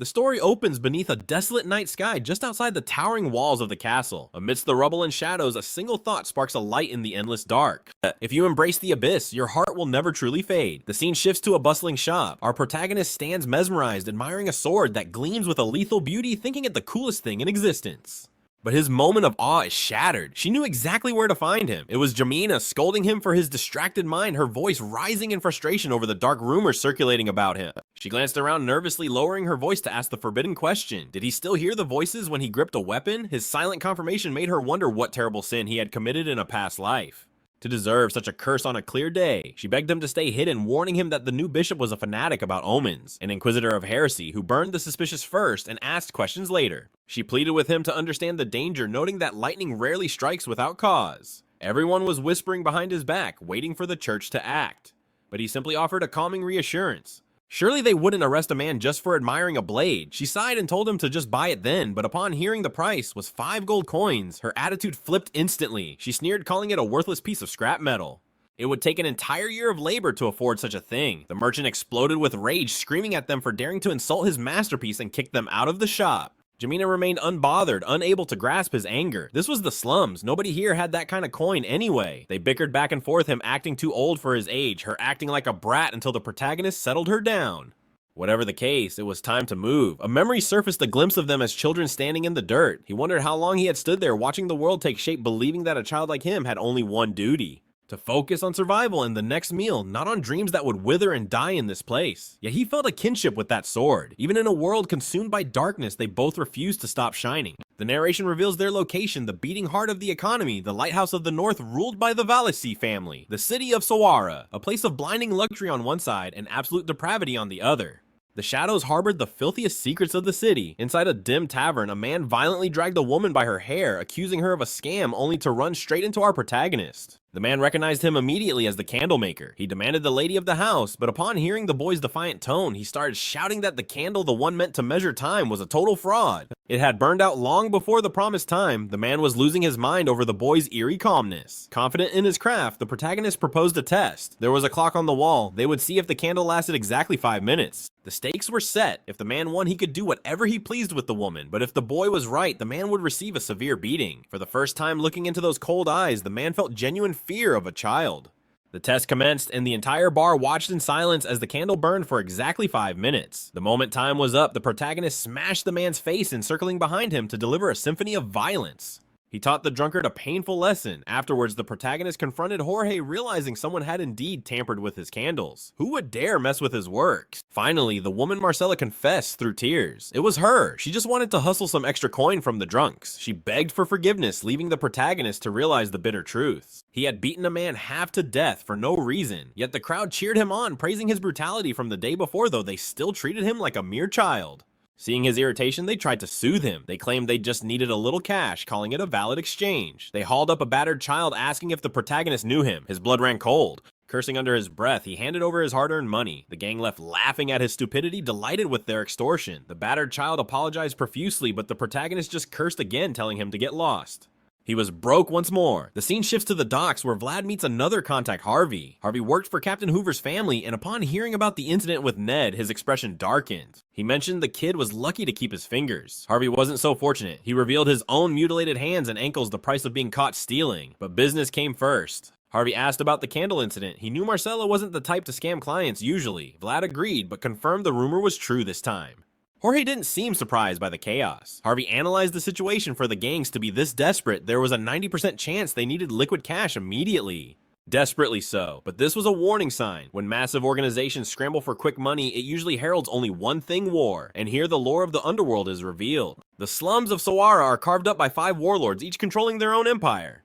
The story opens beneath a desolate night sky just outside the towering walls of the castle. Amidst the rubble and shadows, a single thought sparks a light in the endless dark. If you embrace the abyss, your heart will never truly fade. The scene shifts to a bustling shop. Our protagonist stands mesmerized, admiring a sword that gleams with a lethal beauty, thinking it the coolest thing in existence. But his moment of awe is shattered. She knew exactly where to find him. It was Jamina scolding him for his distracted mind, her voice rising in frustration over the dark rumors circulating about him. She glanced around nervously, lowering her voice to ask the forbidden question. Did he still hear the voices when he gripped a weapon? His silent confirmation made her wonder what terrible sin he had committed in a past life to deserve such a curse on a clear day. She begged him to stay hidden, warning him that the new bishop was a fanatic about omens, an inquisitor of heresy who burned the suspicious first and asked questions later. She pleaded with him to understand the danger, noting that lightning rarely strikes without cause. Everyone was whispering behind his back, waiting for the church to act. But he simply offered a calming reassurance. Surely they wouldn't arrest a man just for admiring a blade. She sighed and told him to just buy it then, but upon hearing the price was 5 gold coins, her attitude flipped instantly. She sneered, calling it a worthless piece of scrap metal. It would take an entire year of labor to afford such a thing. The merchant exploded with rage, screaming at them for daring to insult his masterpiece and kicked them out of the shop. Jamina remained unbothered, unable to grasp his anger. This was the slums. Nobody here had that kind of coin anyway. They bickered back and forth, him acting too old for his age, her acting like a brat until the protagonist settled her down. Whatever the case, it was time to move. A memory surfaced, a glimpse of them as children standing in the dirt. He wondered how long he had stood there watching the world take shape, believing that a child like him had only one duty: to focus on survival and the next meal, not on dreams that would wither and die in this place. Yet he felt a kinship with that sword. Even in a world consumed by darkness, they both refused to stop shining. The narration reveals their location, the beating heart of the economy, the lighthouse of the north ruled by the Valisi family, the city of Sawara, a place of blinding luxury on one side and absolute depravity on the other. The shadows harbored the filthiest secrets of the city. Inside a dim tavern, a man violently dragged a woman by her hair, accusing her of a scam only to run straight into our protagonist. The man recognized him immediately as the candle maker. He demanded the lady of the house, but upon hearing the boy's defiant tone, he started shouting that the candle, the one meant to measure time, was a total fraud. It had burned out long before the promised time. The man was losing his mind over the boy's eerie calmness. Confident in his craft, the protagonist proposed a test. There was a clock on the wall. They would see if the candle lasted exactly 5 minutes. The stakes were set. If the man won, he could do whatever he pleased with the woman, but if the boy was right, the man would receive a severe beating. For the first time looking into those cold eyes, the man felt genuine fear of a child. The test commenced, and the entire bar watched in silence as the candle burned for exactly 5 minutes. The moment time was up, the protagonist smashed the man's face, encircling behind him to deliver a symphony of violence. He taught the drunkard a painful lesson. Afterwards, the protagonist confronted Jorge, realizing someone had indeed tampered with his candles. Who would dare mess with his works? Finally, the woman Marcella confessed through tears. It was her. She just wanted to hustle some extra coin from the drunks. She begged for forgiveness, leaving the protagonist to realize the bitter truths. He had beaten a man half to death for no reason, yet the crowd cheered him on, praising his brutality from the day before, though they still treated him like a mere child. Seeing his irritation, they tried to soothe him. They claimed they just needed a little cash, calling it a valid exchange. They hauled up a battered child, asking if the protagonist knew him. His blood ran cold. Cursing under his breath, he handed over his hard-earned money. The gang left laughing at his stupidity, delighted with their extortion. The battered child apologized profusely, but the protagonist just cursed again, telling him to get lost. He was broke once more. The scene shifts to the docks where Vlad meets another contact, Harvey. Harvey worked for Captain Hoover's family, and upon hearing about the incident with Ned, his expression darkened. He mentioned the kid was lucky to keep his fingers. Harvey wasn't so fortunate. He revealed his own mutilated hands and ankles, the price of being caught stealing. But business came first. Harvey asked about the candle incident. He knew Marcella wasn't the type to scam clients usually. Vlad agreed, but confirmed the rumor was true this time. Jorge didn't seem surprised by the chaos. Harvey analyzed the situation. For the gangs to be this desperate, there was a 90% chance they needed liquid cash immediately. Desperately so, but this was a warning sign. When massive organizations scramble for quick money, it usually heralds only one thing: war. And here the lore of the underworld is revealed. The slums of Sawara are carved up by 5 warlords, each controlling their own empire.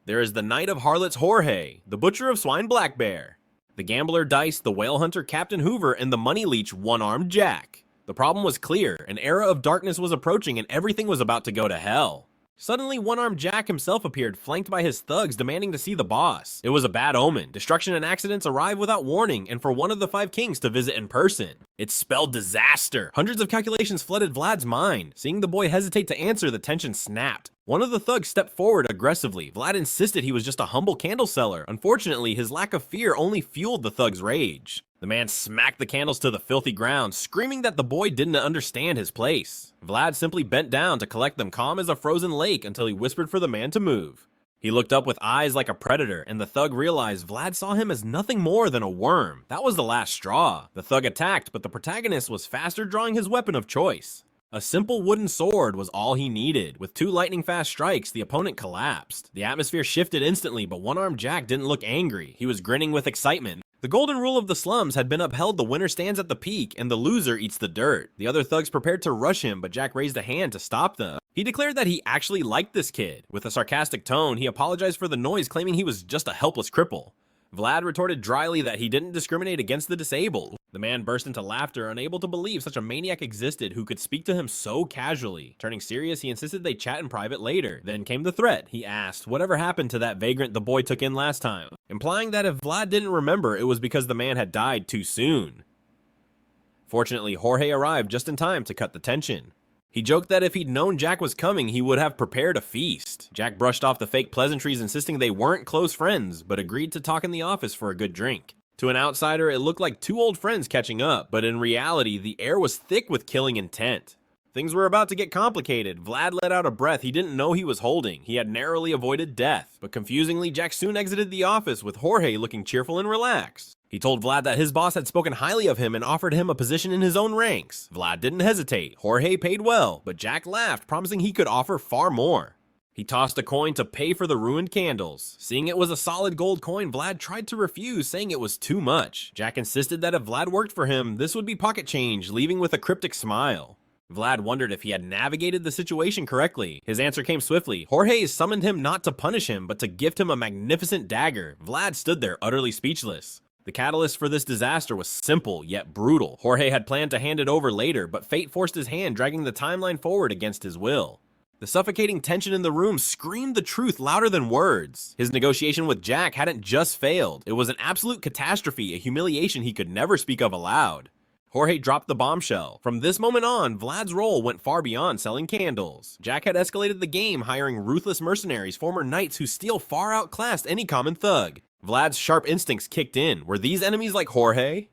There is the Knight of Harlots Jorge, the Butcher of Swine Blackbear, the Gambler Dice, the Whale Hunter Captain Hoover, and the Money Leech One-Armed Jack. The problem was clear. An era of darkness was approaching and everything was about to go to hell. Suddenly, One-Armed Jack himself appeared, flanked by his thugs demanding to see the boss. It was a bad omen. Destruction and accidents arrive without warning, and for one of the 5 kings to visit in person. It spelled disaster. Hundreds of calculations flooded Vlad's mind. Seeing the boy hesitate to answer, the tension snapped. One of the thugs stepped forward aggressively. Vlad insisted he was just a humble candle seller. Unfortunately, his lack of fear only fueled the thug's rage. The man smacked the candles to the filthy ground, screaming that the boy didn't understand his place. Vlad simply bent down to collect them calm as a frozen lake until he whispered for the man to move. He looked up with eyes like a predator, and the thug realized Vlad saw him as nothing more than a worm. That was the last straw. The thug attacked, but the protagonist was faster, drawing his weapon of choice. A simple wooden sword was all he needed. With 2 lightning-fast strikes, the opponent collapsed. The atmosphere shifted instantly, but one-armed Jack didn't look angry. He was grinning with excitement. The golden rule of the slums had been upheld. The winner stands at the peak, and the loser eats the dirt. The other thugs prepared to rush him, but Jack raised a hand to stop them. He declared that he actually liked this kid. With a sarcastic tone, he apologized for the noise, claiming he was just a helpless cripple. Vlad retorted dryly that he didn't discriminate against the disabled. The man burst into laughter, unable to believe such a maniac existed who could speak to him so casually. Turning serious, he insisted they chat in private later. Then came the threat. He asked, whatever happened to that vagrant the boy took in last time? Implying that if Vlad didn't remember, it was because the man had died too soon. Fortunately, Jorge arrived just in time to cut the tension. He joked that if he'd known Jack was coming, he would have prepared a feast. Jack brushed off the fake pleasantries, insisting they weren't close friends, but agreed to talk in the office for a good drink. To an outsider, it looked like 2 old friends catching up, but in reality, the air was thick with killing intent. Things were about to get complicated. Vlad let out a breath he didn't know he was holding. He had narrowly avoided death, but confusingly, Jack soon exited the office with Jorge looking cheerful and relaxed. He told Vlad that his boss had spoken highly of him and offered him a position in his own ranks. Vlad didn't hesitate. Jorge paid well, but Jack laughed, promising he could offer far more. He tossed a coin to pay for the ruined candles. Seeing it was a solid gold coin, Vlad tried to refuse, saying it was too much. Jack insisted that if Vlad worked for him, this would be pocket change, leaving with a cryptic smile. Vlad wondered if he had navigated the situation correctly. His answer came swiftly. Jorge summoned him not to punish him, but to gift him a magnificent dagger. Vlad stood there, utterly speechless. The catalyst for this disaster was simple, yet brutal. Jorge had planned to hand it over later, but fate forced his hand, dragging the timeline forward against his will. The suffocating tension in the room screamed the truth louder than words. His negotiation with Jack hadn't just failed. It was an absolute catastrophe, a humiliation he could never speak of aloud. Jorge dropped the bombshell. From this moment on, Vlad's role went far beyond selling candles. Jack had escalated the game, hiring ruthless mercenaries, former knights whose steel far outclassed any common thug. Vlad's sharp instincts kicked in. Were these enemies like Jorge?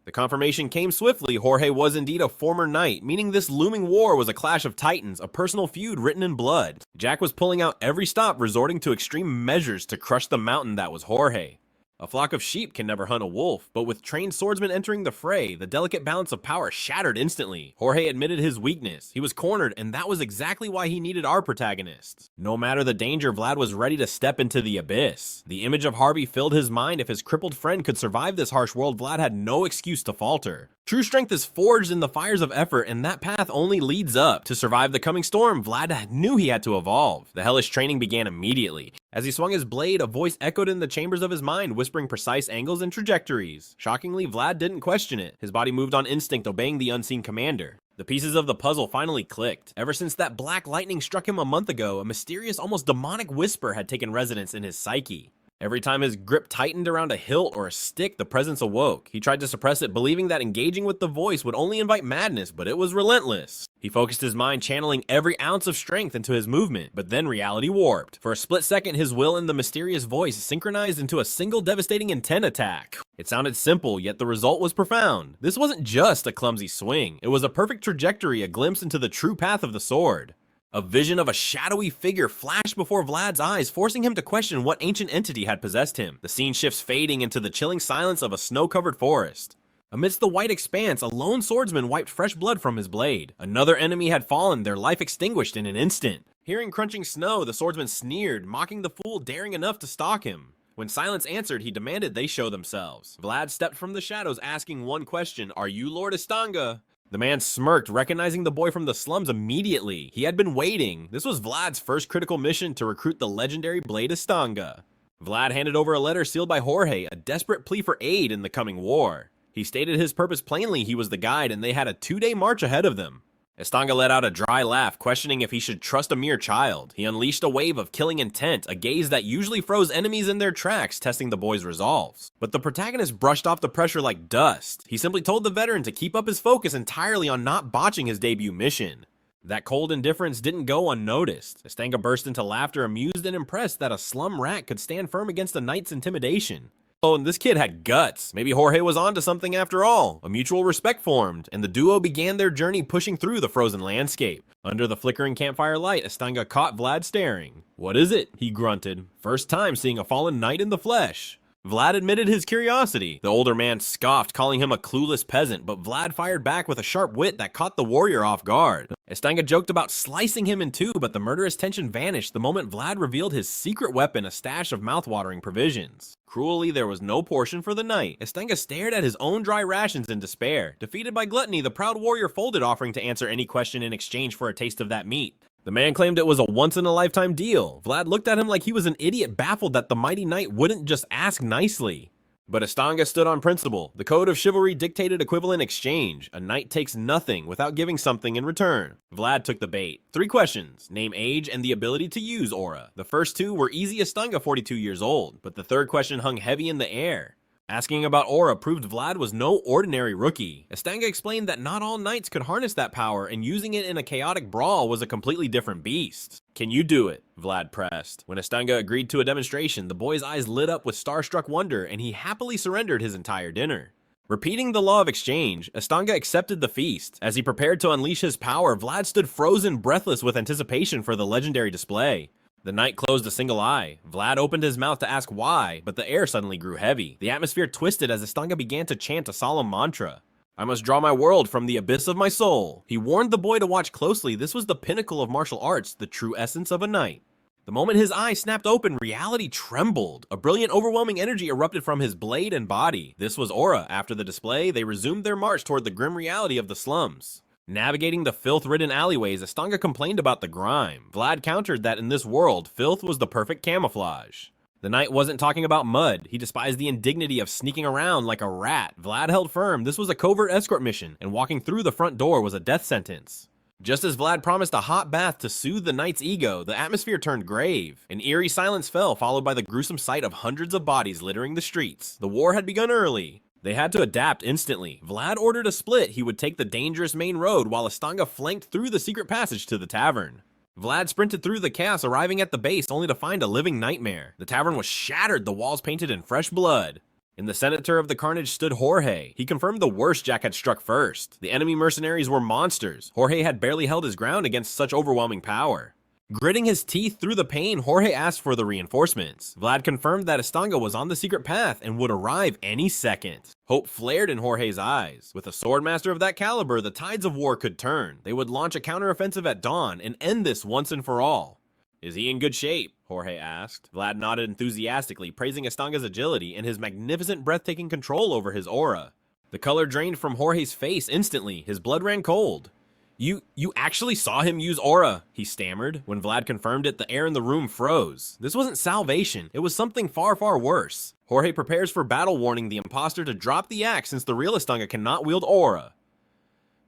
The confirmation came swiftly. Jorge was indeed a former knight, meaning this looming war was a clash of titans, a personal feud written in blood. Jack was pulling out every stop, resorting to extreme measures to crush the mountain that was Jorge. A flock of sheep can never hunt a wolf, but with trained swordsmen entering the fray, the delicate balance of power shattered instantly. Jorge admitted his weakness. He was cornered, and that was exactly why he needed our protagonists. No matter the danger, Vlad was ready to step into the abyss. The image of Harvey filled his mind. If his crippled friend could survive this harsh world, Vlad had no excuse to falter. True strength is forged in the fires of effort, and that path only leads up. To survive the coming storm, Vlad knew he had to evolve. The hellish training began immediately. As he swung his blade, a voice echoed in the chambers of his mind, whispering precise angles and trajectories. Shockingly, Vlad didn't question it. His body moved on instinct, obeying the unseen commander. The pieces of the puzzle finally clicked. Ever since that black lightning struck him a month ago, a mysterious, almost demonic whisper had taken residence in his psyche. Every time his grip tightened around a hilt or a stick, the presence awoke. He tried to suppress it, believing that engaging with the voice would only invite madness, but it was relentless. He focused his mind, channeling every ounce of strength into his movement, but then reality warped. For a split second, his will and the mysterious voice synchronized into a single devastating intent attack. It sounded simple, yet the result was profound. This wasn't just a clumsy swing. It was a perfect trajectory, a glimpse into the true path of the sword. A vision of a shadowy figure flashed before Vlad's eyes, forcing him to question what ancient entity had possessed him. The scene shifts, fading into the chilling silence of a snow-covered forest. Amidst the white expanse, a lone swordsman wiped fresh blood from his blade. Another enemy had fallen, their life extinguished in an instant. Hearing crunching snow, the swordsman sneered, mocking the fool daring enough to stalk him. When silence answered, he demanded they show themselves. Vlad stepped from the shadows, asking one question: "Are you Lord Estanga?" The man smirked, recognizing the boy from the slums immediately. He had been waiting. This was Vlad's first critical mission, to recruit the legendary Blade Estanga. Vlad handed over a letter sealed by Jorge, a desperate plea for aid in the coming war. He stated his purpose plainly. He was the guide, and they had a 2-day march ahead of them. Estanga let out a dry laugh, questioning if he should trust a mere child. He unleashed a wave of killing intent, a gaze that usually froze enemies in their tracks, testing the boy's resolves. But the protagonist brushed off the pressure like dust. He simply told the veteran to keep up his focus entirely on not botching his debut mission. That cold indifference didn't go unnoticed. Estanga burst into laughter, amused and impressed that a slum rat could stand firm against a knight's intimidation. Oh, and this kid had guts. Maybe Jorge was onto something after all. A mutual respect formed, and the duo began their journey pushing through the frozen landscape. Under the flickering campfire light, Estanga caught Vlad staring. "What is it?" he grunted. "First time seeing a fallen knight in the flesh." Vlad admitted his curiosity. The older man scoffed, calling him a clueless peasant, but Vlad fired back with a sharp wit that caught the warrior off guard. Estanga joked about slicing him in two, but the murderous tension vanished the moment Vlad revealed his secret weapon, a stash of mouthwatering provisions. Cruelly, there was no portion for the knight. Estanga stared at his own dry rations in despair. Defeated by gluttony, the proud warrior folded, offering to answer any question in exchange for a taste of that meat. The man claimed it was a once-in-a-lifetime deal. Vlad looked at him like he was an idiot, baffled that the mighty knight wouldn't just ask nicely. But Estanga stood on principle. The code of chivalry dictated equivalent exchange. A knight takes nothing without giving something in return. Vlad took the bait. 3 questions: name, age, and the ability to use aura. The first 2 were easy. Estanga 42 years old, but the third question hung heavy in the air. Asking about aura proved Vlad was no ordinary rookie. Estanga explained that not all knights could harness that power, and using it in a chaotic brawl was a completely different beast. "Can you do it?" Vlad pressed. When Estanga agreed to a demonstration, the boy's eyes lit up with starstruck wonder, and he happily surrendered his entire dinner. Repeating the law of exchange, Estanga accepted the feast. As he prepared to unleash his power, Vlad stood frozen, breathless with anticipation for the legendary display. The knight closed a single eye. Vlad opened his mouth to ask why, but the air suddenly grew heavy. The atmosphere twisted as Estanga began to chant a solemn mantra. "I must draw my world from the abyss of my soul." He warned the boy to watch closely. This was the pinnacle of martial arts, the true essence of a knight. The moment his eyes snapped open, reality trembled. A brilliant, overwhelming energy erupted from his blade and body. This was aura. After the display, they resumed their march toward the grim reality of the slums. Navigating the filth-ridden alleyways, Estanga complained about the grime. Vlad countered that in this world, filth was the perfect camouflage. The knight wasn't talking about mud. He despised the indignity of sneaking around like a rat. Vlad held firm. This was a covert escort mission, and walking through the front door was a death sentence. Just as Vlad promised a hot bath to soothe the knight's ego, the atmosphere turned grave. An eerie silence fell, followed by the gruesome sight of hundreds of bodies littering the streets. The war had begun early. They had to adapt instantly. Vlad ordered a split. He would take the dangerous main road while Estanga flanked through the secret passage to the tavern. Vlad sprinted through the chaos, arriving at the base only to find a living nightmare. The tavern was shattered, the walls painted in fresh blood. In the center of the carnage stood Jorge. He confirmed the worst Jack had struck first. The enemy mercenaries were monsters. Jorge had barely held his ground against such overwhelming power. Gritting his teeth through the pain, Jorge asked for the reinforcements. Vlad confirmed that Estanga was on the secret path and would arrive any second. Hope flared in Jorge's eyes. With a Swordmaster of that caliber, the tides of war could turn. They would launch a counteroffensive at dawn and end this once and for all. "Is he in good shape?" Jorge asked. Vlad nodded enthusiastically, praising Estanga's agility and his magnificent breathtaking control over his aura. The color drained from Jorge's face instantly. His blood ran cold. You actually saw him use aura," he stammered. When Vlad confirmed it, the air in the room froze. This wasn't salvation. It was something far, far worse. Jorge prepares for battle, warning the imposter to drop the axe since the real Estanga cannot wield aura.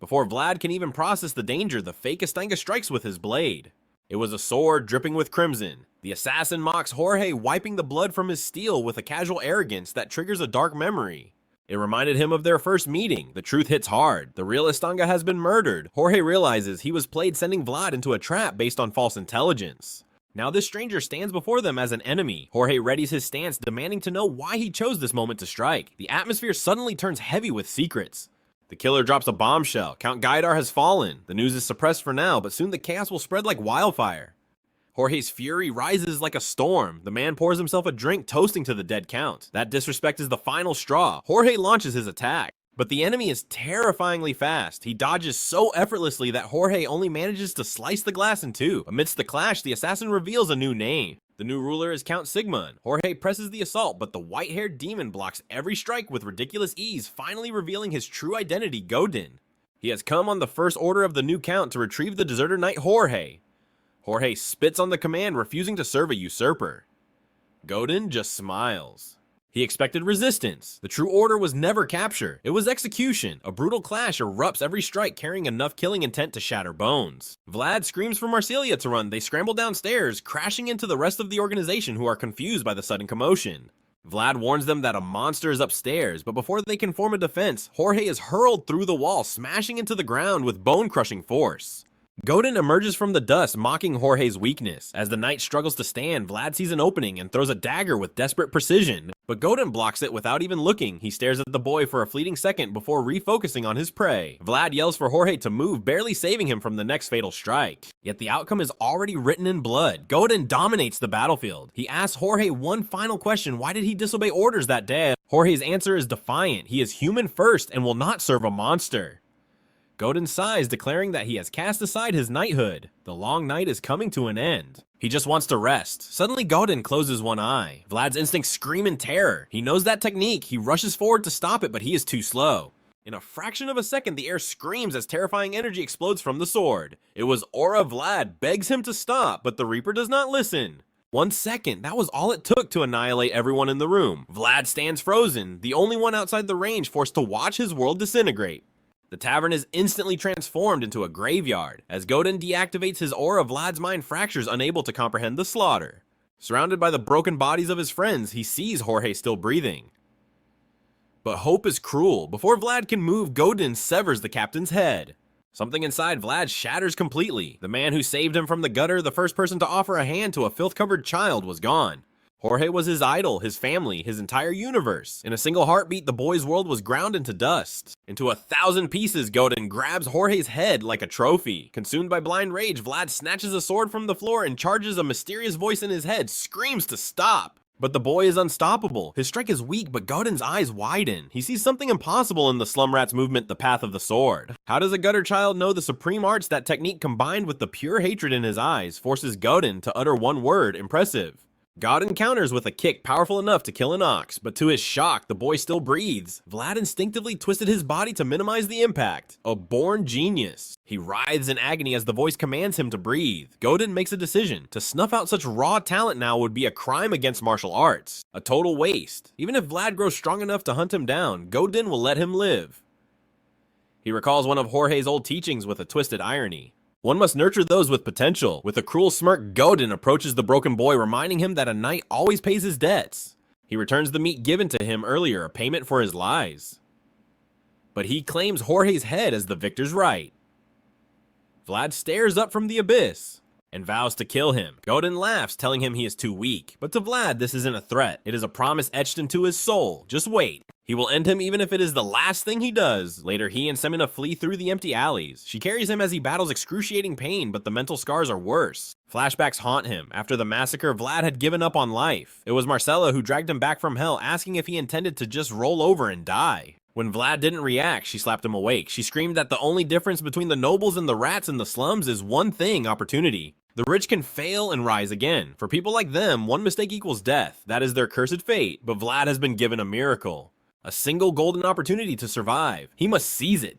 Before Vlad can even process the danger, the fake Estanga strikes with his blade. It was a sword dripping with crimson. The assassin mocks Jorge, wiping the blood from his steel with a casual arrogance that triggers a dark memory. It reminded him of their first meeting. The truth hits hard. The real Estanga has been murdered. Jorge realizes he was played, sending Vlad into a trap based on false intelligence. Now this stranger stands before them as an enemy. Jorge readies his stance, demanding to know why he chose this moment to strike. The atmosphere suddenly turns heavy with secrets. The killer drops a bombshell. Count Gaidar has fallen. The news is suppressed for now, but soon the chaos will spread like wildfire. Jorge's fury rises like a storm. The man pours himself a drink, toasting to the dead count. That disrespect is the final straw. Jorge launches his attack. But the enemy is terrifyingly fast. He dodges so effortlessly that Jorge only manages to slice the glass in two. Amidst the clash, the assassin reveals a new name. The new ruler is Count Sigmund. Jorge presses the assault, but the white-haired demon blocks every strike with ridiculous ease, finally revealing his true identity, Godin. He has come on the first order of the new count to retrieve the deserter knight Jorge. Jorge spits on the command, refusing to serve a usurper. Godin just smiles. He expected resistance. The true order was never capture. It was execution. A brutal clash erupts, every strike carrying enough killing intent to shatter bones. Vlad screams for Marcelia to run. They scramble downstairs, crashing into the rest of the organization who are confused by the sudden commotion. Vlad warns them that a monster is upstairs, but before they can form a defense, Jorge is hurled through the wall, smashing into the ground with bone-crushing force. Godin emerges from the dust, mocking Jorge's weakness. As the knight struggles to stand, Vlad sees an opening and throws a dagger with desperate precision. But Godin blocks it without even looking. He stares at the boy for a fleeting second before refocusing on his prey. Vlad yells for Jorge to move, barely saving him from the next fatal strike. Yet the outcome is already written in blood. Godin dominates the battlefield. He asks Jorge one final question: why did he disobey orders that day? Jorge's answer is defiant. He is human first and will not serve a monster. Godin sighs, declaring that he has cast aside his knighthood. The long night is coming to an end. He just wants to rest. Suddenly, Godin closes one eye. Vlad's instincts scream in terror. He knows that technique. He rushes forward to stop it, but he is too slow. In a fraction of a second, the air screams as terrifying energy explodes from the sword. It was Aura. Vlad begs him to stop, but the Reaper does not listen. 1 second, that was all it took to annihilate everyone in the room. Vlad stands frozen, the only one outside the range forced to watch his world disintegrate. The tavern is instantly transformed into a graveyard. As Godin deactivates his aura, Vlad's mind fractures, unable to comprehend the slaughter. Surrounded by the broken bodies of his friends, he sees Jorge still breathing. But hope is cruel. Before Vlad can move, Godin severs the captain's head. Something inside Vlad shatters completely. The man who saved him from the gutter, the first person to offer a hand to a filth-covered child, was gone. Jorge was his idol, his family, his entire universe. In a single heartbeat, the boy's world was ground into dust. Into 1,000 pieces, Godin grabs Jorge's head like a trophy. Consumed by blind rage, Vlad snatches a sword from the floor and charges. A mysterious voice in his head screams to stop. But the boy is unstoppable. His strike is weak, but Godin's eyes widen. He sees something impossible in the slum rat's movement, the path of the sword. How does a gutter child know the supreme arts? That technique, combined with the pure hatred in his eyes, forces Godin to utter one word: impressive. Godin counters with a kick powerful enough to kill an ox, but to his shock, the boy still breathes. Vlad instinctively twisted his body to minimize the impact. A born genius. He writhes in agony as the voice commands him to breathe. Godin makes a decision. To snuff out such raw talent now would be a crime against martial arts. A total waste. Even if Vlad grows strong enough to hunt him down, Godin will let him live. He recalls one of Jorge's old teachings with a twisted irony. One must nurture those with potential. With a cruel smirk, Godin approaches the broken boy, reminding him that a knight always pays his debts. He returns the meat given to him earlier, a payment for his lies. But he claims Jorge's head as the victor's right. Vlad stares up from the abyss and vows to kill him. Godin laughs, telling him he is too weak. But to Vlad, this isn't a threat. It is a promise etched into his soul. Just wait. He will end him even if it is the last thing he does. Later, he and Semina flee through the empty alleys. She carries him as he battles excruciating pain, but the mental scars are worse. Flashbacks haunt him. After the massacre, Vlad had given up on life. It was Marcella who dragged him back from hell, asking if he intended to just roll over and die. When Vlad didn't react, she slapped him awake. She screamed that the only difference between the nobles and the rats in the slums is one thing: opportunity. The rich can fail and rise again. For people like them, one mistake equals death. That is their cursed fate, but Vlad has been given a miracle. A single golden opportunity to survive. He must seize it.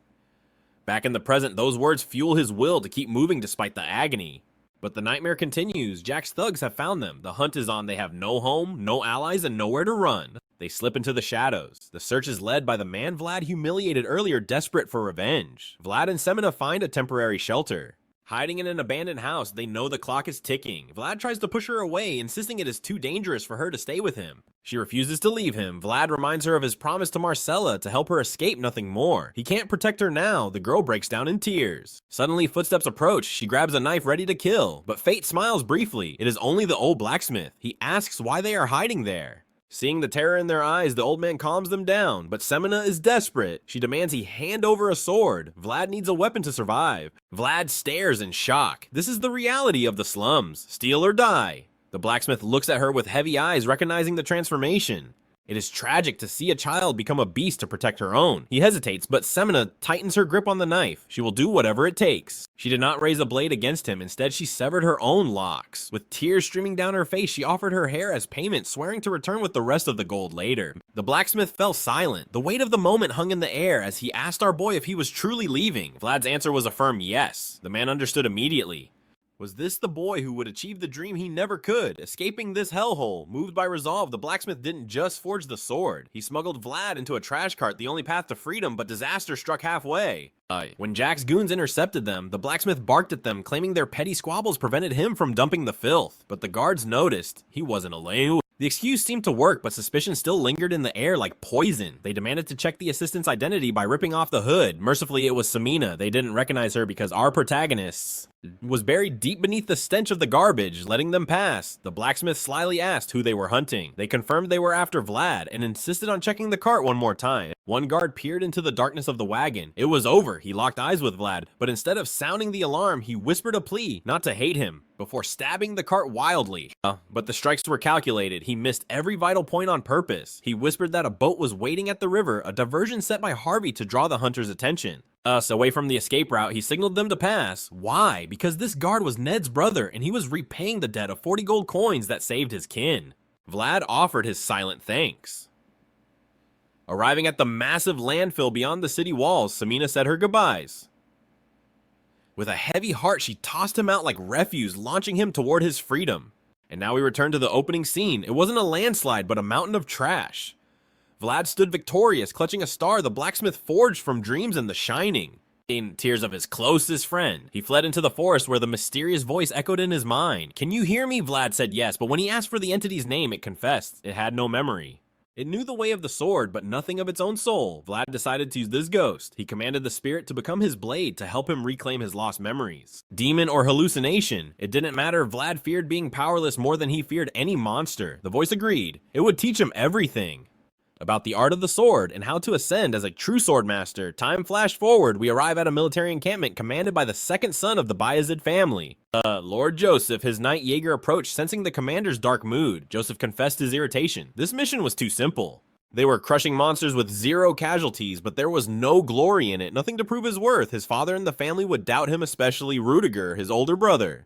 Back in the present, those words fuel his will to keep moving despite the agony. But the nightmare continues. Jack's thugs have found them. The hunt is on. They have no home, no allies, and nowhere to run. They slip into the shadows. The search is led by the man Vlad humiliated earlier, desperate for revenge. Vlad and Semina find a temporary shelter. Hiding in an abandoned house, they know the clock is ticking. Vlad tries to push her away, insisting it is too dangerous for her to stay with him. She refuses to leave him. Vlad reminds her of his promise to Marcella to help her escape, nothing more. He can't protect her now. The girl breaks down in tears. Suddenly, footsteps approach. She grabs a knife ready to kill, but fate smiles briefly. It is only the old blacksmith. He asks why they are hiding there. Seeing the terror in their eyes, the old man calms them down, but Semina is desperate. She demands he hand over a sword. Vlad needs a weapon to survive. Vlad stares in shock. This is the reality of the slums. Steal or die. The blacksmith looks at her with heavy eyes, recognizing the transformation. It is tragic to see a child become a beast to protect her own. He hesitates, but Semina tightens her grip on the knife. She will do whatever it takes. She did not raise a blade against him. Instead, she severed her own locks. With tears streaming down her face, she offered her hair as payment, swearing to return with the rest of the gold later. The blacksmith fell silent. The weight of the moment hung in the air as he asked our boy if he was truly leaving. Vlad's answer was a firm yes. The man understood immediately. Was this the boy who would achieve the dream he never could? Escaping this hellhole, moved by resolve, the blacksmith didn't just forge the sword. He smuggled Vlad into a trash cart, the only path to freedom, but disaster struck halfway. When Jack's goons intercepted them, the blacksmith barked at them, claiming their petty squabbles prevented him from dumping the filth. But the guards noticed he wasn't alone. The excuse seemed to work, but suspicion still lingered in the air like poison. They demanded to check the assistant's identity by ripping off the hood. Mercifully, it was Samina. They didn't recognize her because our protagonist was buried deep beneath the stench of the garbage, letting them pass. The blacksmith slyly asked who they were hunting. They confirmed they were after Vlad and insisted on checking the cart one more time. One guard peered into the darkness of the wagon. It was over. He locked eyes with Vlad, but instead of sounding the alarm, he whispered a plea not to hate him before stabbing the cart wildly. But the strikes were calculated. He missed every vital point on purpose. He whispered that a boat was waiting at the river, a diversion set by Harvey to draw the hunter's attention. Away from the escape route, he signaled them to pass. Why? Because this guard was Ned's brother, and he was repaying the debt of 40 gold coins that saved his kin. Vlad offered his silent thanks. Arriving at the massive landfill beyond the city walls, Samina said her goodbyes. With a heavy heart, she tossed him out like refuse, launching him toward his freedom. And now we return to the opening scene. It wasn't a landslide, but a mountain of trash. Vlad stood victorious, clutching a star the blacksmith forged from dreams and the shining. In tears of his closest friend, he fled into the forest where the mysterious voice echoed in his mind. "Can you hear me?" Vlad said yes, but when he asked for the entity's name, it confessed it had no memory. It knew the way of the sword, but nothing of its own soul. Vlad decided to use this ghost. He commanded the spirit to become his blade to help him reclaim his lost memories. Demon or hallucination, it didn't matter. Vlad feared being powerless more than he feared any monster. The voice agreed. It would teach him everything about the art of the sword and how to ascend as a true swordmaster. Time flashed forward. We arrive at a military encampment commanded by the second son of the Bayezid family. Lord Joseph. His knight Jaeger approached, sensing the commander's dark mood. Joseph confessed his irritation. This mission was too simple. They were crushing monsters with 0 casualties, but there was no glory in it, nothing to prove his worth. His father and the family would doubt him, especially Rudiger, his older brother.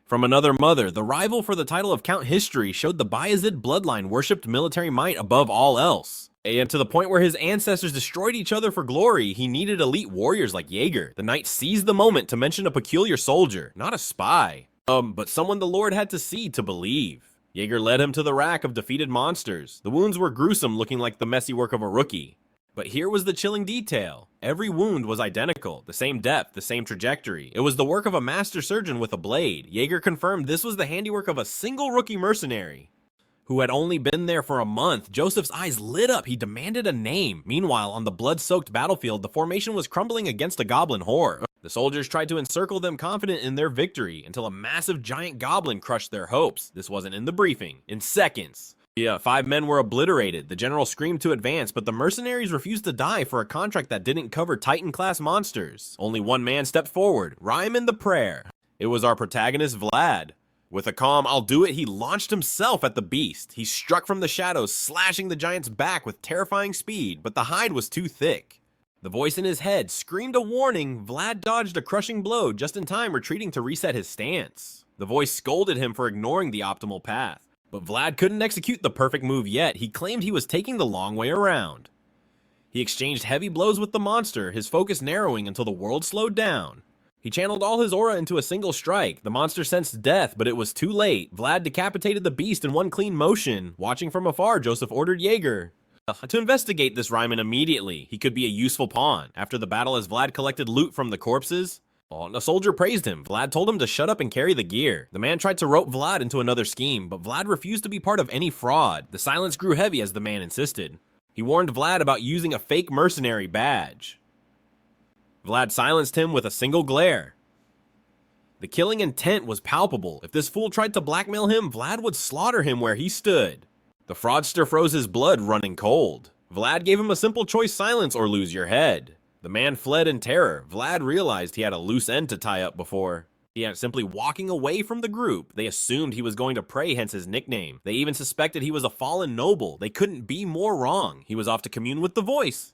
From another mother, the rival for the title of Count History showed the Bayezid bloodline worshipped military might above all else. And to the point where his ancestors destroyed each other for glory, he needed elite warriors like Jaeger. The knight seized the moment to mention a peculiar soldier, not a spy, but someone the Lord had to see to believe. Jaeger led him to the rack of defeated monsters. The wounds were gruesome, looking like the messy work of a rookie. But here was the chilling detail. Every wound was identical, the same depth, the same trajectory. It was the work of a master surgeon with a blade. Jaeger confirmed this was the handiwork of a single rookie mercenary who had only been there for a month. Joseph's eyes lit up. He demanded a name. Meanwhile, on the blood-soaked battlefield, the formation was crumbling against a goblin horde. The soldiers tried to encircle them, confident in their victory, until a massive giant goblin crushed their hopes. This wasn't in the briefing. In seconds, 5 men were obliterated. The general screamed to advance, but the mercenaries refused to die for a contract that didn't cover Titan-class monsters. Only one man stepped forward, Rhyme the prayer. It was our protagonist, Vlad. With a calm, "I'll do it," he launched himself at the beast. He struck from the shadows, slashing the giant's back with terrifying speed, but the hide was too thick. The voice in his head screamed a warning. Vlad dodged a crushing blow just in time, retreating to reset his stance. The voice scolded him for ignoring the optimal path. But Vlad couldn't execute the perfect move yet. He claimed he was taking the long way around. He exchanged heavy blows with the monster, his focus narrowing until the world slowed down. He channeled all his aura into a single strike. The monster sensed death, but it was too late. Vlad decapitated the beast in one clean motion. Watching from afar, Joseph ordered Jaeger to investigate this Ryman immediately. He could be a useful pawn. After the battle, as Vlad collected loot from the corpses, a soldier praised him. Vlad told him to shut up and carry the gear. The man tried to rope Vlad into another scheme, but Vlad refused to be part of any fraud. The silence grew heavy as the man insisted. He warned Vlad about using a fake mercenary badge. Vlad silenced him with a single glare. The killing intent was palpable. If this fool tried to blackmail him, Vlad would slaughter him where he stood. The fraudster froze his blood running cold. Vlad gave him a simple choice: silence or lose your head. The man fled in terror. Vlad realized he had a loose end to tie up before. Simply walking away from the group. They assumed he was going to pray, hence his nickname. They even suspected he was a fallen noble. They couldn't be more wrong. He was off to commune with the voice,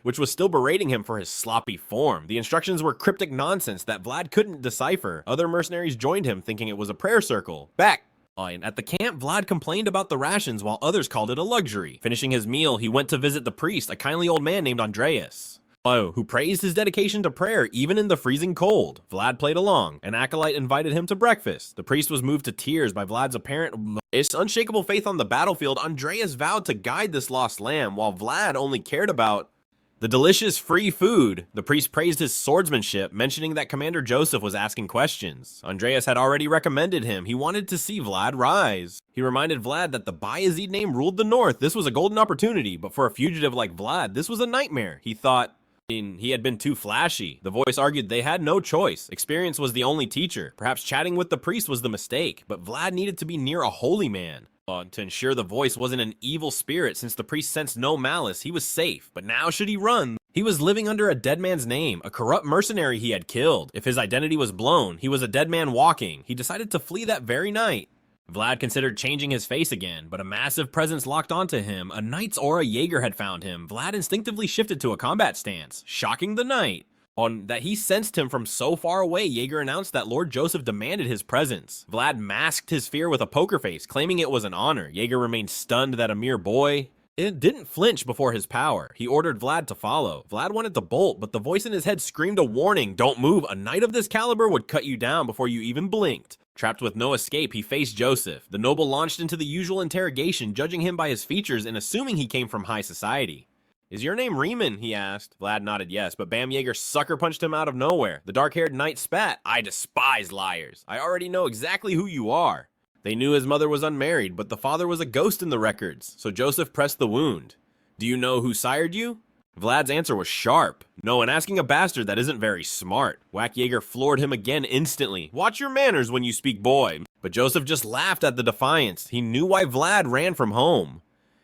which was still berating him for his sloppy form. The instructions were cryptic nonsense that Vlad couldn't decipher. Other mercenaries joined him, thinking it was a prayer circle. Back! At the camp, Vlad complained about the rations while others called it a luxury. Finishing his meal, he went to visit the priest, a kindly old man named Andreas, who praised his dedication to prayer even in the freezing cold. Vlad played along. An acolyte invited him to breakfast. The priest was moved to tears by Vlad's apparent unshakable faith on the battlefield. Andreas vowed to guide this lost lamb, while Vlad only cared about The delicious free food. The priest praised his swordsmanship, mentioning that Commander Joseph was asking questions. Andreas had already recommended him. He wanted to see Vlad rise. He reminded Vlad that the Bayezid name ruled the north. This was a golden opportunity, but for a fugitive like Vlad, this was a nightmare. He thought he had been too flashy. The voice argued they had no choice. Experience was the only teacher. Perhaps chatting with the priest was the mistake, but Vlad needed to be near a holy man. To ensure the voice wasn't an evil spirit, since the priest sensed no malice, he was safe. But now should he run? He was living under a dead man's name, a corrupt mercenary he had killed. If his identity was blown, he was a dead man walking. He decided to flee that very night. Vlad considered changing his face again, but a massive presence locked onto him. A knight's aura Jaeger had found him. Vlad instinctively shifted to a combat stance, shocking the knight. On that he sensed him from so far away, Jaeger announced that Lord Joseph demanded his presence. Vlad masked his fear with a poker face, claiming it was an honor. Jaeger remained stunned that a mere boy didn't flinch before his power. He ordered Vlad to follow. Vlad wanted to bolt, but the voice in his head screamed a warning. Don't move. A knight of this caliber would cut you down before you even blinked. Trapped with no escape, he faced Joseph. The noble launched into the usual interrogation, judging him by his features and assuming he came from high society. Is your name Riemann? He asked. Vlad nodded yes, but Bam Jaeger sucker punched him out of nowhere. The dark-haired knight spat. I despise liars. I already know exactly who you are. They knew his mother was unmarried, but the father was a ghost in the records, so Joseph pressed the wound. Do you know who sired you? Vlad's answer was sharp. No, and asking a bastard that isn't very smart. Whack Jaeger floored him again instantly. Watch your manners when you speak, boy. But Joseph just laughed at the defiance. He knew why Vlad ran from home.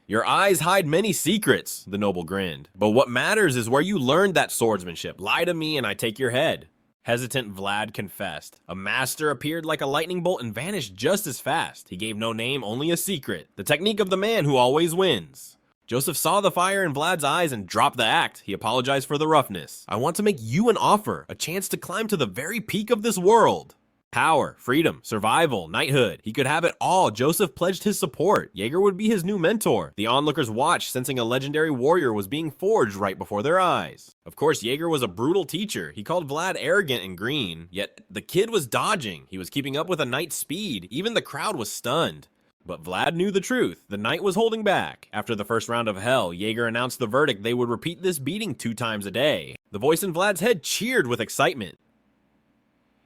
Your eyes hide many secrets, the noble grinned. But what matters is where you learned that swordsmanship. Lie to me and I take your head. Hesitant Vlad confessed. A master appeared like a lightning bolt and vanished just as fast. He gave no name, only a secret. The technique of the man who always wins. Joseph saw the fire in Vlad's eyes and dropped the act. He apologized for the roughness. I want to make you an offer, a chance to climb to the very peak of this world. Power, freedom, survival, knighthood. He could have it all. Joseph pledged his support. Jaeger would be his new mentor. The onlookers watched, sensing a legendary warrior was being forged right before their eyes. Of course, Jaeger was a brutal teacher. He called Vlad arrogant and green, yet the kid was dodging. He was keeping up with a knight's speed. Even the crowd was stunned. But Vlad knew the truth. The knight was holding back. After the first round of hell, Jaeger announced the verdict. They would repeat this beating 2 times a day. The voice in Vlad's head cheered with excitement.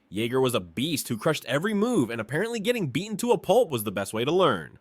Jaeger was a beast who crushed every move, and apparently getting beaten to a pulp was the best way to learn.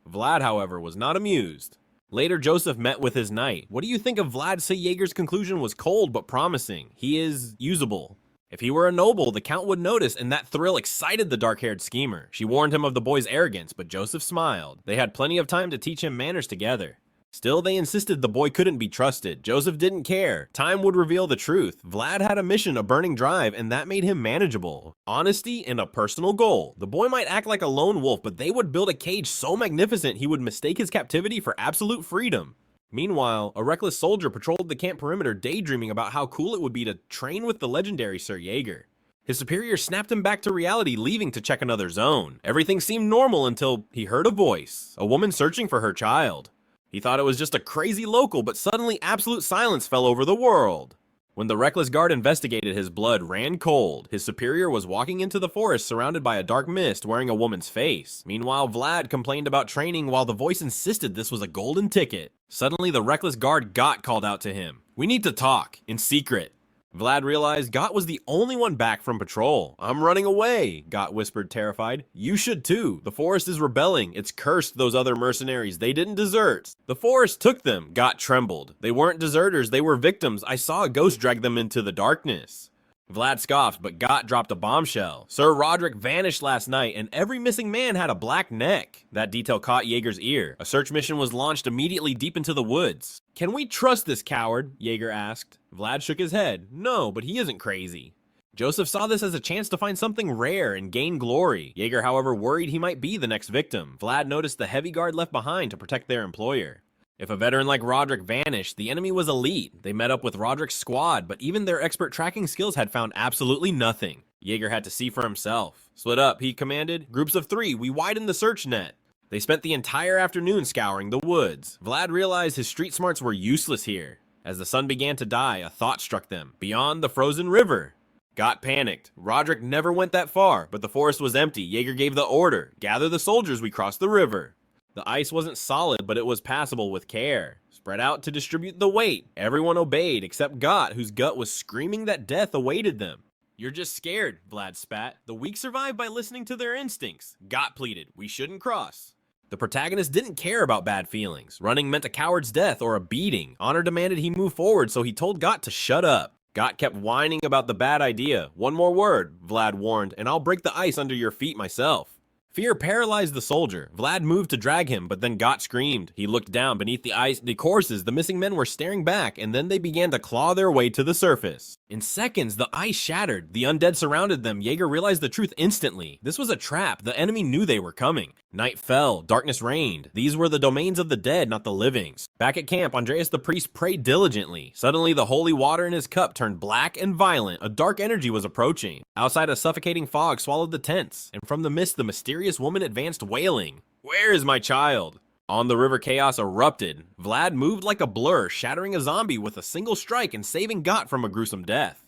Vlad, however, was not amused. Later, Joseph met with his knight. What do you think of Vlad? Say Jaeger's conclusion was cold but promising. He is usable. If he were a noble, the Count would notice, and that thrill excited the dark-haired schemer. She warned him of the boy's arrogance, but Joseph smiled. They had plenty of time to teach him manners together. Still, they insisted the boy couldn't be trusted. Joseph didn't care. Time would reveal the truth. Vlad had a mission, a burning drive, and that made him manageable. Honesty and a personal goal. The boy might act like a lone wolf, but they would build a cage so magnificent he would mistake his captivity for absolute freedom. Meanwhile, a reckless soldier patrolled the camp perimeter, daydreaming about how cool it would be to train with the legendary Sir Jaeger. His superior snapped him back to reality, leaving to check another zone. Everything seemed normal until he heard a voice, a woman searching for her child. He thought it was just a crazy local, but suddenly absolute silence fell over the world. When the reckless guard investigated, his blood ran cold. His superior was walking into the forest surrounded by a dark mist, wearing a woman's face. Meanwhile, Vlad complained about training while the voice insisted this was a golden ticket. Suddenly, the reckless guard Got called out to him. We need to talk, in secret. Vlad realized Got was the only one back from patrol. I'm running away, Got whispered, terrified. You should too. The forest is rebelling. It's cursed those other mercenaries. They didn't desert. The forest took them. Got trembled. They weren't deserters. They were victims. I saw a ghost drag them into the darkness. Vlad scoffed, but Got dropped a bombshell. Sir Roderick vanished last night, and every missing man had a black neck. That detail caught Jaeger's ear. A search mission was launched immediately deep into the woods. Can we trust this coward? Jaeger asked. Vlad shook his head. No, but he isn't crazy. Joseph saw this as a chance to find something rare and gain glory. Jaeger, however, worried he might be the next victim. Vlad noticed the heavy guard left behind to protect their employer. If a veteran like Roderick vanished, the enemy was elite. They met up with Roderick's squad, but even their expert tracking skills had found absolutely nothing. Jaeger had to see for himself. Split up, he commanded. Groups of 3, we widen the search net. They spent the entire afternoon scouring the woods. Vlad realized his street smarts were useless here. As the sun began to die, a thought struck them. Beyond the frozen river. Got panicked. Roderick never went that far, but the forest was empty. Jaeger gave the order. Gather the soldiers, we cross the river. The ice wasn't solid, but it was passable with care. Spread out to distribute the weight. Everyone obeyed except Got, whose gut was screaming that death awaited them. You're just scared, Vlad spat. The weak survive by listening to their instincts. Got pleaded, we shouldn't cross. The protagonist didn't care about bad feelings. Running meant a coward's death or a beating. Honor demanded he move forward, so he told Got to shut up. Got kept whining about the bad idea. One more word, Vlad warned, and I'll break the ice under your feet myself. Fear paralyzed the soldier. Vlad moved to drag him, but then Got screamed. He looked down beneath the ice. The corpses, the missing men were staring back, and then they began to claw their way to the surface. In seconds, the ice shattered. The undead surrounded them. Jaeger realized the truth instantly. This was a trap. The enemy knew they were coming. Night fell. Darkness reigned. These were the domains of the dead, not the livings. Back at camp, Andreas the priest prayed diligently. Suddenly, the holy water in his cup turned black and violent. A dark energy was approaching. Outside, a suffocating fog swallowed the tents, and from the mist, the mysterious woman advanced wailing. Where is my child? On the river, chaos erupted. Vlad moved like a blur, shattering a zombie with a single strike and saving Got from a gruesome death.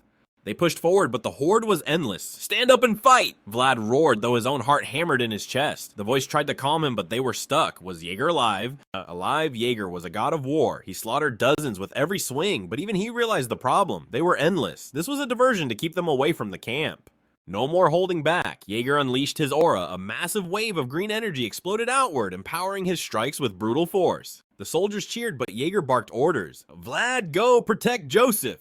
They pushed forward, but the horde was endless. Stand up and fight! Vlad roared, though his own heart hammered in his chest. The voice tried to calm him, but they were stuck. Was Jaeger alive? Alive, Jaeger was a god of war. He slaughtered dozens with every swing, but even he realized the problem. They were endless. This was a diversion to keep them away from the camp. No more holding back. Jaeger unleashed his aura. A massive wave of green energy exploded outward, empowering his strikes with brutal force. The soldiers cheered, but Jaeger barked orders. Vlad, go protect Joseph!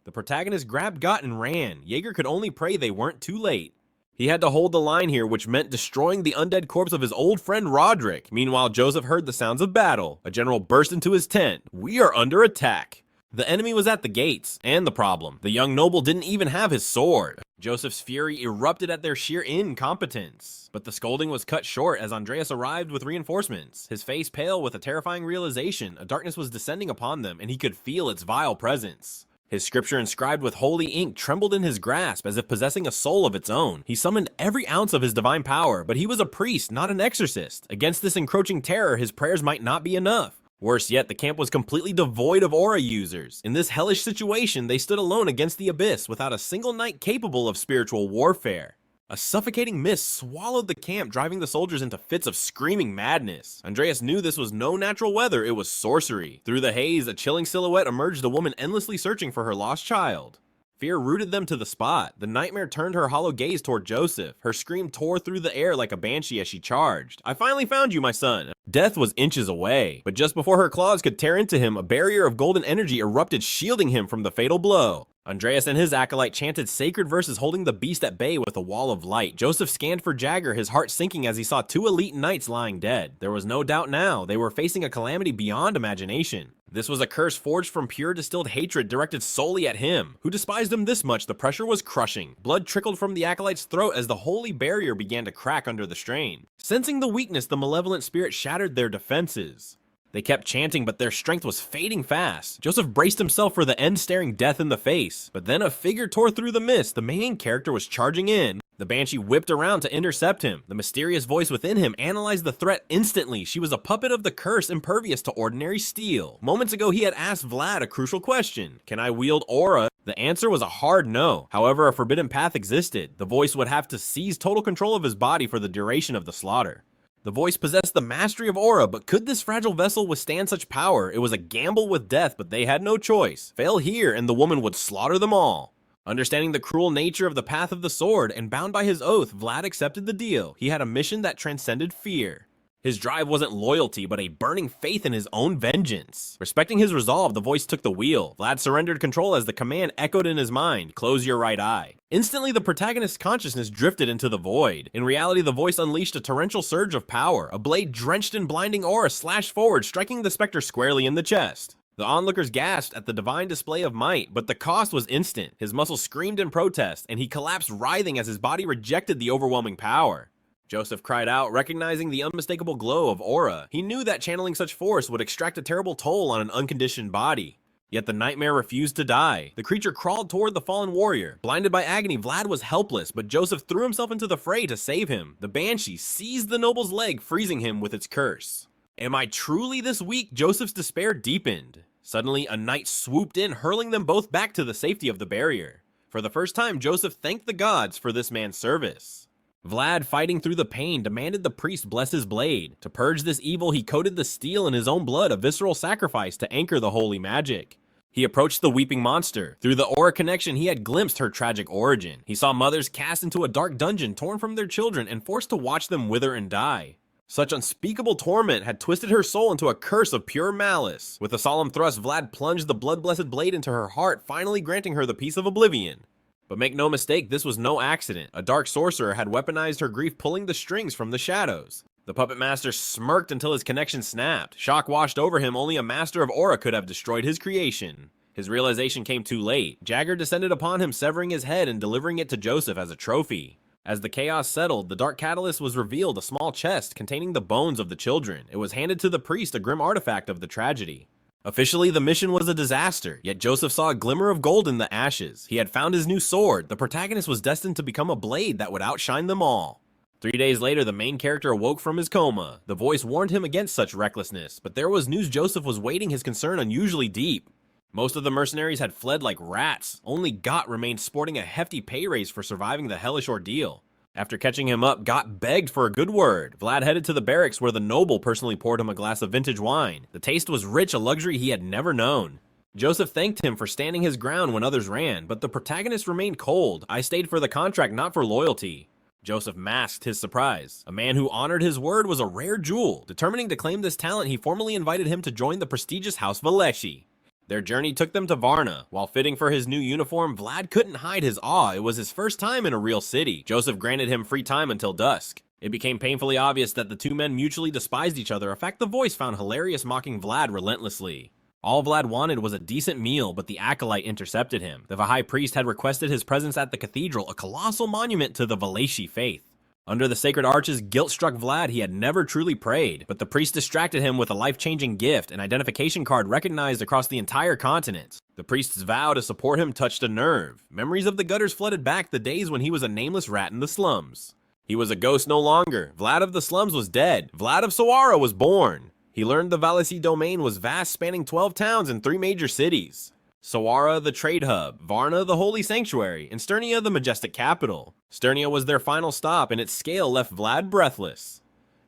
The protagonist grabbed Got and ran. Jaeger could only pray they weren't too late. He had to hold the line here, which meant destroying the undead corpse of his old friend Roderick. Meanwhile, Joseph heard the sounds of battle. A general burst into his tent. We are under attack. The enemy was at the gates, and the problem. The young noble didn't even have his sword. Joseph's fury erupted at their sheer incompetence. But the scolding was cut short as Andreas arrived with reinforcements. His face pale with a terrifying realization. A darkness was descending upon them, and he could feel its vile presence. His scripture inscribed with holy ink trembled in his grasp as if possessing a soul of its own. He summoned every ounce of his divine power, but he was a priest, not an exorcist. Against this encroaching terror, his prayers might not be enough. Worse yet, the camp was completely devoid of aura users. In this hellish situation, they stood alone against the abyss without a single knight capable of spiritual warfare. A suffocating mist swallowed the camp, driving the soldiers into fits of screaming madness. Andreas knew this was no natural weather, it was sorcery. Through the haze, a chilling silhouette emerged, a woman endlessly searching for her lost child. Fear rooted them to the spot. The nightmare turned her hollow gaze toward Joseph. Her scream tore through the air like a banshee as she charged. I finally found you, my son. Death was inches away, but just before her claws could tear into him, a barrier of golden energy erupted, shielding him from the fatal blow. Andreas and his acolyte chanted sacred verses, holding the beast at bay with a wall of light. Joseph scanned for Jagger, his heart sinking as he saw two elite knights lying dead. There was no doubt now, they were facing a calamity beyond imagination. This was a curse forged from pure distilled hatred directed solely at him. Who despised him this much? The pressure was crushing. Blood trickled from the acolyte's throat as the holy barrier began to crack under the strain. Sensing the weakness, the malevolent spirit shattered their defenses. They kept chanting, but their strength was fading fast. Joseph braced himself for the end, staring death in the face. But then a figure tore through the mist. The main character was charging in. The banshee whipped around to intercept him. The mysterious voice within him analyzed the threat instantly. She was a puppet of the curse, impervious to ordinary steel. Moments ago, he had asked Vlad a crucial question. Can I wield aura? The answer was a hard no. However, a forbidden path existed. The voice would have to seize total control of his body for the duration of the slaughter. The voice possessed the mastery of aura, but could this fragile vessel withstand such power? It was a gamble with death, but they had no choice. Fail here, and the woman would slaughter them all. Understanding the cruel nature of the path of the sword, and bound by his oath, Vlad accepted the deal. He had a mission that transcended fear. His drive wasn't loyalty, but a burning faith in his own vengeance. Respecting his resolve, the voice took the wheel. Vlad surrendered control as the command echoed in his mind, close your right eye. Instantly, the protagonist's consciousness drifted into the void. In reality, the voice unleashed a torrential surge of power. A blade drenched in blinding aura slashed forward, striking the specter squarely in the chest. The onlookers gasped at the divine display of might, but the cost was instant. His muscles screamed in protest, and he collapsed writhing as his body rejected the overwhelming power. Joseph cried out, recognizing the unmistakable glow of aura. He knew that channeling such force would extract a terrible toll on an unconditioned body. Yet the nightmare refused to die. The creature crawled toward the fallen warrior. Blinded by agony, Vlad was helpless, but Joseph threw himself into the fray to save him. The banshee seized the noble's leg, freezing him with its curse. Am I truly this weak? Joseph's despair deepened. Suddenly, a knight swooped in, hurling them both back to the safety of the barrier. For the first time, Joseph thanked the gods for this man's service. Vlad, fighting through the pain, demanded the priest bless his blade. To purge this evil, he coated the steel in his own blood, a visceral sacrifice to anchor the holy magic. He approached the weeping monster. Through the aura connection, he had glimpsed her tragic origin. He saw mothers cast into a dark dungeon, torn from their children, and forced to watch them wither and die. Such unspeakable torment had twisted her soul into a curse of pure malice. With a solemn thrust, Vlad plunged the blood-blessed blade into her heart, finally granting her the peace of oblivion. But make no mistake, this was no accident. A dark sorcerer had weaponized her grief, pulling the strings from the shadows. The puppet master smirked until his connection snapped. Shock washed over him. Only a master of aura could have destroyed his creation. His realization came too late. Jagger descended upon him, severing his head and delivering it to Joseph as a trophy. As the chaos settled, the dark catalyst was revealed, a small chest containing the bones of the children. It was handed to the priest, a grim artifact of the tragedy. Officially, the mission was a disaster, yet Joseph saw a glimmer of gold in the ashes. He had found his new sword. The protagonist was destined to become a blade that would outshine them all. 3 days later, the main character awoke from his coma. The voice warned him against such recklessness, but there was news Joseph was weighting his concern unusually deep. Most of the mercenaries had fled like rats. Only Got remained, sporting a hefty pay raise for surviving the hellish ordeal. After catching him up, Got begged for a good word. Vlad headed to the barracks where the noble personally poured him a glass of vintage wine. The taste was rich, a luxury he had never known. Joseph thanked him for standing his ground when others ran, but the protagonist remained cold. I stayed for the contract, not for loyalty. Joseph masked his surprise. A man who honored his word was a rare jewel. Determining to claim this talent, he formally invited him to join the prestigious House Valeshi. Their journey took them to Varna. While fitting for his new uniform, Vlad couldn't hide his awe. It was his first time in a real city. Joseph granted him free time until dusk. It became painfully obvious that the two men mutually despised each other, a fact the voice found hilarious, mocking Vlad relentlessly. All Vlad wanted was a decent meal, but the acolyte intercepted him. The high priest had requested his presence at the cathedral, a colossal monument to the Valeshi faith. Under the sacred arches, guilt-struck Vlad, he had never truly prayed, but the priest distracted him with a life-changing gift, an identification card recognized across the entire continent. The priest's vow to support him touched a nerve. Memories of the gutters flooded back, the days when he was a nameless rat in the slums. He was a ghost no longer. Vlad of the slums was dead. Vlad of Sawara was born. He learned the Valeshi domain was vast, spanning 12 towns and 3 major cities. Sawara, the trade hub, Varna, the holy sanctuary, and Sternia, the majestic capital. Sternia was their final stop, and its scale left Vlad breathless.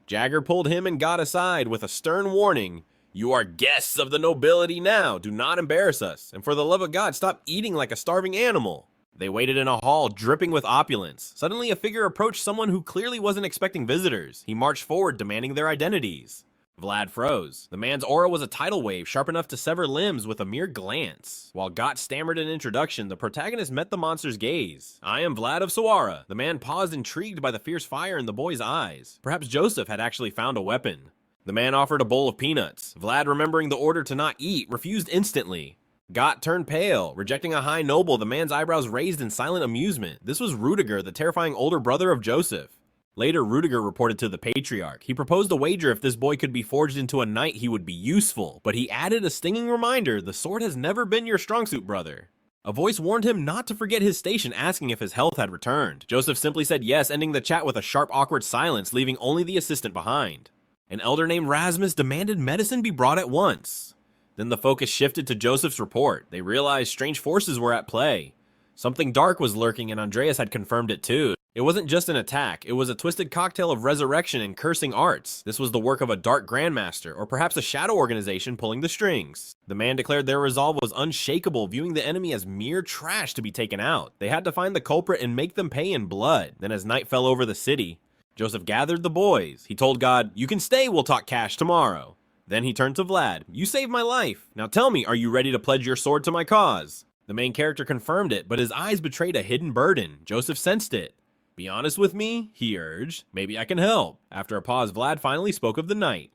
Jagger pulled him and Got aside with a stern warning. "You are guests of the nobility now. Do not embarrass us, and for the love of God, stop eating like a starving animal." They waited in a hall dripping with opulence. Suddenly, a figure approached someone who clearly wasn't expecting visitors. He marched forward, demanding their identities. Vlad froze. The man's aura was a tidal wave, sharp enough to sever limbs with a mere glance. While Got stammered an introduction, the protagonist met the monster's gaze. "I am Vlad of Sawara." The man paused, intrigued by the fierce fire in the boy's eyes. Perhaps Joseph had actually found a weapon. The man offered a bowl of peanuts. Vlad, remembering the order to not eat, refused instantly. Got turned pale. Rejecting a high noble, the man's eyebrows raised in silent amusement. This was Rudiger, the terrifying older brother of Joseph. Later, Rudiger reported to the patriarch. He proposed a wager if this boy could be forged into a knight, he would be useful. But he added a stinging reminder, the sword has never been your strong suit, brother. A voice warned him not to forget his station, asking if his health had returned. Joseph simply said yes, ending the chat with a sharp, awkward silence, leaving only the assistant behind. An elder named Rasmus demanded medicine be brought at once. Then the focus shifted to Joseph's report. They realized strange forces were at play. Something dark was lurking, and Andreas had confirmed it too. It wasn't just an attack, it was a twisted cocktail of resurrection and cursing arts. This was the work of a dark grandmaster, or perhaps a shadow organization pulling the strings. The man declared their resolve was unshakable, viewing the enemy as mere trash to be taken out. They had to find the culprit and make them pay in blood. Then as night fell over the city, Joseph gathered the boys. He told God, "You can stay, we'll talk cash tomorrow." Then he turned to Vlad. "You saved my life. Now tell me, are you ready to pledge your sword to my cause?" The main character confirmed it, but his eyes betrayed a hidden burden. Joseph sensed it. "Be honest with me," he urged. "Maybe I can help." After a pause, Vlad finally spoke of the knight.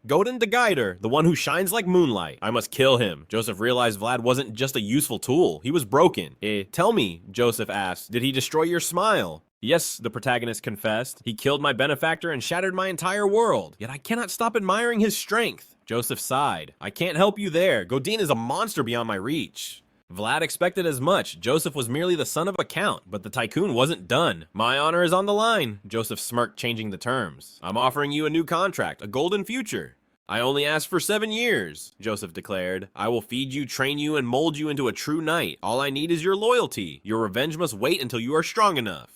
"Godin the Guider, the one who shines like moonlight. I must kill him." Joseph realized Vlad wasn't just a useful tool. He was broken. Tell me," Joseph asked, "did he destroy your smile?" "Yes," the protagonist confessed. "He killed my benefactor and shattered my entire world. Yet I cannot stop admiring his strength." Joseph sighed. "I can't help you there. Godin is a monster beyond my reach." Vlad expected as much. Joseph was merely the son of a count, but the tycoon wasn't done. "My honor is on the line," Joseph smirked, changing the terms. "I'm offering you a new contract, a golden future." "I only asked for 7 years," Joseph declared. "I will feed you, train you, and mold you into a true knight. All I need is your loyalty. Your revenge must wait until you are strong enough."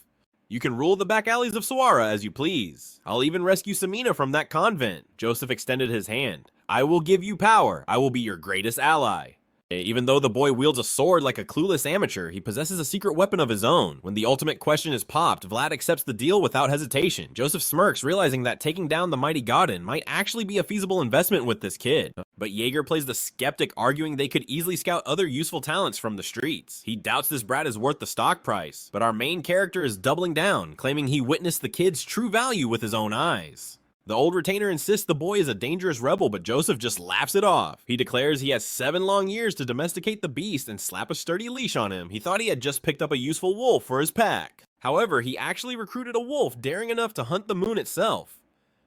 You can rule the back alleys of Suara as you please. I'll even rescue Samina from that convent. Joseph extended his hand. I will give you power. I will be your greatest ally. Even though the boy wields a sword like a clueless amateur, he possesses a secret weapon of his own. When the ultimate question is popped, Vlad accepts the deal without hesitation. Joseph smirks, realizing that taking down the mighty Godin might actually be a feasible investment with this kid. But Jaeger plays the skeptic, arguing they could easily scout other useful talents from the streets. He doubts this brat is worth the stock price, but our main character is doubling down, claiming he witnessed the kid's true value with his own eyes. The old retainer insists the boy is a dangerous rebel, but Joseph just laughs it off. He declares he has 7 long years to domesticate the beast and slap a sturdy leash on him. He thought he had just picked up a useful wolf for his pack. However, he actually recruited a wolf daring enough to hunt the moon itself.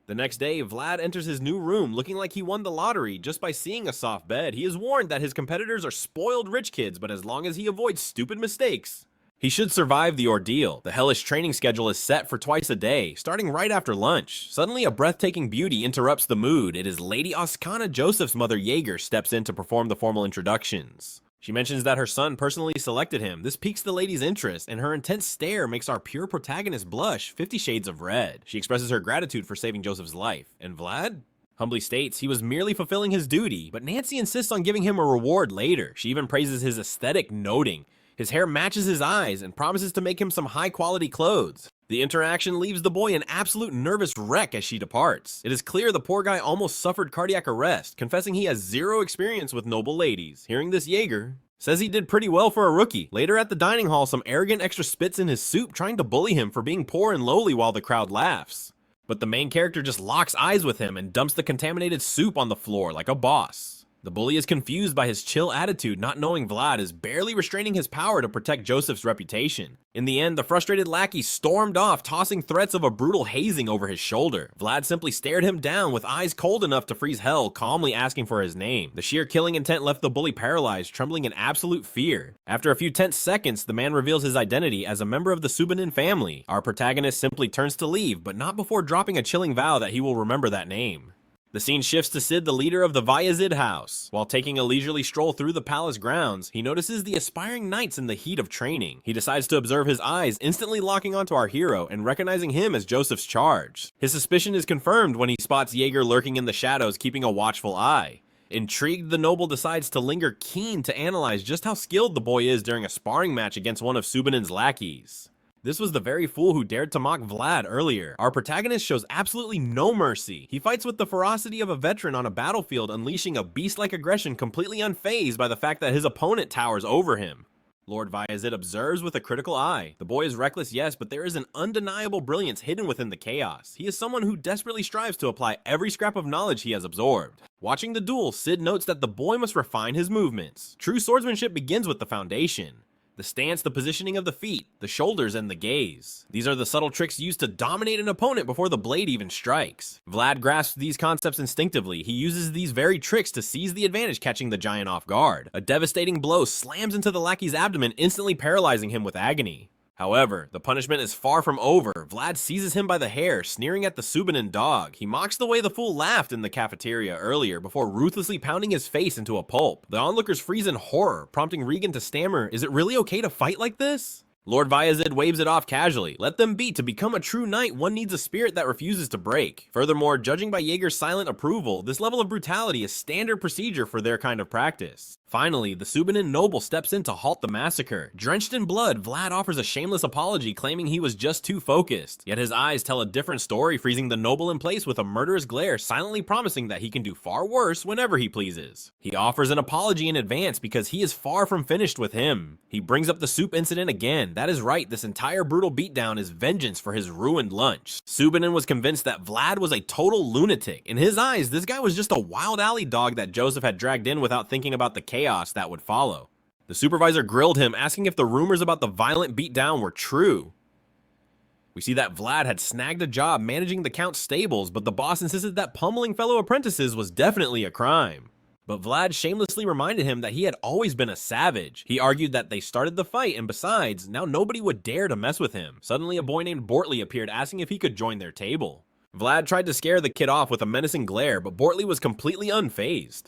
The next day, Vlad enters his new room looking like he won the lottery just by seeing a soft bed. He is warned that his competitors are spoiled rich kids, but as long as he avoids stupid mistakes, he should survive the ordeal. The hellish training schedule is set for twice a day, starting right after lunch. Suddenly, a breathtaking beauty interrupts the mood. It is Lady Oskana Joseph's mother Jaeger steps in to perform the formal introductions. She mentions that her son personally selected him. This piques the lady's interest, and her intense stare makes our pure protagonist blush 50 shades of red. She expresses her gratitude for saving Joseph's life. And Vlad humbly states he was merely fulfilling his duty, but Nancy insists on giving him a reward later. She even praises his aesthetic, noting his hair matches his eyes and promises to make him some high-quality clothes. The interaction leaves the boy an absolute nervous wreck as she departs. It is clear the poor guy almost suffered cardiac arrest, confessing he has zero experience with noble ladies. Hearing this, Jaeger says he did pretty well for a rookie. Later at the dining hall, some arrogant extra spits in his soup, trying to bully him for being poor and lowly while the crowd laughs. But the main character just locks eyes with him and dumps the contaminated soup on the floor like a boss. The bully is confused by his chill attitude, not knowing Vlad is barely restraining his power to protect Joseph's reputation. In the end, the frustrated lackey stormed off, tossing threats of a brutal hazing over his shoulder. Vlad simply stared him down with eyes cold enough to freeze hell, calmly asking for his name. The sheer killing intent left the bully paralyzed, trembling in absolute fear. After a few tense seconds, the man reveals his identity as a member of the Subanin family. Our protagonist simply turns to leave, but not before dropping a chilling vow that he will remember that name. The scene shifts to Sid, the leader of the Vayazid house. While taking a leisurely stroll through the palace grounds, he notices the aspiring knights in the heat of training. He decides to observe his eyes, instantly locking onto our hero and recognizing him as Joseph's charge. His suspicion is confirmed when he spots Jaeger lurking in the shadows, keeping a watchful eye. Intrigued, the noble decides to linger, keen to analyze just how skilled the boy is during a sparring match against one of Subanin's lackeys. This was the very fool who dared to mock Vlad earlier. Our protagonist shows absolutely no mercy. He fights with the ferocity of a veteran on a battlefield, unleashing a beast-like aggression completely unfazed by the fact that his opponent towers over him. Lord Vayazid observes with a critical eye. The boy is reckless, yes, but there is an undeniable brilliance hidden within the chaos. He is someone who desperately strives to apply every scrap of knowledge he has absorbed. Watching the duel, Sid notes that the boy must refine his movements. True swordsmanship begins with the foundation. The stance, the positioning of the feet, the shoulders, and the gaze. These are the subtle tricks used to dominate an opponent before the blade even strikes. Vlad grasps these concepts instinctively. He uses these very tricks to seize the advantage, catching the giant off guard. A devastating blow slams into the lackey's abdomen, instantly paralyzing him with agony. However, the punishment is far from over. Vlad seizes him by the hair, sneering at the Subanin dog. He mocks the way the fool laughed in the cafeteria earlier before ruthlessly pounding his face into a pulp. The onlookers freeze in horror, prompting Regan to stammer, "Is it really okay to fight like this?" Lord Vayazid waves it off casually. Let them be. To become a true knight, one needs a spirit that refuses to break. Furthermore, judging by Jaeger's silent approval, this level of brutality is standard procedure for their kind of practice. Finally, the Subanin noble steps in to halt the massacre. Drenched in blood, Vlad offers a shameless apology, claiming he was just too focused. Yet his eyes tell a different story, freezing the noble in place with a murderous glare, silently promising that he can do far worse whenever he pleases. He offers an apology in advance because he is far from finished with him. He brings up the soup incident again. That is right, this entire brutal beatdown is vengeance for his ruined lunch. Subanin was convinced that Vlad was a total lunatic. In his eyes, this guy was just a wild alley dog that Joseph had dragged in without thinking about the chaos that would follow. The supervisor grilled him, asking if the rumors about the violent beatdown were true. We see that Vlad had snagged a job managing the Count's stables, but the boss insisted that pummeling fellow apprentices was definitely a crime. But Vlad shamelessly reminded him that he had always been a savage. He argued that they started the fight, and besides, now nobody would dare to mess with him. Suddenly, a boy named Bortley appeared, asking if he could join their table. Vlad tried to scare the kid off with a menacing glare, but Bortley was completely unfazed.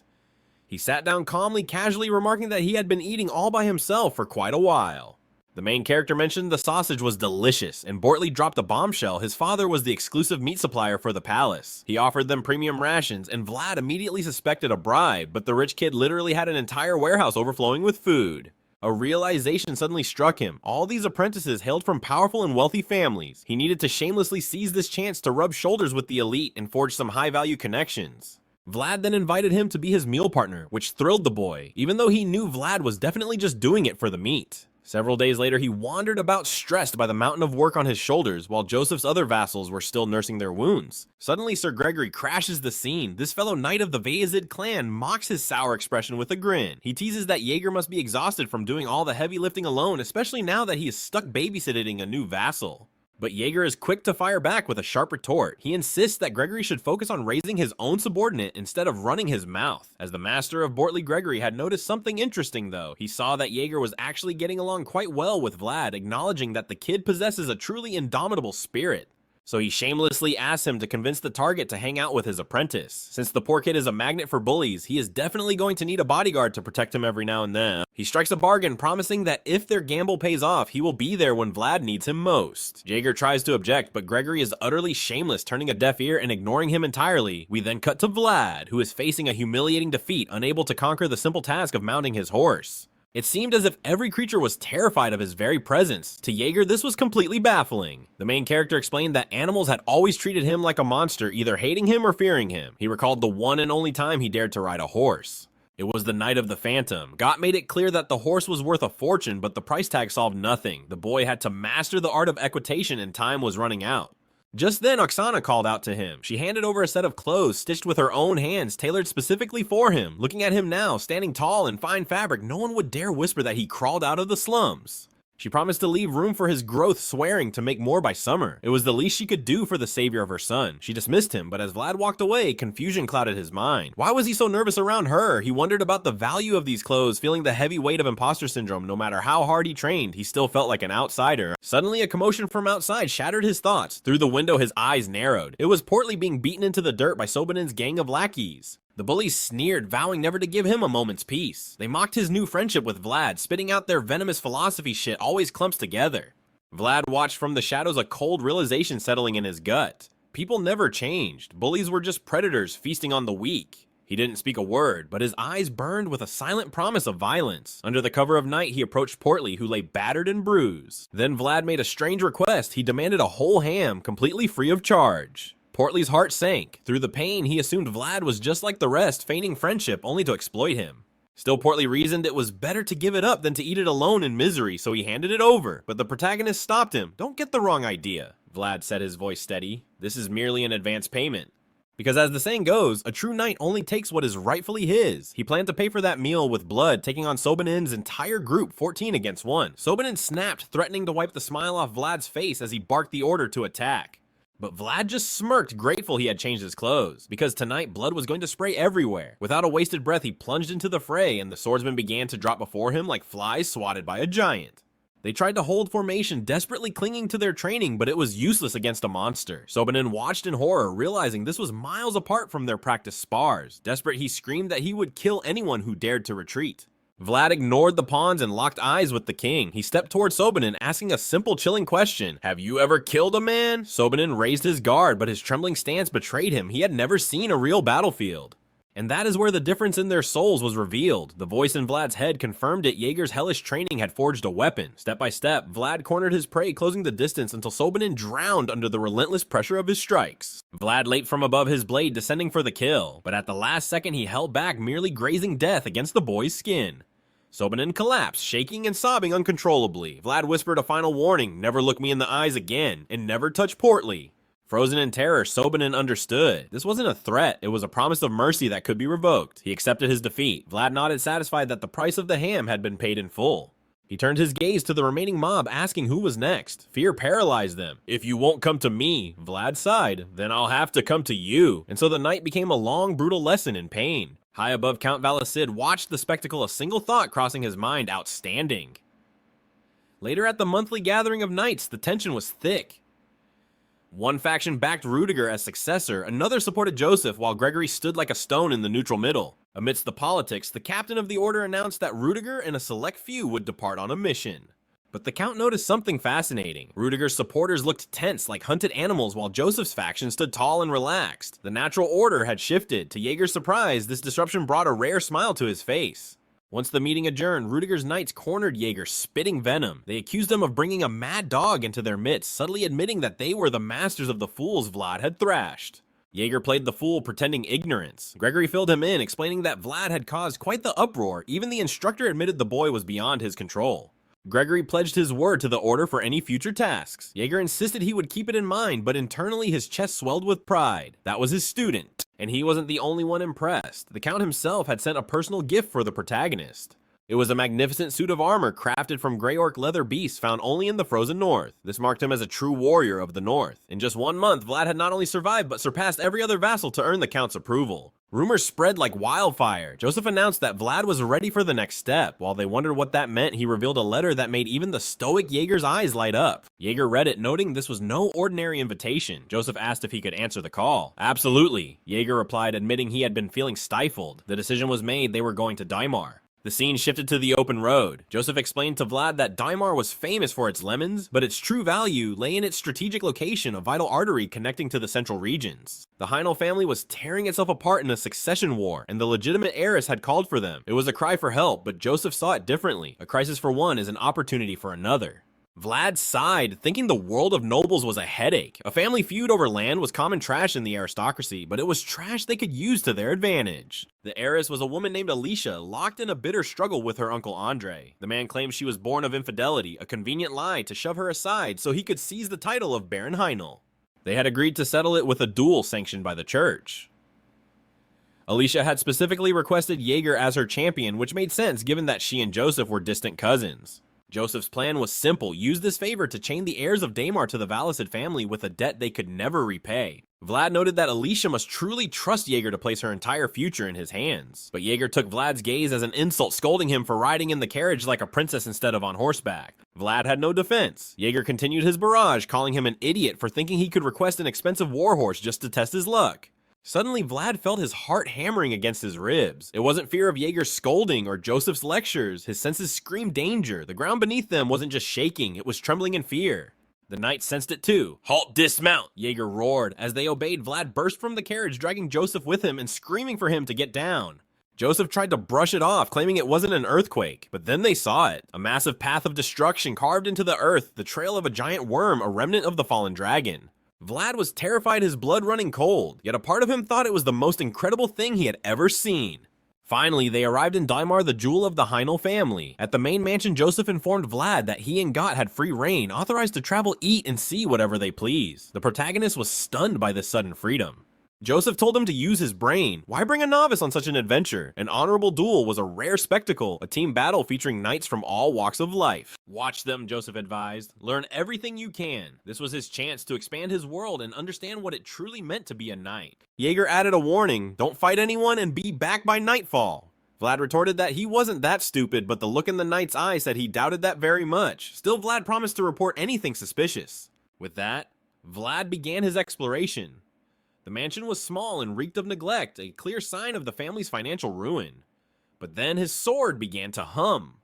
He sat down calmly, casually remarking that he had been eating all by himself for quite a while. The main character mentioned the sausage was delicious, and Bortley dropped a bombshell. His father was the exclusive meat supplier for the palace. He offered them premium rations, and Vlad immediately suspected a bribe, but the rich kid literally had an entire warehouse overflowing with food. A realization suddenly struck him. All these apprentices hailed from powerful and wealthy families. He needed to shamelessly seize this chance to rub shoulders with the elite and forge some high-value connections. Vlad then invited him to be his meal partner, which thrilled the boy, even though he knew Vlad was definitely just doing it for the meat. Several days later, he wandered about stressed by the mountain of work on his shoulders, while Joseph's other vassals were still nursing their wounds. Suddenly, Sir Gregory crashes the scene. This fellow knight of the Bayezid clan mocks his sour expression with a grin. He teases that Jaeger must be exhausted from doing all the heavy lifting alone, especially now that he is stuck babysitting a new vassal. But Jaeger is quick to fire back with a sharp retort. He insists that Gregory should focus on raising his own subordinate instead of running his mouth. As the master of Bortley, Gregory had noticed something interesting though. He saw that Jaeger was actually getting along quite well with Vlad, acknowledging that the kid possesses a truly indomitable spirit. So he shamelessly asks him to convince the target to hang out with his apprentice. Since the poor kid is a magnet for bullies, he is definitely going to need a bodyguard to protect him every now and then. He strikes a bargain, promising that if their gamble pays off, he will be there when Vlad needs him most. Jaeger tries to object, but Gregory is utterly shameless, turning a deaf ear and ignoring him entirely. We then cut to Vlad, who is facing a humiliating defeat, unable to conquer the simple task of mounting his horse. It seemed as if every creature was terrified of his very presence. To Jaeger, this was completely baffling. The main character explained that animals had always treated him like a monster, either hating him or fearing him. He recalled the one and only time he dared to ride a horse. It was the night of the Phantom. Got made it clear that the horse was worth a fortune, but the price tag solved nothing. The boy had to master the art of equitation and time was running out. Just then, Oksana called out to him. She handed over a set of clothes stitched with her own hands, tailored specifically for him. Looking at him now, standing tall in fine fabric, no one would dare whisper that he crawled out of the slums. She promised to leave room for his growth, swearing to make more by summer. It was the least she could do for the savior of her son. She dismissed him, but as Vlad walked away, confusion clouded his mind. Why was he so nervous around her? He wondered about the value of these clothes, feeling the heavy weight of imposter syndrome. No matter how hard he trained, he still felt like an outsider. Suddenly, a commotion from outside shattered his thoughts. Through the window, his eyes narrowed. It was Portly being beaten into the dirt by Sobanin's gang of lackeys. The bullies sneered, vowing never to give him a moment's peace. They mocked his new friendship with Vlad, spitting out their venomous philosophy shit always clumps together. Vlad watched from the shadows, a cold realization settling in his gut. People never changed. Bullies were just predators feasting on the weak. He didn't speak a word, but his eyes burned with a silent promise of violence. Under the cover of night, he approached Portly, who lay battered and bruised. Then Vlad made a strange request. He demanded a whole ham, completely free of charge. Portly's heart sank. Through the pain, he assumed Vlad was just like the rest, feigning friendship only to exploit him. Still, Portly reasoned it was better to give it up than to eat it alone in misery, so he handed it over. But the protagonist stopped him. "Don't get the wrong idea," Vlad said, his voice steady. "This is merely an advance payment." Because as the saying goes, a true knight only takes what is rightfully his. He planned to pay for that meal with blood, taking on Sobanin's entire group 14 against 1. Sobanin snapped, threatening to wipe the smile off Vlad's face as he barked the order to attack. But Vlad just smirked, grateful he had changed his clothes, because tonight blood was going to spray everywhere. Without a wasted breath, he plunged into the fray, and the swordsmen began to drop before him like flies swatted by a giant. They tried to hold formation, desperately clinging to their training, but it was useless against a monster. Sobanin watched in horror, realizing this was miles apart from their practiced spars. Desperate, he screamed that he would kill anyone who dared to retreat. Vlad ignored the pawns and locked eyes with the king. He stepped toward Sobanin, asking a simple, chilling question. "Have you ever killed a man?" Sobanin raised his guard, but his trembling stance betrayed him. He had never seen a real battlefield. And that is where the difference in their souls was revealed. The voice in Vlad's head confirmed it. Jaeger's hellish training had forged a weapon. Step by step, Vlad cornered his prey, closing the distance until Sobanin drowned under the relentless pressure of his strikes. Vlad leaped from above his blade, descending for the kill, but at the last second he held back, merely grazing death against the boy's skin. Sobanin collapsed, shaking and sobbing uncontrollably. Vlad whispered a final warning, "Never look me in the eyes again, and never touch Portly." Frozen in terror, Sobanin understood. This wasn't a threat, it was a promise of mercy that could be revoked. He accepted his defeat. Vlad nodded, satisfied that the price of the ham had been paid in full. He turned his gaze to the remaining mob, asking who was next. Fear paralyzed them. "If you won't come to me," Vlad sighed, "then I'll have to come to you." And so the night became a long, brutal lesson in pain. High above, Count Valacid watched the spectacle, a single thought crossing his mind: outstanding. Later at the monthly gathering of knights, the tension was thick. One faction backed Rudiger as successor, another supported Joseph, while Gregory stood like a stone in the neutral middle. Amidst the politics, the captain of the order announced that Rudiger and a select few would depart on a mission. But the Count noticed something fascinating. Rudiger's supporters looked tense like hunted animals while Joseph's faction stood tall and relaxed. The natural order had shifted. To Jaeger's surprise, this disruption brought a rare smile to his face. Once the meeting adjourned, Rudiger's knights cornered Jaeger, spitting venom. They accused him of bringing a mad dog into their midst, subtly admitting that they were the masters of the fools Vlad had thrashed. Jaeger played the fool, pretending ignorance. Gregory filled him in, explaining that Vlad had caused quite the uproar. Even the instructor admitted the boy was beyond his control. Gregory pledged his word to the order for any future tasks. Jaeger insisted he would keep it in mind, but internally his chest swelled with pride. That was his student, and he wasn't the only one impressed. The Count himself had sent a personal gift for the protagonist. It was a magnificent suit of armor crafted from gray orc leather beasts found only in the frozen north. This marked him as a true warrior of the north. In just 1 month, Vlad had not only survived but surpassed every other vassal to earn the Count's approval. Rumors spread like wildfire. Joseph announced that Vlad was ready for the next step. While they wondered what that meant, he revealed a letter that made even the stoic Jaeger's eyes light up. Jaeger read it, noting this was no ordinary invitation. Joseph asked if he could answer the call. Absolutely, Jaeger replied, admitting he had been feeling stifled. The decision was made, they were going to Daimar. The scene shifted to the open road. Joseph explained to Vlad that Daimar was famous for its lemons, but its true value lay in its strategic location, a vital artery connecting to the central regions. The Heindel family was tearing itself apart in a succession war, and the legitimate heiress had called for them. It was a cry for help, but Joseph saw it differently. A crisis for one is an opportunity for another. Vlad sighed, thinking the world of nobles was a headache. A family feud over land was common trash in the aristocracy, but it was trash they could use to their advantage. The heiress was a woman named Alicia, locked in a bitter struggle with her uncle Andre. The man claimed she was born of infidelity, a convenient lie to shove her aside so he could seize the title of Baron Heindel. They had agreed to settle it with a duel sanctioned by the church. Alicia had specifically requested Jaeger as her champion, which made sense given that she and Joseph were distant cousins. Joseph's plan was simple: use this favor to chain the heirs of Daimar to the Valicid family with a debt they could never repay. Vlad noted that Alicia must truly trust Jaeger to place her entire future in his hands. But Jaeger took Vlad's gaze as an insult, scolding him for riding in the carriage like a princess instead of on horseback. Vlad had no defense. Jaeger continued his barrage, calling him an idiot for thinking he could request an expensive warhorse just to test his luck. Suddenly, Vlad felt his heart hammering against his ribs. It wasn't fear of Jaeger's scolding or Joseph's lectures. His senses screamed danger. The ground beneath them wasn't just shaking, it was trembling in fear. The knights sensed it too. "Halt, dismount!" Jaeger roared. As they obeyed, Vlad burst from the carriage, dragging Joseph with him and screaming for him to get down. Joseph tried to brush it off, claiming it wasn't an earthquake, but then they saw it. A massive path of destruction carved into the earth, the trail of a giant worm, a remnant of the fallen dragon. Vlad was terrified, his blood running cold, yet a part of him thought it was the most incredible thing he had ever seen. Finally, they arrived in Daimar, the jewel of the Heindel family. At the main mansion, Joseph informed Vlad that he and Gott had free reign, authorized to travel, eat, and see whatever they please. The protagonist was stunned by this sudden freedom. Joseph told him to use his brain. Why bring a novice on such an adventure? An honorable duel was a rare spectacle, a team battle featuring knights from all walks of life. Watch them, Joseph advised. Learn everything you can. This was his chance to expand his world and understand what it truly meant to be a knight. Jaeger added a warning: don't fight anyone and be back by nightfall. Vlad retorted that he wasn't that stupid, but the look in the knight's eye said he doubted that very much. Still, Vlad promised to report anything suspicious. With that, Vlad began his exploration. The mansion was small and reeked of neglect, a clear sign of the family's financial ruin. But then his sword began to hum.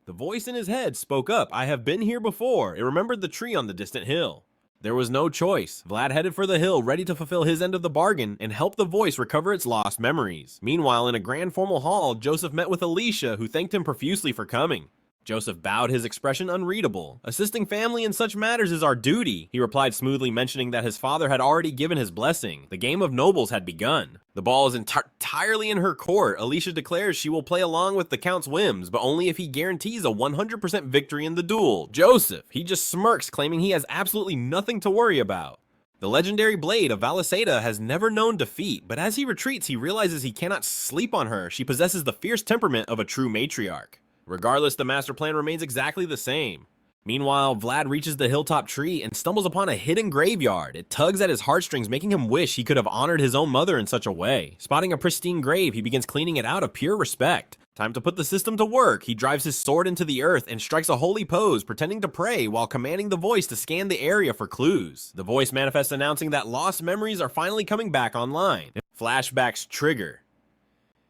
The voice in his head spoke up. "I have been here before." It remembered the tree on the distant hill. There was no choice. Vlad headed for the hill, ready to fulfill his end of the bargain and help the voice recover its lost memories. Meanwhile, in a grand formal hall, Joseph met with Alicia, who thanked him profusely for coming. Joseph bowed, his expression unreadable. "Assisting family in such matters is our duty," he replied smoothly, mentioning that his father had already given his blessing. The game of nobles had begun. The ball is entirely in her court. Alicia declares she will play along with the Count's whims, but only if he guarantees a 100% victory in the duel. Joseph, he just smirks, claiming he has absolutely nothing to worry about. The legendary blade of Valiseda has never known defeat, but as he retreats, he realizes he cannot sleep on her. She possesses the fierce temperament of a true matriarch. Regardless, the master plan remains exactly the same. Meanwhile, Vlad reaches the hilltop tree and stumbles upon a hidden graveyard. It tugs at his heartstrings, making him wish he could have honored his own mother in such a way. Spotting a pristine grave, he begins cleaning it out of pure respect. Time to put the system to work. He drives his sword into the earth and strikes a holy pose, pretending to pray while commanding the voice to scan the area for clues. The voice manifests, announcing that lost memories are finally coming back online. Flashbacks trigger.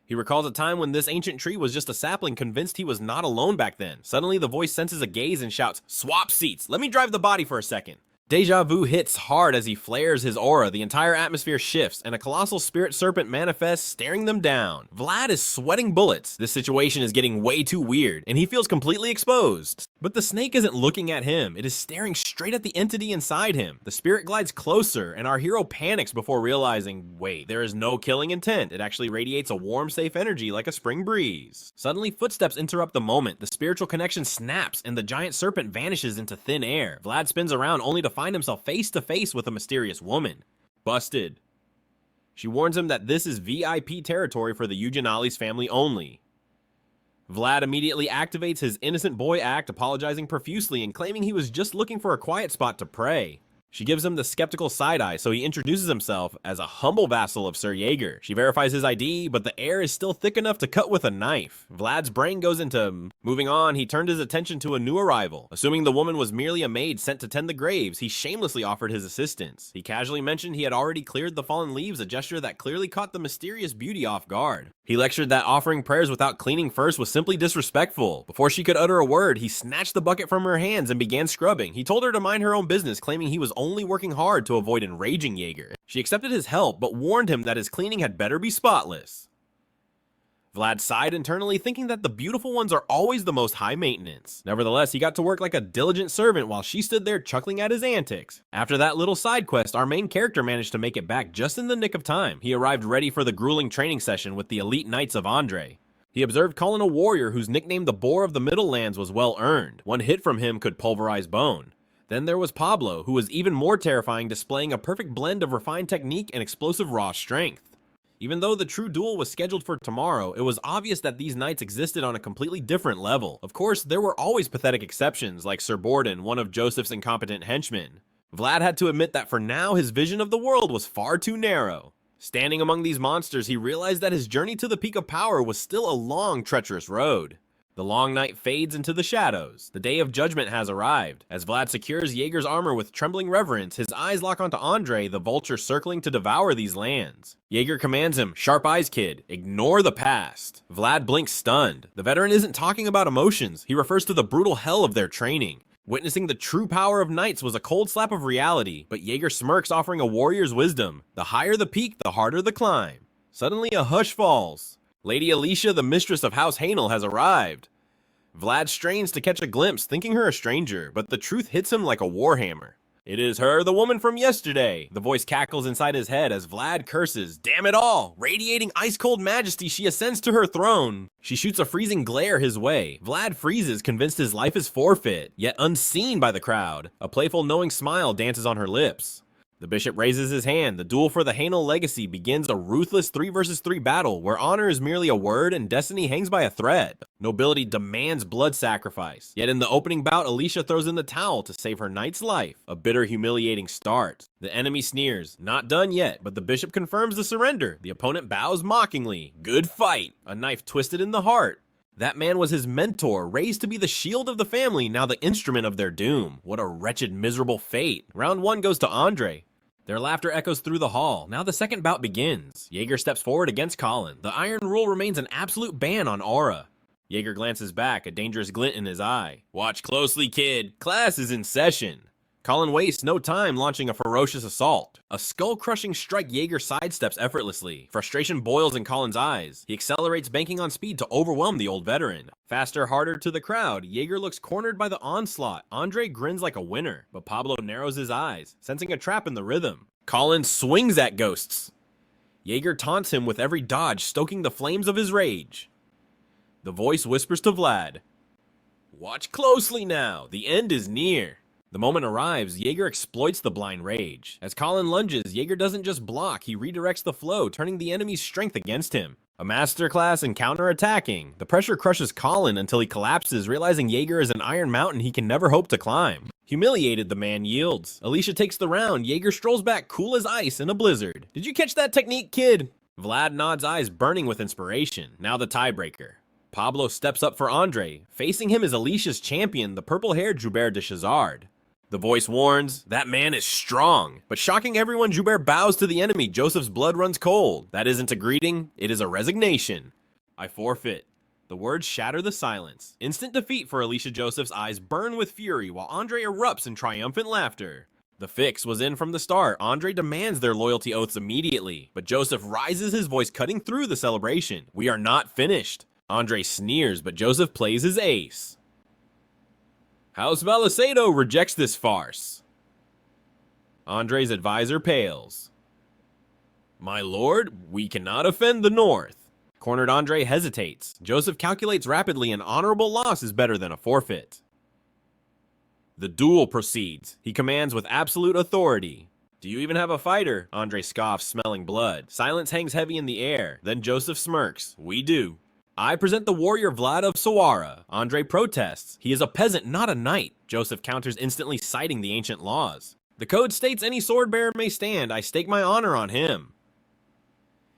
He recalls a time when this ancient tree was just a sapling convinced he was not alone back then. Suddenly the voice senses a gaze and shouts, "Swap seats, let me drive the body for a second." Deja vu hits hard as he flares his aura, the entire atmosphere shifts, and a colossal spirit serpent manifests, staring them down. Vlad is sweating bullets. This situation is getting way too weird, and he feels completely exposed. But the snake isn't looking at him, it is staring straight at the entity inside him. The spirit glides closer, and our hero panics before realizing, wait, there is no killing intent. It actually radiates a warm, safe energy like a spring breeze. Suddenly, footsteps interrupt the moment. The spiritual connection snaps, and the giant serpent vanishes into thin air. Vlad spins around only to find himself face to face with a mysterious woman. Busted. She warns him that this is VIP territory for the Eugenales family only. Vlad immediately activates his innocent boy act, apologizing profusely and claiming he was just looking for a quiet spot to pray. She gives him the skeptical side-eye, so he introduces himself as a humble vassal of Sir Jaeger. She verifies his ID, but the air is still thick enough to cut with a knife. Vlad's brain goes into... Moving on, he turned his attention to a new arrival. Assuming the woman was merely a maid sent to tend the graves, he shamelessly offered his assistance. He casually mentioned he had already cleared the fallen leaves, a gesture that clearly caught the mysterious beauty off guard. He lectured that offering prayers without cleaning first was simply disrespectful. Before she could utter a word, he snatched the bucket from her hands and began scrubbing. He told her to mind her own business, claiming he was only working hard to avoid enraging Jaeger. She accepted his help, but warned him that his cleaning had better be spotless. Vlad sighed internally, thinking that the beautiful ones are always the most high maintenance. Nevertheless, he got to work like a diligent servant while she stood there chuckling at his antics. After that little side quest, our main character managed to make it back just in the nick of time. He arrived ready for the grueling training session with the elite knights of Andre. He observed Colin, a warrior whose nickname the Boar of the Middle Lands was well earned. One hit from him could pulverize bone. Then there was Pablo, who was even more terrifying, displaying a perfect blend of refined technique and explosive raw strength. Even though the true duel was scheduled for tomorrow, it was obvious that these knights existed on a completely different level. Of course, there were always pathetic exceptions, like Sir Borden, one of Joseph's incompetent henchmen. Vlad had to admit that for now, his vision of the world was far too narrow. Standing among these monsters, he realized that his journey to the peak of power was still a long, treacherous road. The long night fades into the shadows. The day of judgment has arrived. As Vlad secures Jaeger's armor with trembling reverence, his eyes lock onto Andre, the vulture circling to devour these lands. Jaeger commands him, "Sharp eyes, kid. Ignore the past." Vlad blinks stunned. The veteran isn't talking about emotions. He refers to the brutal hell of their training. Witnessing the true power of knights was a cold slap of reality, but Jaeger smirks, offering a warrior's wisdom. The higher the peak, the harder the climb. Suddenly a hush falls. Lady Alicia, the mistress of House Hainel, has arrived. Vlad strains to catch a glimpse, thinking her a stranger, but the truth hits him like a warhammer. "It is her, the woman from yesterday." The voice cackles inside his head as Vlad curses. Damn it all! Radiating ice-cold majesty, she ascends to her throne. She shoots a freezing glare his way. Vlad freezes, convinced his life is forfeit, yet unseen by the crowd. A playful, knowing smile dances on her lips. The bishop raises his hand. The duel for the Hainel legacy begins, a ruthless 3 versus 3 battle where honor is merely a word and destiny hangs by a thread. Nobility demands blood sacrifice. Yet in the opening bout, Alicia throws in the towel to save her knight's life. A bitter, humiliating start. The enemy sneers. Not done yet, but the bishop confirms the surrender. The opponent bows mockingly. Good fight. A knife twisted in the heart. That man was his mentor, raised to be the shield of the family, now the instrument of their doom. What a wretched, miserable fate. Round 1 goes to Andre. Their laughter echoes through the hall. Now the second bout begins. Jaeger steps forward against Colin. The iron rule remains an absolute ban on aura. Jaeger glances back, a dangerous glint in his eye. "Watch closely, kid. Class is in session." Colin wastes no time launching a ferocious assault. A skull-crushing strike Jaeger sidesteps effortlessly. Frustration boils in Colin's eyes. He accelerates, banking on speed to overwhelm the old veteran. Faster, harder to the crowd, Jaeger looks cornered by the onslaught. Andre grins like a winner, but Pablo narrows his eyes, sensing a trap in the rhythm. Colin swings at ghosts. Jaeger taunts him with every dodge, stoking the flames of his rage. The voice whispers to Vlad, "Watch closely now, the end is near." The moment arrives, Jaeger exploits the blind rage. As Colin lunges, Jaeger doesn't just block, he redirects the flow, turning the enemy's strength against him. A masterclass in counter-attacking. The pressure crushes Colin until he collapses, realizing Jaeger is an iron mountain he can never hope to climb. Humiliated, the man yields. Alicia takes the round. Jaeger strolls back cool as ice in a blizzard. "Did you catch that technique, kid?" Vlad nods, eyes burning with inspiration. Now the tiebreaker. Pablo steps up for Andre. Facing him is Alicia's champion, the purple-haired Joubert de Chazard. The voice warns, "That man is strong." But shocking everyone, Joubert bows to the enemy. Joseph's blood runs cold. That isn't a greeting, it is a resignation. I forfeit. The words shatter the silence. Instant defeat for Alicia Joseph's eyes burn with fury while Andre erupts in triumphant laughter. The fix was in from the start. Andre demands their loyalty oaths immediately, but Joseph rises his voice cutting through the celebration. We are not finished. Andre sneers, but Joseph plays his ace. House Valicedo rejects this farce. Andre's advisor pales. My lord, we cannot offend the North. Cornered Andre hesitates. Joseph calculates rapidly an honorable loss is better than a forfeit. The duel proceeds. He commands with absolute authority. Do you even have a fighter? Andre scoffs, smelling blood. Silence hangs heavy in the air. Then Joseph smirks. We do. I present the warrior Vlad of Sawara. Andre protests. He is a peasant, not a knight. Joseph counters, instantly citing the ancient laws. The code states any sword bearer may stand. I stake my honor on him.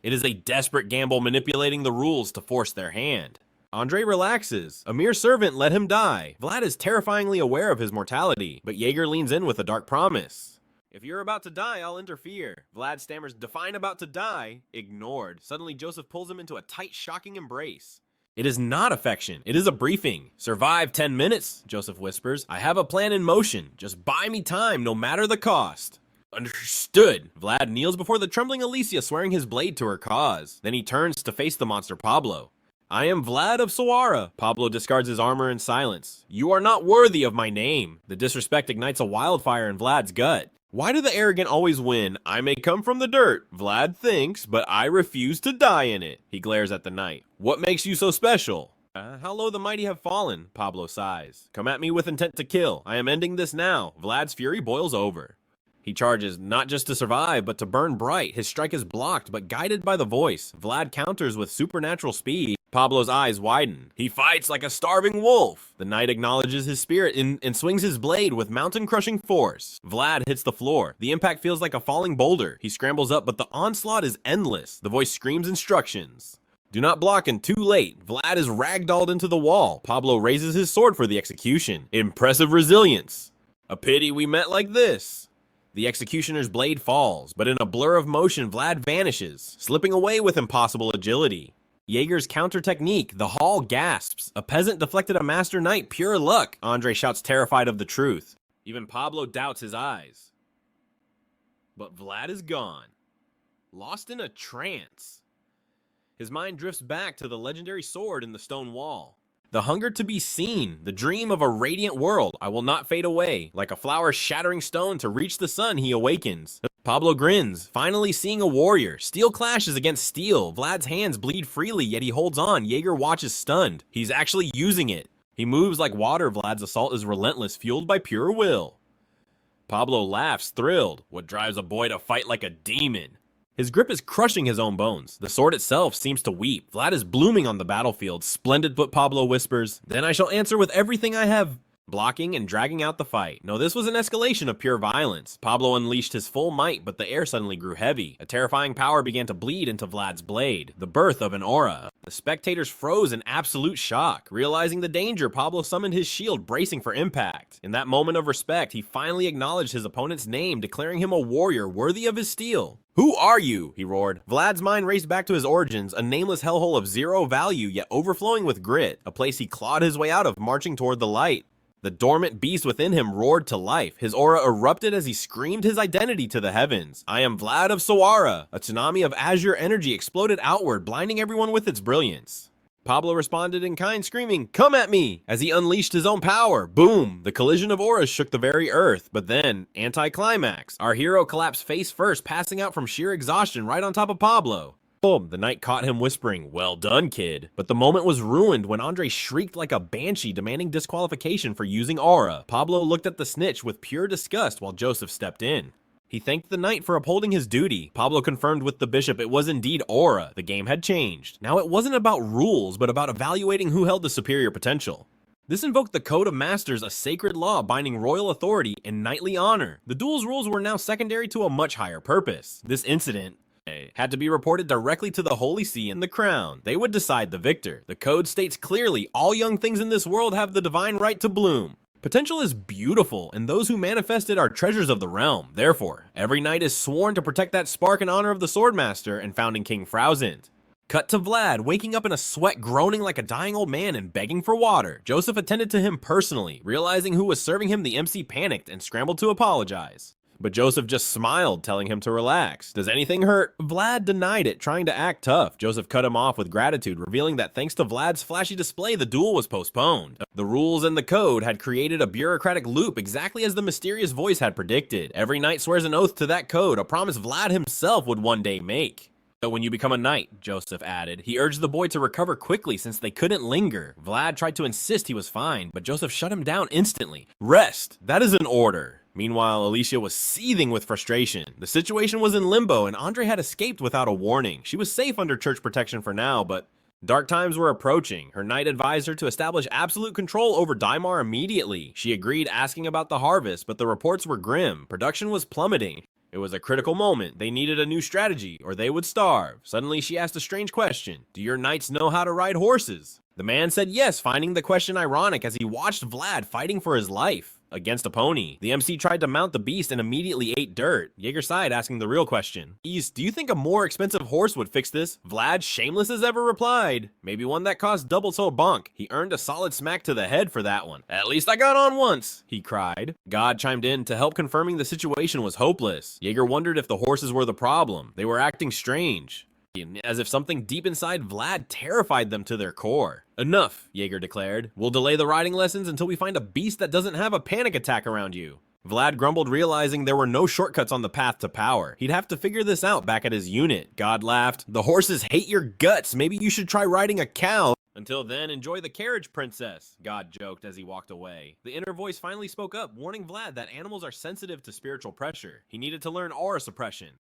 It is a desperate gamble manipulating the rules to force their hand. Andre relaxes. A mere servant, let him die. Vlad is terrifyingly aware of his mortality, but Jaeger leans in with a dark promise. If you're about to die, I'll interfere. Vlad stammers, define about to die. Ignored. Suddenly, Joseph pulls him into a tight, shocking embrace. It is not affection. It is a briefing. Survive 10 minutes, Joseph whispers. I have a plan in motion. Just buy me time, no matter the cost. Understood. Vlad kneels before the trembling Alicia, swearing his blade to her cause. Then he turns to face the monster Pablo. I am Vlad of Sawara. Pablo discards his armor in silence. You are not worthy of my name. The disrespect ignites a wildfire in Vlad's gut. Why do the arrogant always win? I may come from the dirt, Vlad thinks, but I refuse to die in it. He glares at the knight. What makes you so special? How low the mighty have fallen, Pablo sighs. Come at me with intent to kill. I am ending this now. Vlad's fury boils over. He charges, not just to survive, but to burn bright. His strike is blocked, but guided by the voice. Vlad counters with supernatural speed. Pablo's eyes widen. He fights like a starving wolf. The knight acknowledges his spirit and swings his blade with mountain-crushing force. Vlad hits the floor. The impact feels like a falling boulder. He scrambles up, but the onslaught is endless. The voice screams instructions. Do not block and too late. Vlad is ragdolled into the wall. Pablo raises his sword for the execution. Impressive resilience. A pity we met like this. The executioner's blade falls, but in a blur of motion, Vlad vanishes, slipping away with impossible agility. Jaeger's counter technique, the hall gasps. A peasant deflected a master knight, pure luck, Andre shouts, terrified of the truth. Even Pablo doubts his eyes. But Vlad is gone, lost in a trance. His mind drifts back to the legendary sword in the stone wall. The hunger to be seen, the dream of a radiant world. I will not fade away. Like a flower shattering stone to reach the sun, he awakens. Pablo grins, finally seeing a warrior. Steel clashes against steel. Vlad's hands bleed freely, yet he holds on. Jaeger watches stunned. He's actually using it. He moves like water. Vlad's assault is relentless, fueled by pure will. Pablo laughs, thrilled. What drives a boy to fight like a demon? His grip is crushing his own bones. The sword itself seems to weep. Vlad is blooming on the battlefield. Splendid, but Pablo whispers, then I shall answer with everything I have. Blocking and dragging out the fight. No, this was an escalation of pure violence. Pablo unleashed his full might, but the air suddenly grew heavy. A terrifying power began to bleed into Vlad's blade. The birth of an aura. The spectators froze in absolute shock. Realizing the danger, Pablo summoned his shield, bracing for impact. In that moment of respect, he finally acknowledged his opponent's name, declaring him a warrior worthy of his steel. Who are you? He roared. Vlad's mind raced back to his origins, a nameless hellhole of zero value, yet overflowing with grit. A place he clawed his way out of, marching toward the light. The dormant beast within him roared to life. His aura erupted as he screamed his identity to the heavens. I am Vlad of Sawara. A tsunami of azure energy exploded outward, blinding everyone with its brilliance. Pablo responded in kind, screaming, come at me, as he unleashed his own power. Boom! The collision of auras shook the very earth, but then, Anticlimax. Our hero collapsed face first, passing out from sheer exhaustion right on top of Pablo. Boom! The knight caught him whispering, well done, kid. But the moment was ruined when Andre shrieked like a banshee, demanding disqualification for using aura. Pablo looked at the snitch with pure disgust while Joseph stepped in. He thanked the knight for upholding his duty. Pablo confirmed with the bishop it was indeed aura. The game had changed. Now it wasn't about rules, but about evaluating who held the superior potential. This invoked the Code of Masters, a sacred law binding royal authority and knightly honor. The duel's rules were now secondary to a much higher purpose. This incident had to be reported directly to the Holy See and the Crown. They would decide the victor. The code states clearly, all young things in this world have the divine right to bloom. Potential is beautiful, and those who manifest it are treasures of the realm. Therefore, every knight is sworn to protect that spark in honor of the Swordmaster and founding King Frauzend. Cut to Vlad, waking up in a sweat, groaning like a dying old man and begging for water. Joseph attended to him personally. Realizing who was serving him, the MC panicked and scrambled to apologize. But Joseph just smiled, telling him to relax. Does anything hurt? Vlad denied it, trying to act tough. Joseph cut him off with gratitude, revealing that thanks to Vlad's flashy display, the duel was postponed. The rules and the code had created a bureaucratic loop exactly as the mysterious voice had predicted. Every knight swears an oath to that code, a promise Vlad himself would one day make. But when you become a knight, Joseph added, he urged the boy to recover quickly since they couldn't linger. Vlad tried to insist he was fine, but Joseph shut him down instantly. Rest, that is an order. Meanwhile, Alicia was seething with frustration. The situation was in limbo and Andre had escaped without a warning. She was safe under church protection for now, but dark times were approaching. Her knight advised her to establish absolute control over Daimar immediately. She agreed, asking about the harvest, but the reports were grim. Production was plummeting. It was a critical moment. They needed a new strategy, or they would starve. Suddenly, she asked a strange question. Do your knights know how to ride horses? The man said yes, finding the question ironic as he watched Vlad fighting for his life against a pony. The MC tried to mount the beast and immediately ate dirt. Jaeger sighed, asking the real question. East, do you think a more expensive horse would fix this? Vlad, shameless as ever, replied. Maybe one that cost double so bonk. He earned a solid smack to the head for that one. At least I got on once, he cried. God chimed in to help, confirming the situation was hopeless. Jaeger wondered if the horses were the problem. They were acting strange, as if something deep inside Vlad terrified them to their core. Enough, Jaeger declared. We'll delay the riding lessons until we find a beast that doesn't have a panic attack around you. Vlad grumbled, realizing there were no shortcuts on the path to power. He'd have to figure this out back at his unit. God laughed. The horses hate your guts. Maybe you should try riding a cow. Until then, enjoy the carriage, princess, God joked as he walked away. The inner voice finally spoke up, warning Vlad that animals are sensitive to spiritual pressure. He needed to learn aura suppression.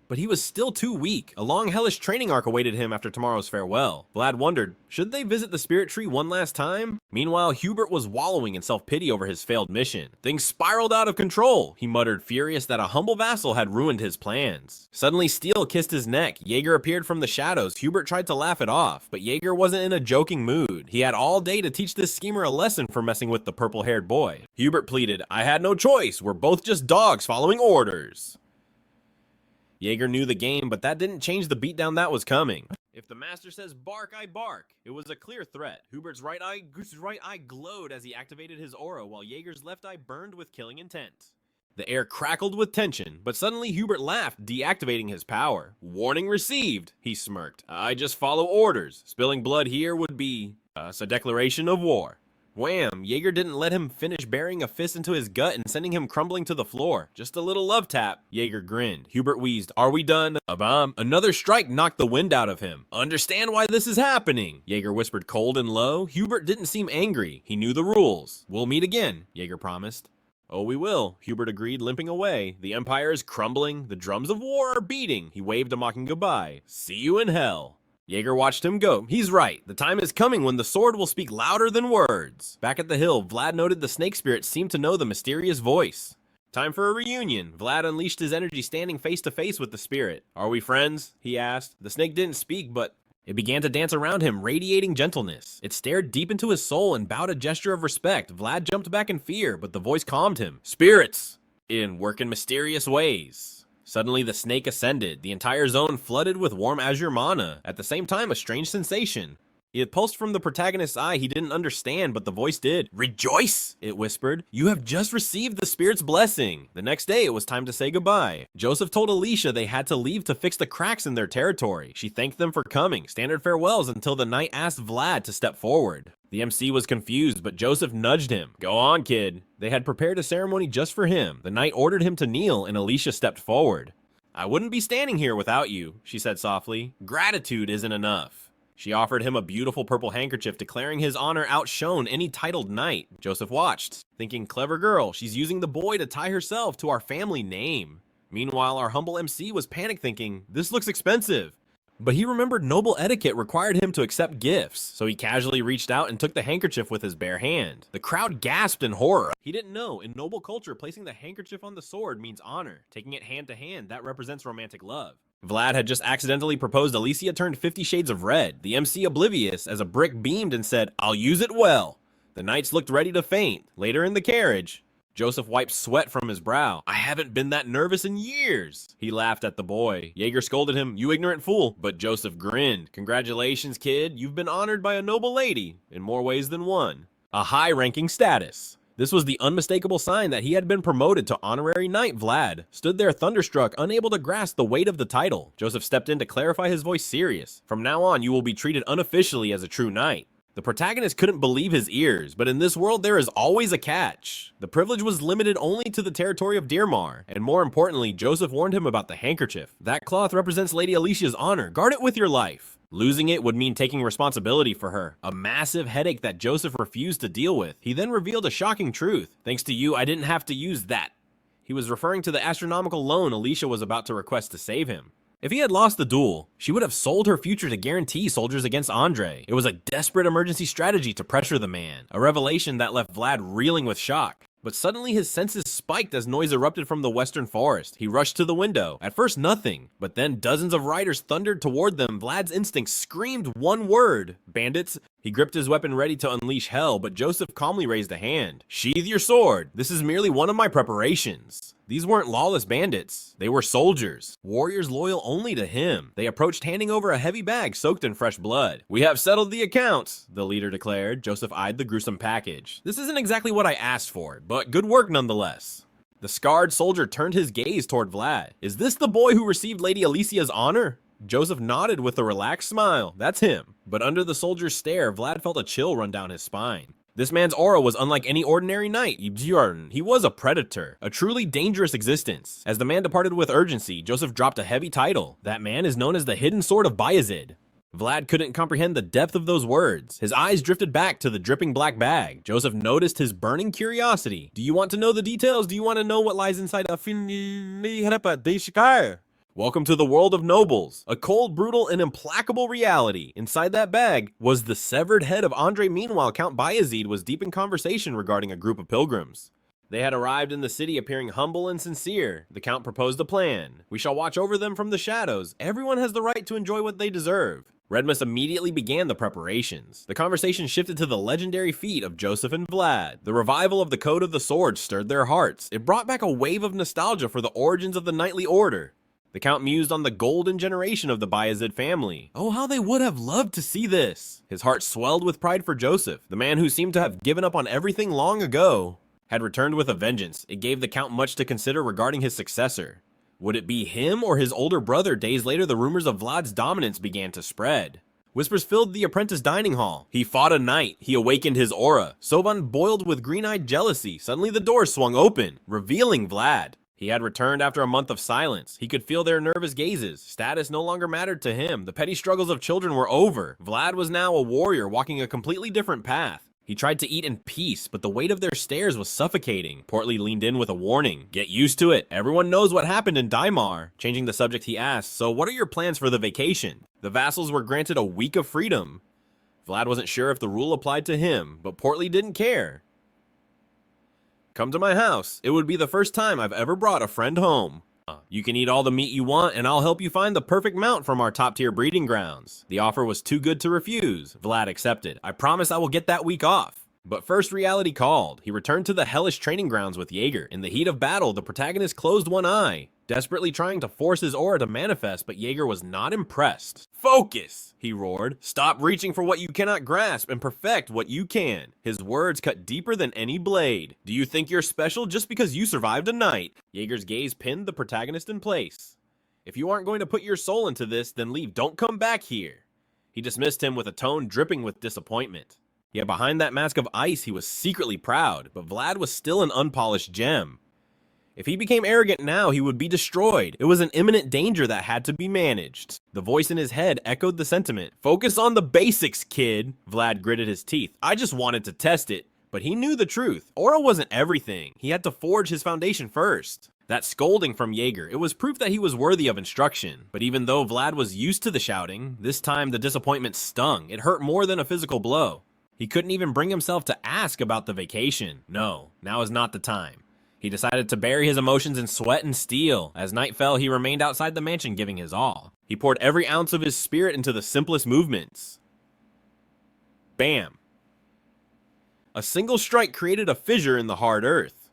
But he was still too weak. A long hellish training arc awaited him after tomorrow's farewell. Vlad wondered, should they visit the spirit tree one last time? Meanwhile, Hubert was wallowing in self-pity over his failed mission. Things spiraled out of control, he muttered, furious that a humble vassal had ruined his plans. Suddenly, steel kissed his neck. Jaeger appeared from the shadows. Hubert tried to laugh it off, but Jaeger wasn't in a joking mood. He had all day to teach this schemer a lesson for messing with the purple-haired boy. Hubert pleaded, I had no choice. We're both just dogs following orders. Jaeger knew the game, but that didn't change the beatdown that was coming. If the master says bark, I bark. It was a clear threat. Hubert's right eye glowed as he activated his aura, while Jaeger's left eye burned with killing intent. The air crackled with tension, but suddenly Hubert laughed, deactivating his power. Warning received, he smirked. I just follow orders. Spilling blood here would be a declaration of war. Wham! Jaeger didn't let him finish burying a fist into his gut and sending him crumbling to the floor. Just a little love tap. Jaeger grinned. Hubert wheezed, are we done? A bomb. Another strike knocked the wind out of him. Understand why this is happening? Jaeger whispered cold and low. Hubert didn't seem angry. He knew the rules. We'll meet again, Jaeger promised. Oh, we will, Hubert agreed, limping away. The Empire is crumbling. The drums of war are beating. He waved a mocking goodbye. See you in hell. Jaeger watched him go. He's right. The time is coming when the sword will speak louder than words. Back at the hill, Vlad noted the snake spirit seemed to know the mysterious voice. Time for a reunion. Vlad unleashed his energy, standing face to face with the spirit. Are we friends? He asked. The snake didn't speak, but it began to dance around him, radiating gentleness. It stared deep into his soul and bowed a gesture of respect. Vlad jumped back in fear, but the voice calmed him. Spirits work in mysterious ways. Suddenly, the snake ascended. The entire zone flooded with warm azure mana. At the same time, a strange sensation. It pulsed from the protagonist's eye. He didn't understand, but the voice did. Rejoice, it whispered. You have just received the spirit's blessing. The next day, it was time to say goodbye. Joseph told Alicia they had to leave to fix the cracks in their territory. She thanked them for coming. Standard farewells until the knight asked Vlad to step forward. The MC was confused, but Joseph nudged him. Go on, kid. They had prepared a ceremony just for him. The knight ordered him to kneel, and Alicia stepped forward. I wouldn't be standing here without you, she said softly. Gratitude isn't enough. She offered him a beautiful purple handkerchief, declaring his honor outshone any titled knight. Joseph watched, thinking, clever girl, she's using the boy to tie herself to our family name. Meanwhile, our humble MC was panic thinking, this looks expensive. But he remembered noble etiquette required him to accept gifts, so he casually reached out and took the handkerchief with his bare hand. The crowd gasped in horror. He didn't know, in noble culture, placing the handkerchief on the sword means honor. Taking it hand to hand, that represents romantic love. Vlad had just accidentally proposed. Alicia turned 50 shades of red, the MC oblivious, as a brick beamed and said, I'll use it well. The knights looked ready to faint. Later in the carriage, Joseph wiped sweat from his brow. I haven't been that nervous in years. He laughed at the boy. Jaeger scolded him, you ignorant fool. But Joseph grinned. Congratulations, kid. You've been honored by a noble lady, in more ways than one. A high-ranking status. This was the unmistakable sign that he had been promoted to honorary knight. Vlad stood there thunderstruck, unable to grasp the weight of the title. Joseph stepped in to clarify, his voice serious. From now on, you will be treated unofficially as a true knight. The protagonist couldn't believe his ears, but in this world there is always a catch. The privilege was limited only to the territory of Dearmar, and more importantly, Joseph warned him about the handkerchief. That cloth represents Lady Alicia's honor. Guard it with your life. Losing it would mean taking responsibility for her, a massive headache that Joseph refused to deal with. He then revealed a shocking truth. Thanks to you, I didn't have to use that. He was referring to the astronomical loan Alicia was about to request to save him. If he had lost the duel, she would have sold her future to guarantee soldiers against Andre. It was a desperate emergency strategy to pressure the man, a revelation that left Vlad reeling with shock. But suddenly his senses spiked as noise erupted from the western forest. He rushed to the window. At first nothing, but then dozens of riders thundered toward them. Vlad's instincts screamed one word: bandits. He gripped his weapon ready to unleash hell, but Joseph calmly raised a hand. Sheathe your sword. This is merely one of my preparations. These weren't lawless bandits. They were soldiers, warriors loyal only to him. They approached, handing over a heavy bag soaked in fresh blood. We have settled the accounts, the leader declared. Joseph eyed the gruesome package. This isn't exactly what I asked for, but good work nonetheless. The scarred soldier turned his gaze toward Vlad. Is this the boy who received Lady Alicia's honor? Joseph nodded with a relaxed smile. That's him. But under the soldier's stare, Vlad felt a chill run down his spine. This man's aura was unlike any ordinary knight. He was a predator, a truly dangerous existence. As the man departed with urgency, Joseph dropped a heavy title. That man is known as the Hidden Sword of Bayezid. Vlad couldn't comprehend the depth of those words. His eyes drifted back to the dripping black bag. Joseph noticed his burning curiosity. Do you want to know the details? Do you want to know what lies inside a Welcome to the world of nobles, a cold, brutal, and implacable reality. Inside that bag was the severed head of Andre. Meanwhile, Count Bayezid was deep in conversation regarding a group of pilgrims. They had arrived in the city appearing humble and sincere. The Count proposed a plan. We shall watch over them from the shadows. Everyone has the right to enjoy what they deserve. Redmus immediately began the preparations. The conversation shifted to the legendary feat of Joseph and Vlad. The revival of the Code of the Sword stirred their hearts. It brought back a wave of nostalgia for the origins of the knightly order. The Count mused on the golden generation of the Bayezid family. Oh, how they would have loved to see this. His heart swelled with pride for Joseph. The man who seemed to have given up on everything long ago had returned with a vengeance. It gave the Count much to consider regarding his successor. Would it be him or his older brother? Days later, the rumors of Vlad's dominance began to spread. Whispers filled the apprentice dining hall. He fought a knight. He awakened his aura. Sovan boiled with green-eyed jealousy. Suddenly the door swung open, revealing Vlad. He had returned after a month of silence. He could feel their nervous gazes. Status no longer mattered to him. The petty struggles of children were over. Vlad was now a warrior walking a completely different path. He tried to eat in peace, but the weight of their stares was suffocating. Portly leaned in with a warning. Get used to it. Everyone knows what happened in Daimar. Changing the subject, he asked, so what are your plans for the vacation? The vassals were granted a week of freedom. Vlad wasn't sure if the rule applied to him, but Portly didn't care. Come to my house. It would be the first time I've ever brought a friend home. You can eat all the meat you want, and I'll help you find the perfect mount from our top-tier breeding grounds. The offer was too good to refuse. Vlad accepted. I promise I will get that week off. But first reality called. He returned to the hellish training grounds with Jaeger. In the heat of battle, the protagonist closed one eye, desperately trying to force his aura to manifest, but Jaeger was not impressed. Focus, he roared. Stop reaching for what you cannot grasp and perfect what you can. His words cut deeper than any blade. Do you think you're special just because you survived a night? Jaeger's gaze pinned the protagonist in place. If you aren't going to put your soul into this, then leave. Don't come back here. He dismissed him with a tone dripping with disappointment. Yet behind that mask of ice, he was secretly proud, but Vlad was still an unpolished gem. If he became arrogant now, he would be destroyed. It was an imminent danger that had to be managed. The voice in his head echoed the sentiment. Focus on the basics, kid. Vlad gritted his teeth. I just wanted to test it. But he knew the truth. Aura wasn't everything. He had to forge his foundation first. That scolding from Jaeger, it was proof that he was worthy of instruction. But even though Vlad was used to the shouting, this time the disappointment stung. It hurt more than a physical blow. He couldn't even bring himself to ask about the vacation. No, now is not the time. He decided to bury his emotions in sweat and steel. As night fell, he remained outside the mansion giving his all. He poured every ounce of his spirit into the simplest movements. Bam! A single strike created a fissure in the hard earth.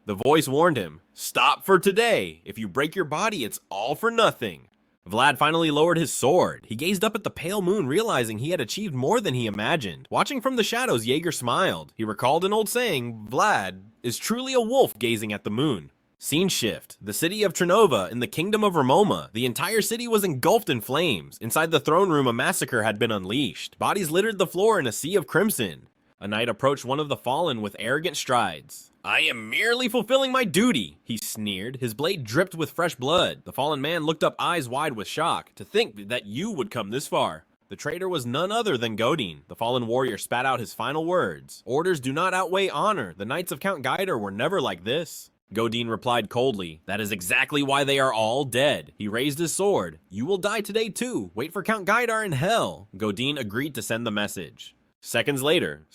The voice warned him, "Stop for today. If you break your body, it's all for nothing." Vlad finally lowered his sword. He gazed up at the pale moon, realizing he had achieved more than he imagined. Watching from the shadows, Jaeger smiled. He recalled an old saying, "Vlad is truly a wolf gazing at the moon." Scene shift. The city of Trinova in the kingdom of Ramoma. The entire city was engulfed in flames. Inside the throne room, a massacre had been unleashed. Bodies littered the floor in a sea of crimson. A knight approached one of the fallen with arrogant strides. "I am merely fulfilling my duty," he sneered. His blade dripped with fresh blood. The fallen man looked up, eyes wide with shock. "To think that you would come this far." The traitor was none other than Godin. The fallen warrior spat out his final words. "Orders do not outweigh honor. The knights of Count Guider were never like this." Godin replied coldly, "That is exactly why they are all dead." He raised his sword. "You will die today too. Wait for Count Gaidar in hell." Godin agreed to send the message. Seconds later,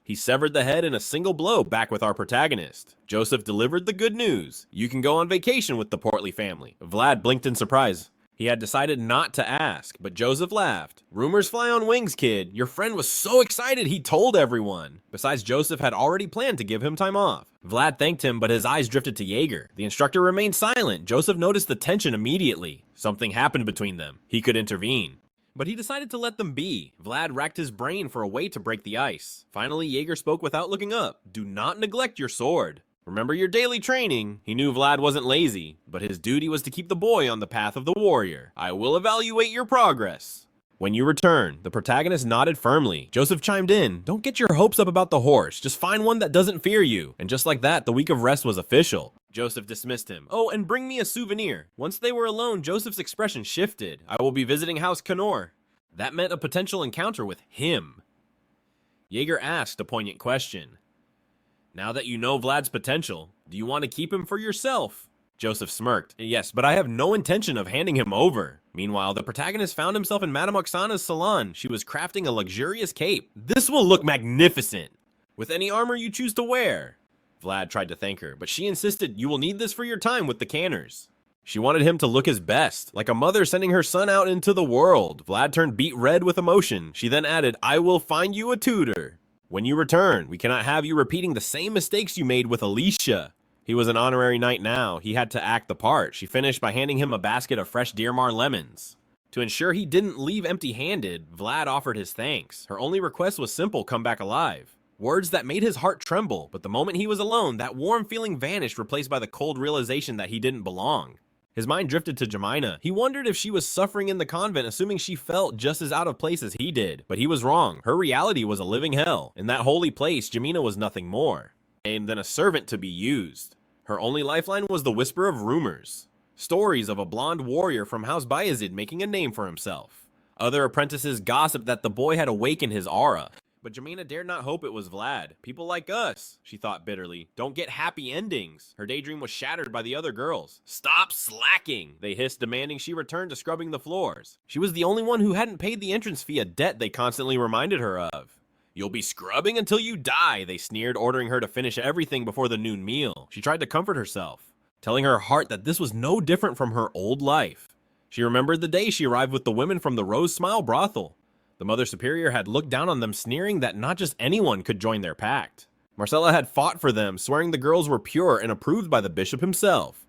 he severed the head in a single blow back with our protagonist. Joseph delivered the good news. "You can go on vacation with the portly family." Vlad blinked in surprise. He had decided not to ask, but Joseph laughed. "Rumors fly on wings, kid. Your friend was so excited he told everyone." Besides, Joseph had already planned to give him time off. Vlad thanked him, but his eyes drifted to Jaeger. The instructor remained silent. Joseph noticed the tension immediately. Something happened between them. He could intervene. But he decided to let them be. Vlad racked his brain for a way to break the ice. Finally, Jaeger spoke without looking up. "Do not neglect your sword. Remember your daily training." He knew Vlad wasn't lazy, but his duty was to keep the boy on the path of the warrior. "I will evaluate your progress when you return." The protagonist nodded firmly. Joseph chimed in, "Don't get your hopes up about the horse. Just find one that doesn't fear you." And just like that, the week of rest was official. Joseph dismissed him. "Oh, and bring me a souvenir." Once they were alone, Joseph's expression shifted. "I will be visiting House Canor." That meant a potential encounter with him. Jaeger asked a poignant question. "Now that you know Vlad's potential, do you want to keep him for yourself?" Joseph smirked. "Yes, but I have no intention of handing him over." Meanwhile, the protagonist found himself in Madame Oksana's salon. She was crafting a luxurious cape. "This will look magnificent with any armor you choose to wear." Vlad tried to thank her, but she insisted, "You will need this for your time with the canners." She wanted him to look his best, like a mother sending her son out into the world. Vlad turned beet red with emotion. She then added, "I will find you a tutor. When you return, we cannot have you repeating the same mistakes you made with Alicia." He was an honorary knight now. He had to act the part. She finished by handing him a basket of fresh Dearmar lemons. To ensure he didn't leave empty-handed, Vlad offered his thanks. Her only request was simple: come back alive. Words that made his heart tremble, but the moment he was alone, that warm feeling vanished, replaced by the cold realization that he didn't belong. His mind drifted to Jemina. He wondered if she was suffering in the convent, assuming she felt just as out of place as he did. But he was wrong. Her reality was a living hell. In that holy place, Jemina was nothing more than a servant to be used. Her only lifeline was the whisper of rumors. Stories of a blonde warrior from House Bayezid making a name for himself. Other apprentices gossiped that the boy had awakened his aura. But Jemina dared not hope it was Vlad. People like us, she thought bitterly, don't get happy endings. Her daydream was shattered by the other girls. "Stop slacking," they hissed, demanding she return to scrubbing the floors. She was the only one who hadn't paid the entrance fee, a debt they constantly reminded her of. "You'll be scrubbing until you die," they sneered, ordering her to finish everything before the noon meal. She tried to comfort herself, telling her heart that this was no different from her old life. She remembered the day she arrived with the women from the Rose Smile brothel. The Mother Superior had looked down on them, sneering that not just anyone could join their pact. Marcella had fought for them, swearing the girls were pure and approved by the bishop himself.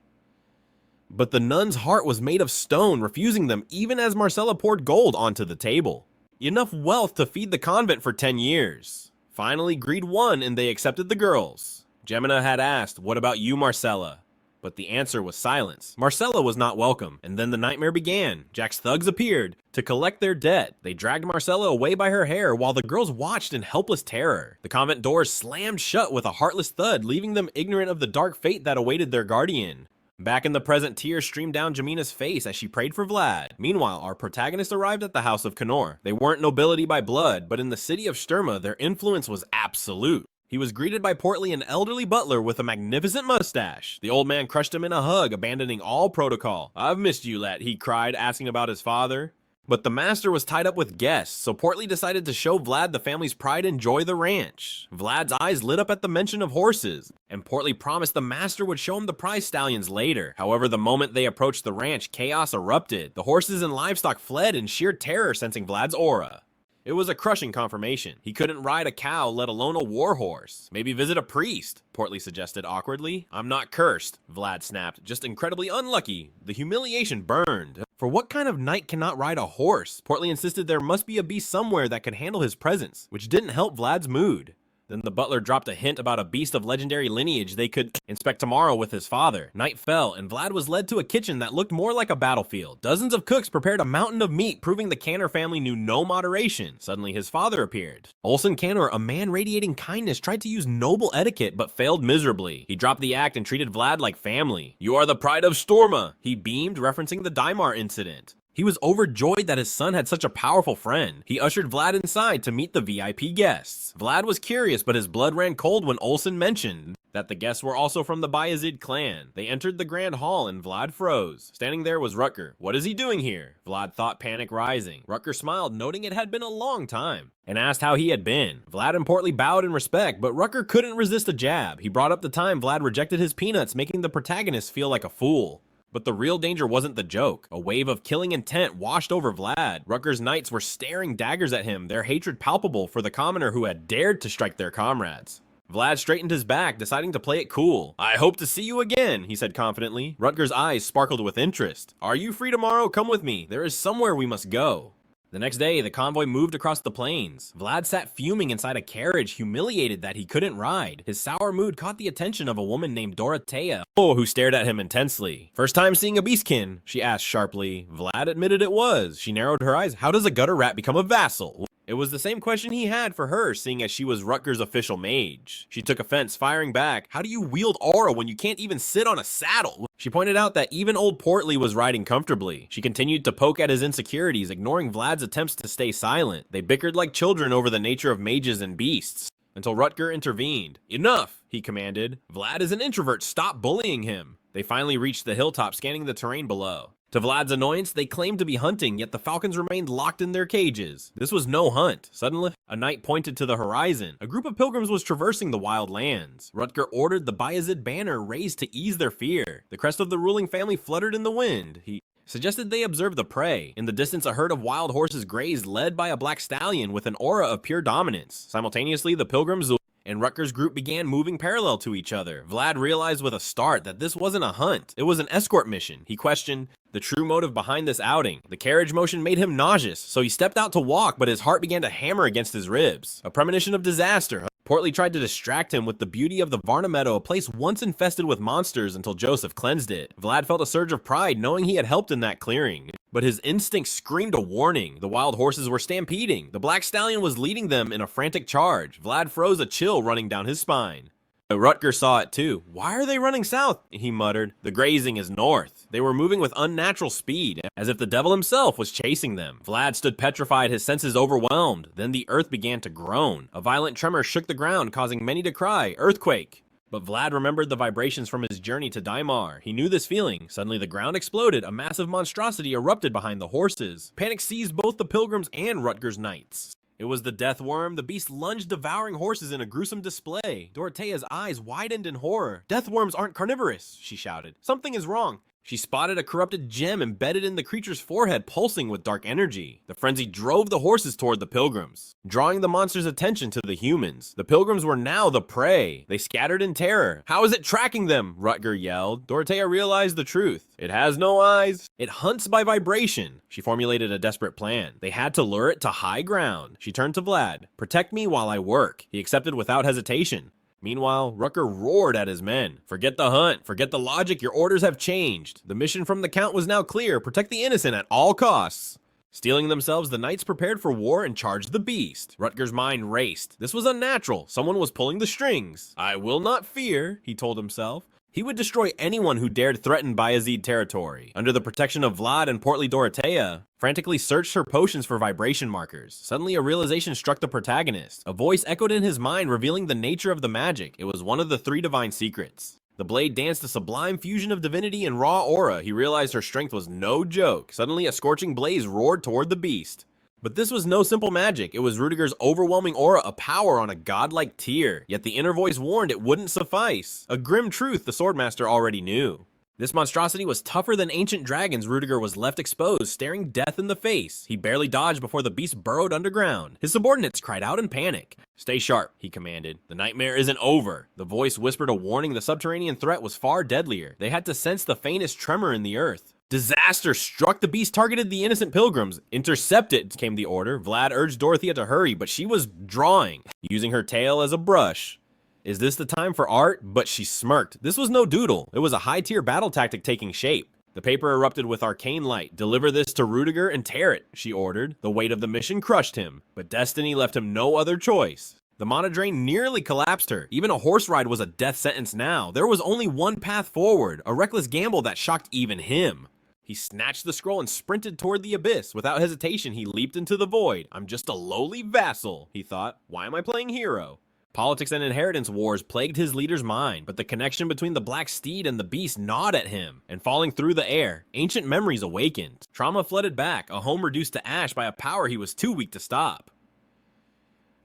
But the nun's heart was made of stone, refusing them even as Marcella poured gold onto the table. Enough wealth to feed the convent for 10 years. Finally, greed won and they accepted the girls. Jemina had asked, "What about you, Marcella?" But the answer was silence. Marcella was not welcome, and then the nightmare began. Jack's thugs appeared to collect their debt. They dragged Marcella away by her hair while the girls watched in helpless terror. The convent doors slammed shut with a heartless thud, leaving them ignorant of the dark fate that awaited their guardian. Back in the present, tears streamed down Jamina's face as she prayed for Vlad. Meanwhile, our protagonist arrived at the House of Canor. They weren't nobility by blood, but in the city of Sturma, their influence was absolute. He was greeted by portly and elderly butler with a magnificent mustache. The old man crushed him in a hug, abandoning all protocol. "I've missed you, lad," he cried, asking about his father. But the master was tied up with guests, so Portly decided to show Vlad the family's pride and joy, the ranch. Vlad's eyes lit up at the mention of horses, and Portly promised the master would show him the prize stallions later. However, the moment they approached the ranch, chaos erupted. The horses and livestock fled in sheer terror, sensing Vlad's aura. It was a crushing confirmation. He couldn't ride a cow, let alone a war horse. Maybe visit a priest, Portly suggested awkwardly. I'm not cursed, Vlad snapped, just incredibly unlucky. The humiliation burned. For what kind of knight cannot ride a horse? Portly insisted there must be a beast somewhere that could handle his presence, which didn't help Vlad's mood. Then the butler dropped a hint about a beast of legendary lineage they could inspect tomorrow with his father. Night fell, and Vlad was led to a kitchen that looked more like a battlefield. Dozens of cooks prepared a mountain of meat, proving the Canner family knew no moderation. Suddenly his father appeared. Olsen Canner, a man radiating kindness, tried to use noble etiquette, but failed miserably. He dropped the act and treated Vlad like family. You are the pride of Storma, he beamed, referencing the Daimar incident. He was overjoyed that his son had such a powerful friend. He ushered Vlad inside to meet the VIP guests. Vlad was curious, but his blood ran cold when Olsen mentioned that the guests were also from the Bayezid clan. They entered the grand hall and Vlad froze. Standing there was Rutger. What is he doing here? Vlad thought, panic rising. Rutger smiled, noting it had been a long time, and asked how he had been. Vlad importantly bowed in respect, but Rutger couldn't resist a jab. He brought up the time Vlad rejected his peanuts, making the protagonist feel like a fool. But the real danger wasn't the joke. A wave of killing intent washed over Vlad. Rutger's knights were staring daggers at him, their hatred palpable for the commoner who had dared to strike their comrades. Vlad straightened his back, deciding to play it cool. I hope to see you again, he said confidently. Rutger's eyes sparkled with interest. Are you free tomorrow? Come with me. There is somewhere we must go. The next day, the convoy moved across the plains. Vlad sat fuming inside a carriage, humiliated that he couldn't ride. His sour mood caught the attention of a woman named Dorothea, who stared at him intensely. First time seeing a beastkin? She asked sharply. Vlad admitted it was. She narrowed her eyes. How does a gutter rat become a vassal? It was the same question he had for her, seeing as she was Rutger's official mage. She took offense, firing back. How do you wield aura when you can't even sit on a saddle? She pointed out that even old Portly was riding comfortably. She continued to poke at his insecurities, ignoring Vlad's attempts to stay silent. They bickered like children over the nature of mages and beasts, until Rutger intervened. Enough, he commanded. Vlad is an introvert, stop bullying him. They finally reached the hilltop, scanning the terrain below. To Vlad's annoyance, they claimed to be hunting, yet the falcons remained locked in their cages. This was no hunt. Suddenly, a knight pointed to the horizon. A group of pilgrims was traversing the wild lands. Rutger ordered the Bayezid banner raised to ease their fear. The crest of the ruling family fluttered in the wind. He suggested they observe the prey. In the distance, a herd of wild horses grazed, led by a black stallion with an aura of pure dominance. Simultaneously, the pilgrims and Rutger's group began moving parallel to each other. Vlad realized with a start that this wasn't a hunt, it was an escort mission. He questioned the true motive behind this outing. The carriage motion made him nauseous, so he stepped out to walk, but his heart began to hammer against his ribs. A premonition of disaster. Portly tried to distract him with the beauty of the Varna Meadow, a place once infested with monsters until Joseph cleansed it. Vlad felt a surge of pride knowing he had helped in that clearing. But his instinct screamed a warning. The wild horses were stampeding. The black stallion was leading them in a frantic charge. Vlad froze, a chill running down his spine. Rutger saw it too. Why are they running south? He muttered. The grazing is north. They were moving with unnatural speed, as if the devil himself was chasing them. Vlad stood petrified, his senses overwhelmed. Then the earth began to groan. A violent tremor shook the ground, causing many to cry, "Earthquake!" But Vlad remembered the vibrations from his journey to Daimar. He knew this feeling. Suddenly the ground exploded. A massive monstrosity erupted behind the horses. Panic seized both the pilgrims and Rutger's knights. It was the death worm. The beast lunged, devouring horses in a gruesome display. Dorothea's eyes widened in horror. Death worms aren't carnivorous, she shouted. Something is wrong. She spotted a corrupted gem embedded in the creature's forehead, pulsing with dark energy. The frenzy drove the horses toward the pilgrims, drawing the monster's attention to the humans. The pilgrims were now the prey. They scattered in terror. How is it tracking them? Rutger yelled. Dorothea realized the truth. It has no eyes. It hunts by vibration. She formulated a desperate plan. They had to lure it to high ground. She turned to Vlad. Protect me while I work. He accepted without hesitation. Meanwhile, Rutger roared at his men. Forget the hunt, forget the logic, your orders have changed. The mission from the Count was now clear, protect the innocent at all costs. Steeling themselves, the knights prepared for war and charged the beast. Rutger's mind raced. This was unnatural, someone was pulling the strings. I will not fear, he told himself. He would destroy anyone who dared threaten Bayezid territory. Under the protection of Vlad and portly Dorothea, frantically searched her potions for vibration markers. Suddenly a realization struck the protagonist. A voice echoed in his mind, revealing the nature of the magic. It was one of the 3 divine secrets. The blade danced a sublime fusion of divinity and raw aura. He realized her strength was no joke. Suddenly a scorching blaze roared toward the beast. But this was no simple magic. It was Rudiger's overwhelming aura, a power on a godlike tier. Yet the inner voice warned it wouldn't suffice. A grim truth the Swordmaster already knew. This monstrosity was tougher than ancient dragons. Rudiger was left exposed, staring death in the face. He barely dodged before the beast burrowed underground. His subordinates cried out in panic. "Stay sharp," he commanded. "The nightmare isn't over." The voice whispered a warning. The subterranean threat was far deadlier. They had to sense the faintest tremor in the earth. Disaster struck. The beast targeted the innocent pilgrims. "Intercept it," came the order. Vlad urged Dorothea to hurry, but she was drawing, using her tail as a brush. Is this the time for art? But she smirked. This was no doodle. It was a high-tier battle tactic taking shape. The paper erupted with arcane light. "Deliver this to Rudiger and tear it," she ordered. The weight of the mission crushed him, but destiny left him no other choice. The mana drain nearly collapsed her. Even a horse ride was a death sentence now. There was only one path forward, a reckless gamble that shocked even him. He snatched the scroll and sprinted toward the abyss. Without hesitation, he leaped into the void. "I'm just a lowly vassal," he thought. "Why am I playing hero?" Politics and inheritance wars plagued his leader's mind, but the connection between the black steed and the beast gnawed at him, and falling through the air, ancient memories awakened. Trauma flooded back, a home reduced to ash by a power he was too weak to stop.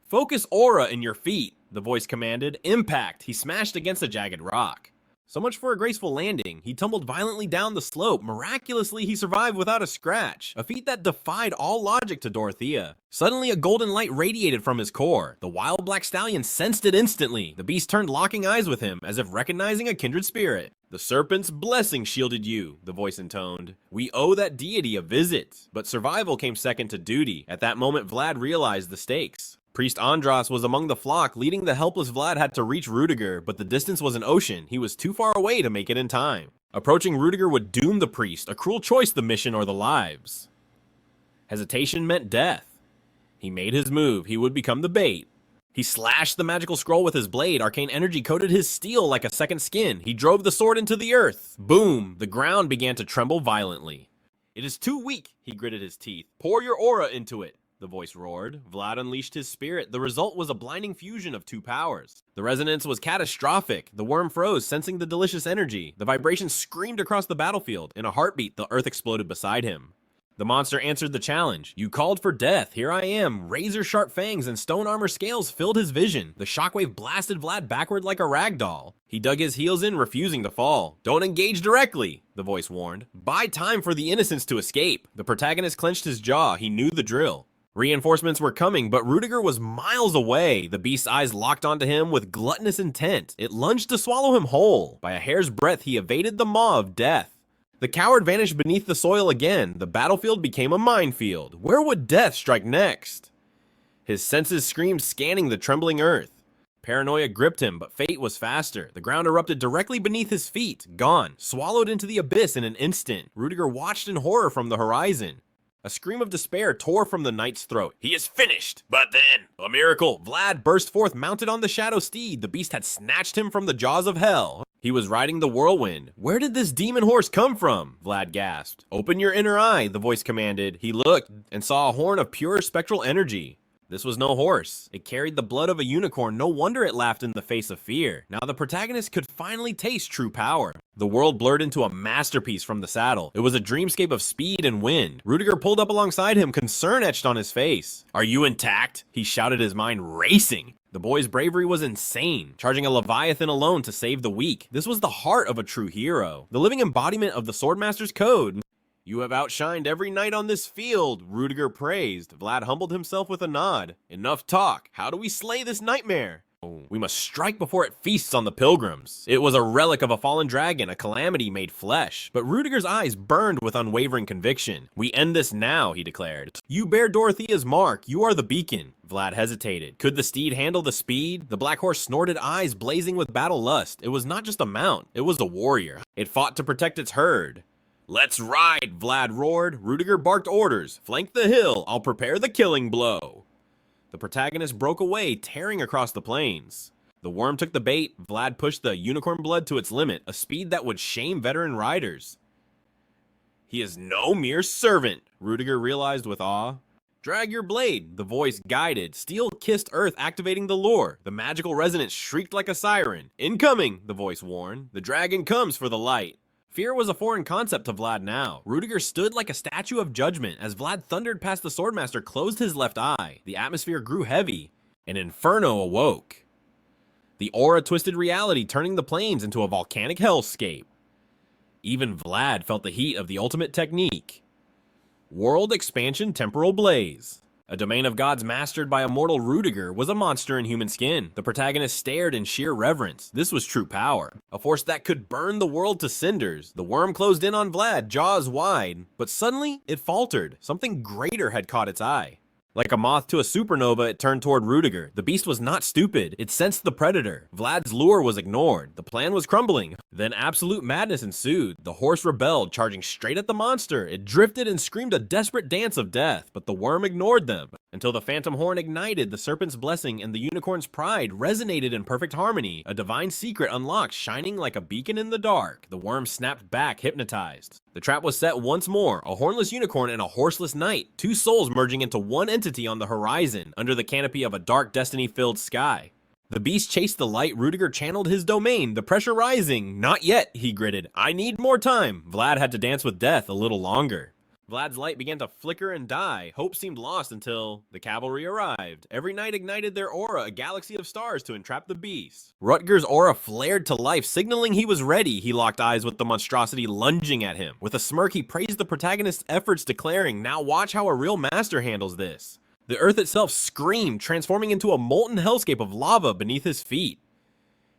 "Focus aura in your feet," the voice commanded. Impact! He smashed against a jagged rock. So much for a graceful landing. He tumbled violently down the slope. Miraculously, he survived without a scratch, a feat that defied all logic to Dorothea. Suddenly, a golden light radiated from his core. The wild black stallion sensed it instantly. The beast turned locking eyes with him, as if recognizing a kindred spirit. "The serpent's blessing shielded you," the voice intoned. "We owe that deity a visit." But survival came second to duty. At that moment, Vlad realized the stakes. Priest Andras was among the flock. Leading the helpless Vlad had to reach Rudiger, but the distance was an ocean. He was too far away to make it in time. Approaching Rudiger would doom the priest, a cruel choice, the mission or the lives. Hesitation meant death. He made his move. He would become the bait. He slashed the magical scroll with his blade. Arcane energy coated his steel like a second skin. He drove the sword into the earth. Boom! The ground began to tremble violently. "It is too weak," he gritted his teeth. "Pour your aura into it," the voice roared. Vlad unleashed his spirit. The result was a blinding fusion of two powers. The resonance was catastrophic. The worm froze, sensing the delicious energy. The vibration screamed across the battlefield. In a heartbeat, the earth exploded beside him. The monster answered the challenge. "You called for death. Here I am." Razor-sharp fangs and stone armor scales filled his vision. The shockwave blasted Vlad backward like a rag doll. He dug his heels in, refusing to fall. "Don't engage directly," the voice warned. "Buy time for the innocents to escape." The protagonist clenched his jaw. He knew the drill. Reinforcements were coming, but Rudiger was miles away. The beast's eyes locked onto him with gluttonous intent. It lunged to swallow him whole. By a hair's breadth, he evaded the maw of death. The coward vanished beneath the soil again. The battlefield became a minefield. Where would death strike next? His senses screamed, scanning the trembling earth. Paranoia gripped him, but fate was faster. The ground erupted directly beneath his feet. Gone. Swallowed into the abyss in an instant. Rudiger watched in horror from the horizon. A scream of despair tore from the knight's throat. "He is finished!" But then, a miracle! Vlad burst forth, mounted on the shadow steed. The beast had snatched him from the jaws of hell. He was riding the whirlwind. "Where did this demon horse come from?" Vlad gasped. "Open your inner eye," the voice commanded. He looked and saw a horn of pure spectral energy. This was no horse. It carried the blood of a unicorn. No wonder it laughed in the face of fear. Now the protagonist could finally taste true power. The world blurred into a masterpiece from the saddle. It was a dreamscape of speed and wind. Rudiger pulled up alongside him, concern etched on his face. "Are you intact?" he shouted, his mind racing. The boy's bravery was insane, charging a leviathan alone to save the weak. This was the heart of a true hero, the living embodiment of the Swordmaster's code. "You have outshined every knight on this field," Rudiger praised. Vlad humbled himself with a nod. "Enough talk. How do we slay this nightmare?" "We must strike before it feasts on the pilgrims." It was a relic of a fallen dragon, a calamity made flesh. But Rudiger's eyes burned with unwavering conviction. "We end this now," he declared. "You bear Dorothea's mark. You are the beacon." Vlad hesitated. Could the steed handle the speed? The black horse snorted, eyes blazing with battle lust. It was not just a mount. It was a warrior. It fought to protect its herd. "Let's ride," Vlad roared. Rudiger barked orders. "Flank the hill. I'll prepare the killing blow." The protagonist broke away, tearing across the plains. The worm took the bait. Vlad pushed the unicorn blood to its limit, a speed that would shame veteran riders. "He is no mere servant," Rudiger realized with awe. "Drag your blade," the voice guided. Steel kissed earth, activating the lure. The magical resonance shrieked like a siren. "Incoming," the voice warned. "The dragon comes for the light." Fear was a foreign concept to Vlad now. Rudiger stood like a statue of judgment. As Vlad thundered past the Swordmaster, closed his left eye. The atmosphere grew heavy. An inferno awoke. The aura twisted reality, turning the plains into a volcanic hellscape. Even Vlad felt the heat of the ultimate technique. World Expansion Temporal Blaze. A domain of gods mastered by immortal Rudiger was a monster in human skin. The protagonist stared in sheer reverence. This was true power. A force that could burn the world to cinders. The worm closed in on Vlad, jaws wide. But suddenly, it faltered. Something greater had caught its eye. Like a moth to a supernova, it turned toward Rudiger. The beast was not stupid. It sensed the predator. Vlad's lure was ignored. The plan was crumbling. Then absolute madness ensued. The horse rebelled, charging straight at the monster. It drifted and screamed a desperate dance of death, but the worm ignored them. Until the phantom horn ignited, the serpent's blessing and the unicorn's pride resonated in perfect harmony. A divine secret unlocked, shining like a beacon in the dark. The worm snapped back, hypnotized. The trap was set once more, a hornless unicorn and a horseless knight, two souls merging into one entity on the horizon, under the canopy of a dark destiny-filled sky. The beast chased the light. Rudiger channeled his domain, the pressure rising. Not yet, he gritted. I need more time. Vlad had to dance with death a little longer. Vlad's light began to flicker and die. Hope seemed lost until the cavalry arrived. Every knight ignited their aura, a galaxy of stars to entrap the beast. Rutger's aura flared to life, signaling he was ready. He locked eyes with the monstrosity lunging at him. With a smirk, he praised the protagonist's efforts, declaring, "Now watch how a real master handles this." The earth itself screamed, transforming into a molten hellscape of lava beneath his feet.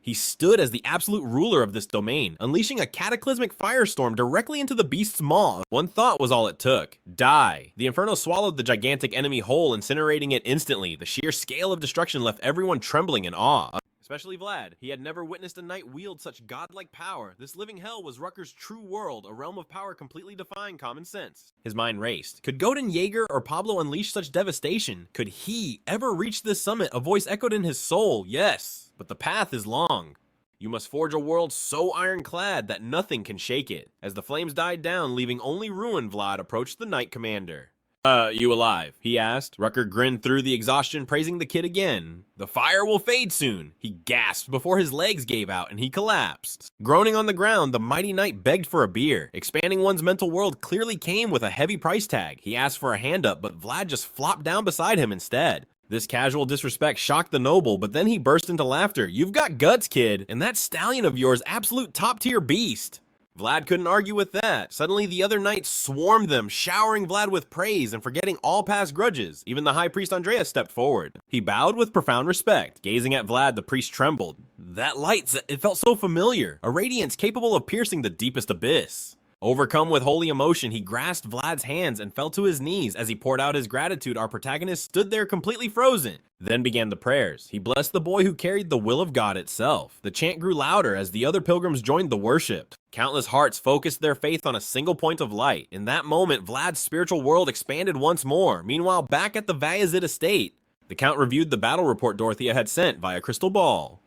He stood as the absolute ruler of this domain, unleashing a cataclysmic firestorm directly into the beast's maw. One thought was all it took. Die. The inferno swallowed the gigantic enemy whole, incinerating it instantly. The sheer scale of destruction left everyone trembling in awe. Especially Vlad. He had never witnessed a knight wield such godlike power. This living hell was Rutger's true world, a realm of power completely defying common sense. His mind raced. Could Godin Jaeger or Pablo unleash such devastation? Could he ever reach this summit? A voice echoed in his soul. Yes, but the path is long. You must forge a world so ironclad that nothing can shake it. As the flames died down, leaving only ruin, Vlad approached the Knight Commander. You alive?" he asked. Rutger grinned through the exhaustion, praising the kid again. "The fire will fade soon," he gasped before his legs gave out and he collapsed. Groaning on the ground, the mighty knight begged for a beer. Expanding one's mental world clearly came with a heavy price tag. He asked for a hand up, but Vlad just flopped down beside him instead. This casual disrespect shocked the noble, but then he burst into laughter. "You've got guts, kid, and that stallion of yours, absolute top-tier beast." Vlad couldn't argue with that. Suddenly, the other knights swarmed them, showering Vlad with praise and forgetting all past grudges. Even the High Priest Andreas stepped forward. He bowed with profound respect. Gazing at Vlad, the priest trembled. That light, it felt so familiar. A radiance capable of piercing the deepest abyss. Overcome with holy emotion, he grasped Vlad's hands and fell to his knees. As he poured out his gratitude, our protagonist stood there completely frozen. Then began the prayers. He blessed the boy who carried the will of God itself. The chant grew louder as the other pilgrims joined the worship. Countless hearts focused their faith on a single point of light. In that moment, Vlad's spiritual world expanded once more. Meanwhile, back at the Bayezid estate, the Count reviewed the battle report Dorothea had sent via crystal ball.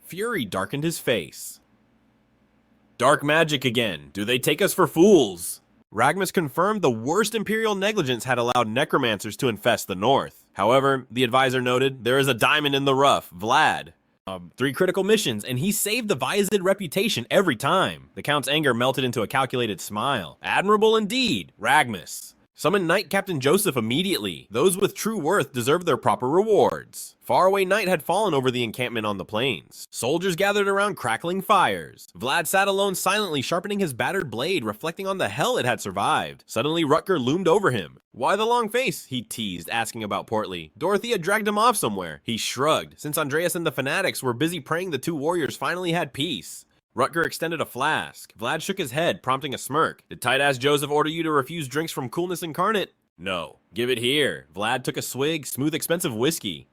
Fury darkened his face. "Dark magic again. Do they take us for fools?" Ragmus confirmed the worst imperial negligence had allowed necromancers to infest the north. However, the advisor noted, there is a diamond in the rough, Vlad. 3 critical missions, and he saved the Bayezid reputation every time. The Count's anger melted into a calculated smile. Admirable indeed, Ragmus. Summon Knight Captain Joseph immediately. Those with true worth deserve their proper rewards. Faraway night had fallen over the encampment on the plains. Soldiers gathered around crackling fires. Vlad sat alone silently, sharpening his battered blade, reflecting on the hell it had survived. Suddenly, Rutger loomed over him. "Why the long face?" he teased, asking about Portly. Dorothea dragged him off somewhere. He shrugged. Since Andreas and the fanatics were busy praying, the two warriors finally had peace. Rutger extended a flask. Vlad shook his head, prompting a smirk. "Did tight-ass Joseph order you to refuse drinks from Coolness Incarnate?" "No." "Give it here." Vlad took a swig, smooth, expensive whiskey.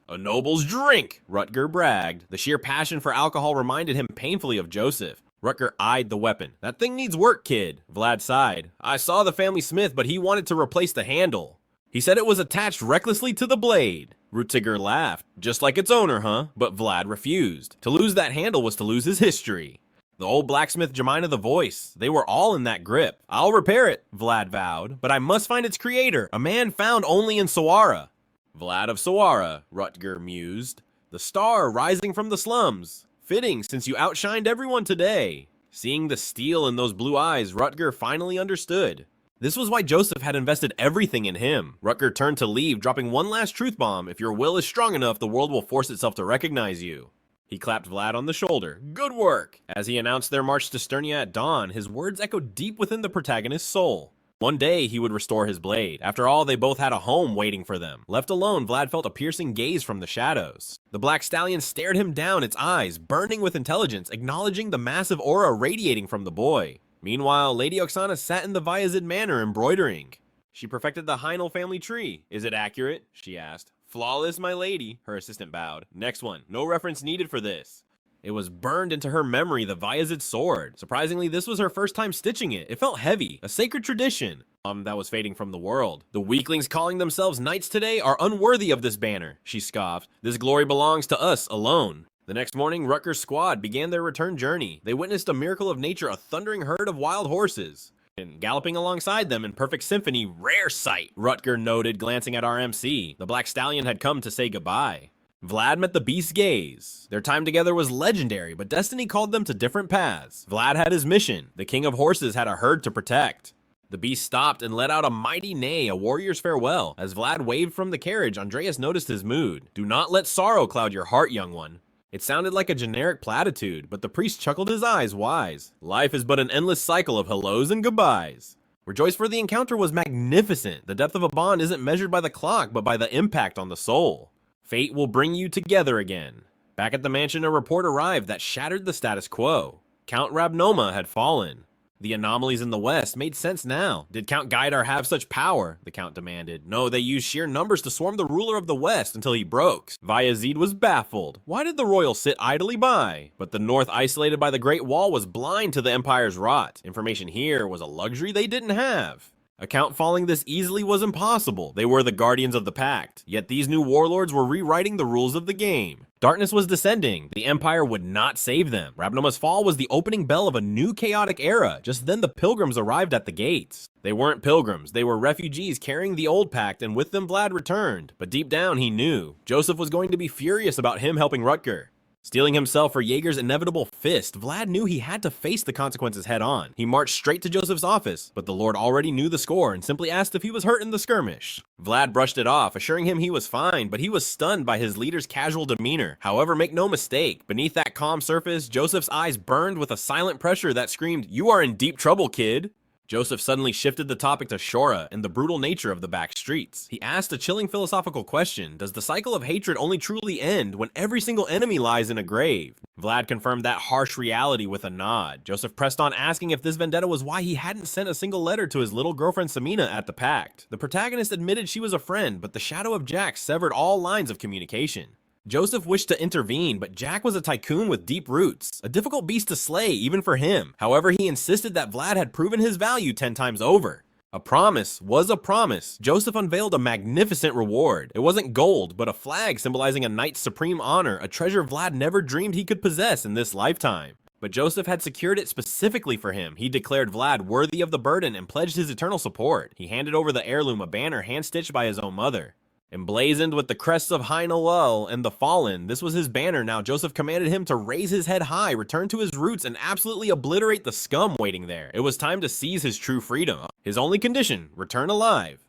"A noble's drink," Rutger bragged. The sheer passion for alcohol reminded him painfully of Joseph. Rutger eyed the weapon. "That thing needs work, kid." Vlad sighed. "I saw the family smith, but he wanted to replace the handle. He said it was attached recklessly to the blade." Rutiger laughed. "Just like its owner, huh?" But Vlad refused. To lose that handle was to lose his history. The old blacksmith Jemina the voice. They were all in that grip. "I'll repair it," Vlad vowed, "but I must find its creator, a man found only in Sawara." "Vlad of Sawara," Rutger mused. "The star rising from the slums. Fitting, since you outshined everyone today." Seeing the steel in those blue eyes, Rutger finally understood. This was why Joseph had invested everything in him. Rutger turned to leave, dropping one last truth bomb. "If your will is strong enough, the world will force itself to recognize you." He clapped Vlad on the shoulder. Good work! As he announced their march to Sternia at dawn, his words echoed deep within the protagonist's soul. One day, he would restore his blade. After all, they both had a home waiting for them. Left alone, Vlad felt a piercing gaze from the shadows. The black stallion stared him down, its eyes burning with intelligence, acknowledging the massive aura radiating from the boy. Meanwhile, Lady Oksana sat in the Vyazid manor embroidering. She perfected the Heinel family tree. Is it accurate? She asked. Flawless, my lady, her assistant bowed. Next one. No reference needed for this. It was burned into her memory, the Vyazid sword. Surprisingly, this was her first time stitching it. It felt heavy, a sacred tradition. That was fading from the world. The weaklings calling themselves knights today are unworthy of this banner, she scoffed. This glory belongs to us alone. The next morning, Rutger's squad began their return journey. They witnessed a miracle of nature, a thundering herd of wild horses. And galloping alongside them in perfect symphony, rare sight, Rutger noted, glancing at our MC. The black stallion had come to say goodbye. Vlad met the beast's gaze. Their time together was legendary, but destiny called them to different paths. Vlad had his mission. The king of horses had a herd to protect. The beast stopped and let out a mighty neigh, a warrior's farewell. As Vlad waved from the carriage, Andreas noticed his mood. Do not let sorrow cloud your heart, young one. It sounded like a generic platitude, but the priest chuckled his eyes wise. Life is but an endless cycle of hellos and goodbyes. Rejoice, for the encounter was magnificent. The depth of a bond isn't measured by the clock, but by the impact on the soul. Fate will bring you together again. Back at the mansion, a report arrived that shattered the status quo. Count Rabnoma had fallen. The anomalies in the west made sense now. Did Count Gaidar have such power? The count demanded. No, they used sheer numbers to swarm the ruler of the west until he broke. Vyazid was baffled. Why did the royal sit idly by? But the north, isolated by the Great Wall, was blind to the empire's rot. Information here was a luxury they didn't have. A count falling this easily was impossible. They were the guardians of the pact. Yet these new warlords were rewriting the rules of the game. Darkness was descending. The Empire would not save them. Rabnoma's fall was the opening bell of a new chaotic era. Just then the pilgrims arrived at the gates. They weren't pilgrims. They were refugees carrying the old pact, and with them Vlad returned. But deep down he knew. Joseph was going to be furious about him helping Rutger. Steeling himself for Jaeger's inevitable fist, Vlad knew he had to face the consequences head on. He marched straight to Joseph's office, but the Lord already knew the score and simply asked if he was hurt in the skirmish. Vlad brushed it off, assuring him he was fine, but he was stunned by his leader's casual demeanor. However, make no mistake, beneath that calm surface, Joseph's eyes burned with a silent pressure that screamed, "You are in deep trouble, kid." Joseph suddenly shifted the topic to Shora and the brutal nature of the back streets. He asked a chilling philosophical question: does the cycle of hatred only truly end when every single enemy lies in a grave? Vlad confirmed that harsh reality with a nod. Joseph pressed on, asking if this vendetta was why he hadn't sent a single letter to his little girlfriend Samina at the pact. The protagonist admitted she was a friend, but the shadow of Jack severed all lines of communication. Joseph wished to intervene, but Jack was a tycoon with deep roots, a difficult beast to slay even for him. However, he insisted that Vlad had proven his value 10 times over. A promise was a promise. Joseph unveiled a magnificent reward. It wasn't gold, but a flag symbolizing a knight's supreme honor, a treasure Vlad never dreamed he could possess in this lifetime. But Joseph had secured it specifically for him. He declared Vlad worthy of the burden and pledged his eternal support. He handed over the heirloom, a banner hand-stitched by his own mother. Emblazoned with the crests of Heinel and the Fallen, this was his banner now. Joseph commanded him to raise his head high, return to his roots, and absolutely obliterate the scum waiting there. It was time to seize his true freedom. His only condition: return alive.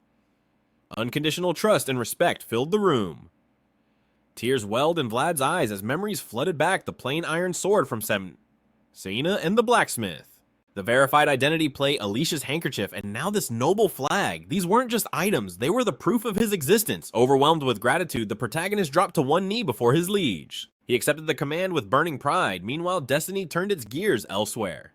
Unconditional trust and respect filled the room. Tears welled in Vlad's eyes as memories flooded back: the plain iron sword from Saina and the blacksmith. The verified identity plate, Alicia's handkerchief, and now this noble flag. These weren't just items, they were the proof of his existence. Overwhelmed with gratitude, the protagonist dropped to one knee before his liege. He accepted the command with burning pride. Meanwhile, destiny turned its gears elsewhere.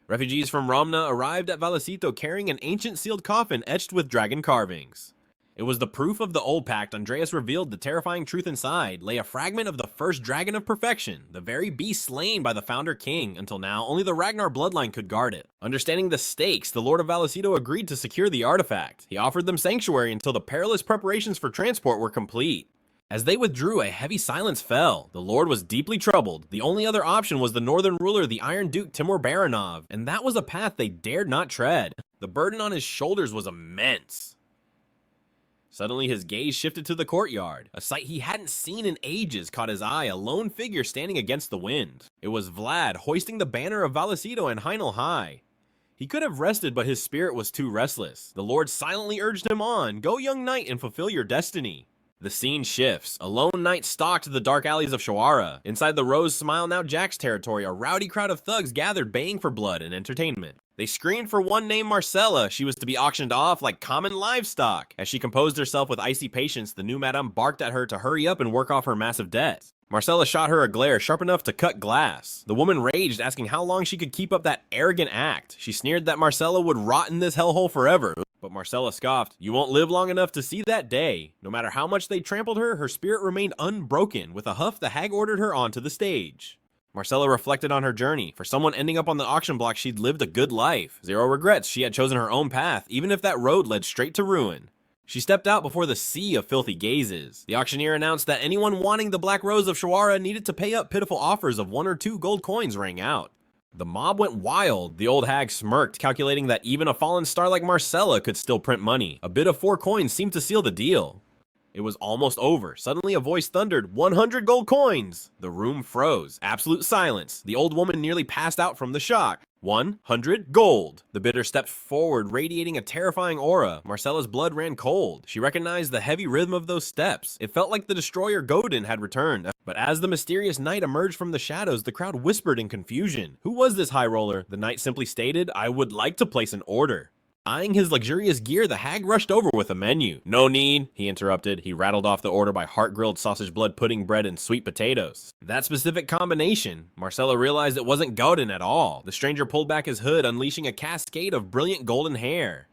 Refugees from Ramna arrived at Vallecito carrying an ancient sealed coffin etched with dragon carvings. It was the proof of the old pact. Andreas revealed the terrifying truth inside lay a fragment of the first dragon of perfection, the very beast slain by the founder king. Until now, only the Ragnar bloodline could guard it. Understanding the stakes, the Lord of Vallecito agreed to secure the artifact. He offered them sanctuary until the perilous preparations for transport were complete. As they withdrew, a heavy silence fell. The Lord was deeply troubled. The only other option was the northern ruler, the Iron Duke Timur Baranov, and that was a path they dared not tread. The burden on his shoulders was immense. Suddenly his gaze shifted to the courtyard. A sight he hadn't seen in ages caught his eye, a lone figure standing against the wind. It was Vlad, hoisting the banner of Vallecito and Heinel high. He could have rested, but his spirit was too restless. The Lord silently urged him on. Go, young knight, and fulfill your destiny. The scene shifts. A lone knight stalked the dark alleys of Shawara. Inside the Rose Smile Now Jack's territory, a rowdy crowd of thugs gathered baying for blood and entertainment. They screamed for one named Marcella. She was to be auctioned off like common livestock. As she composed herself with icy patience, the new madame barked at her to hurry up and work off her massive debt. Marcella shot her a glare sharp enough to cut glass. The woman raged, asking how long she could keep up that arrogant act. She sneered that Marcella would rot in this hellhole forever. But Marcella scoffed, "You won't live long enough to see that day." No matter how much they trampled her, her spirit remained unbroken. With a huff, the hag ordered her onto the stage. Marcella reflected on her journey. For someone ending up on the auction block, she'd lived a good life. Zero regrets, she had chosen her own path, even if that road led straight to ruin. She stepped out before the sea of filthy gazes. The auctioneer announced that anyone wanting the Black Rose of Shawara needed to pay up. Pitiful offers of 1 or 2 gold coins rang out. The mob went wild. The old hag smirked, calculating that even a fallen star like Marcella could still print money. A bid of 4 coins seemed to seal the deal. It was almost over. Suddenly a voice thundered, 100 gold coins! The room froze. Absolute silence. The old woman nearly passed out from the shock. 100 gold. The bidder stepped forward, radiating a terrifying aura. Marcella's blood ran cold. She recognized the heavy rhythm of those steps. It felt like the destroyer Godin had returned. But as the mysterious knight emerged from the shadows, the crowd whispered in confusion. Who was this high roller? The knight simply stated, "I would like to place an order." Eyeing his luxurious gear, the hag rushed over with a menu. "No need," he interrupted. He rattled off the order by heart-grilled sausage blood pudding bread and sweet potatoes. That specific combination, Marcella realized it wasn't Godin at all. The stranger pulled back his hood, unleashing a cascade of brilliant golden hair.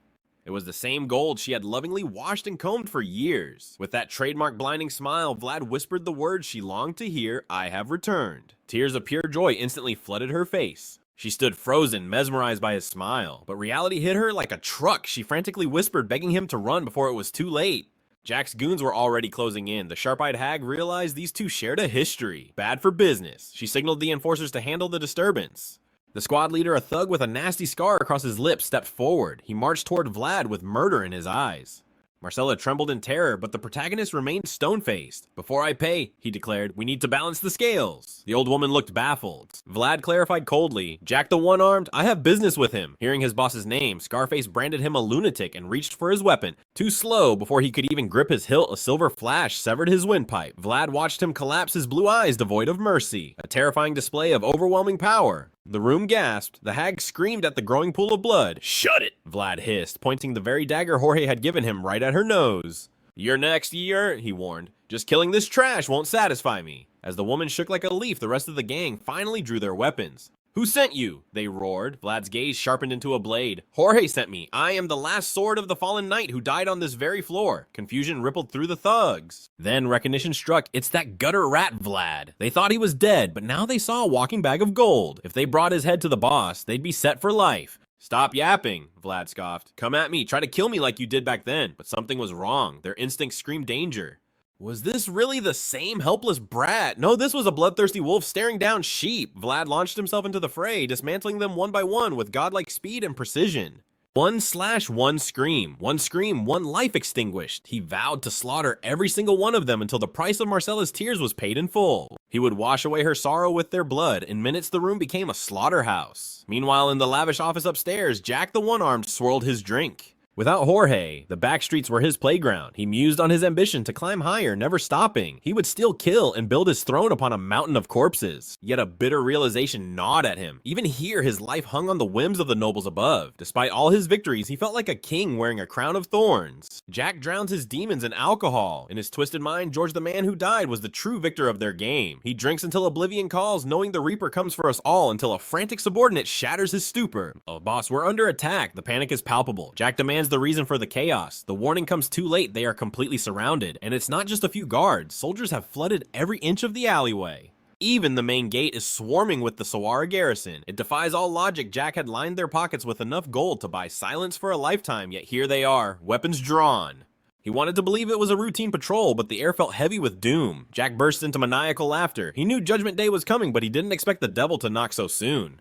It was the same gold she had lovingly washed and combed for years. With that trademark blinding smile, Vlad whispered the words she longed to hear, "I have returned." Tears of pure joy instantly flooded her face. She stood frozen, mesmerized by his smile. But reality hit her like a truck. She frantically whispered, begging him to run before it was too late. Jack's goons were already closing in. The sharp-eyed hag realized these two shared a history. Bad for business. She signaled the enforcers to handle the disturbance. The squad leader, a thug with a nasty scar across his lips, stepped forward. He marched toward Vlad with murder in his eyes. Marcella trembled in terror, but the protagonist remained stone-faced. "Before I pay," he declared, "we need to balance the scales." The old woman looked baffled. Vlad clarified coldly, "Jack the One-Armed, I have business with him." Hearing his boss's name, Scarface branded him a lunatic and reached for his weapon. Too slow, before he could even grip his hilt, a silver flash severed his windpipe. Vlad watched him collapse, his blue eyes devoid of mercy. A terrifying display of overwhelming power. The room gasped. The hag screamed at the growing pool of blood. "Shut it!" Vlad hissed, pointing the very dagger Jorge had given him right at her nose. "You're next, year," he warned. "Just killing this trash won't satisfy me." As the woman shook like a leaf, the rest of the gang finally drew their weapons. "Who sent you?" they roared. Vlad's gaze sharpened into a blade. "Jorge sent me. I am the last sword of the fallen knight who died on this very floor." Confusion rippled through the thugs. Then recognition struck. It's that gutter rat Vlad. They thought he was dead, but now they saw a walking bag of gold. If they brought his head to the boss, they'd be set for life. "Stop yapping," Vlad scoffed. "Come at me, try to kill me like you did back then." But something was wrong. Their instincts screamed danger. Was this really the same helpless brat? No, this was a bloodthirsty wolf staring down sheep. Vlad launched himself into the fray, dismantling them one by one with godlike speed and precision. 1/1 scream. One scream, one life extinguished. He vowed to slaughter every single one of them until the price of Marcella's tears was paid in full. He would wash away her sorrow with their blood. In minutes, the room became a slaughterhouse. Meanwhile, in the lavish office upstairs, Jack the One-Armed swirled his drink. Without Jorge, the back streets were his playground. He mused on his ambition to climb higher, never stopping. He would still kill and build his throne upon a mountain of corpses. Yet a bitter realization gnawed at him. Even here, his life hung on the whims of the nobles above. Despite all his victories, he felt like a king wearing a crown of thorns. Jack drowned his demons in alcohol. In his twisted mind, George the man who died was the true victor of their game. He drinks until oblivion calls, knowing the Reaper comes for us all until a frantic subordinate shatters his stupor. "Oh, boss, we're under attack." The panic is palpable. Jack demands the reason for the chaos. The warning comes too late. They are completely surrounded. And it's not just a few guards. Soldiers have flooded every inch of the alleyway. Even the main gate is swarming with the Sawara garrison. It defies all logic. Jack had lined their pockets with enough gold to buy silence for a lifetime, yet here they are, weapons drawn. He wanted to believe it was a routine patrol, but the air felt heavy with doom. Jack burst into maniacal laughter. He knew Judgment Day was coming, but he didn't expect the devil to knock so soon.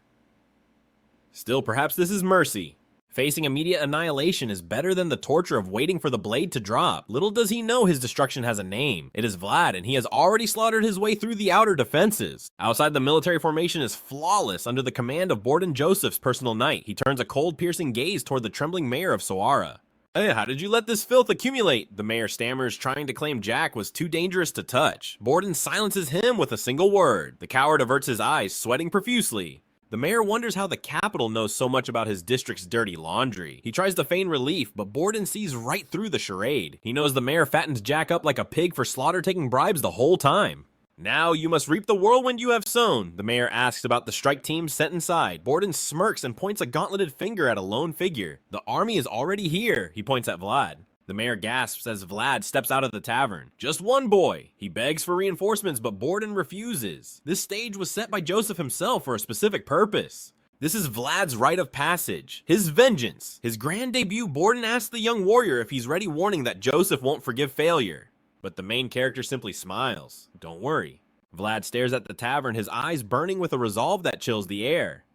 Still, perhaps this is mercy. Facing immediate annihilation is better than the torture of waiting for the blade to drop. Little does he know his destruction has a name. It is Vlad, and he has already slaughtered his way through the outer defenses. Outside, the military formation is flawless under the command of Borden Joseph's personal knight. He turns a cold, piercing gaze toward the trembling mayor of Sawara. Hey, how did you let this filth accumulate? The mayor stammers, trying to claim Jack was too dangerous to touch. Borden silences him with a single word. The coward averts his eyes, sweating profusely. The mayor wonders how the capital knows so much about his district's dirty laundry. He tries to feign relief, but Borden sees right through the charade. He knows the mayor fattens Jack up like a pig for slaughter, taking bribes the whole time. Now you must reap the whirlwind you have sown. The mayor asks about the strike team sent inside. Borden smirks and points a gauntleted finger at a lone figure. The army is already here, he points at Vlad. The mayor gasps as Vlad steps out of the tavern. Just one boy. He begs for reinforcements, but Borden refuses. This stage was set by Joseph himself for a specific purpose. This is Vlad's rite of passage, his vengeance. His grand debut, Borden asks the young warrior if he's ready, warning that Joseph won't forgive failure. But the main character simply smiles. Don't worry. Vlad stares at the tavern, his eyes burning with a resolve that chills the air.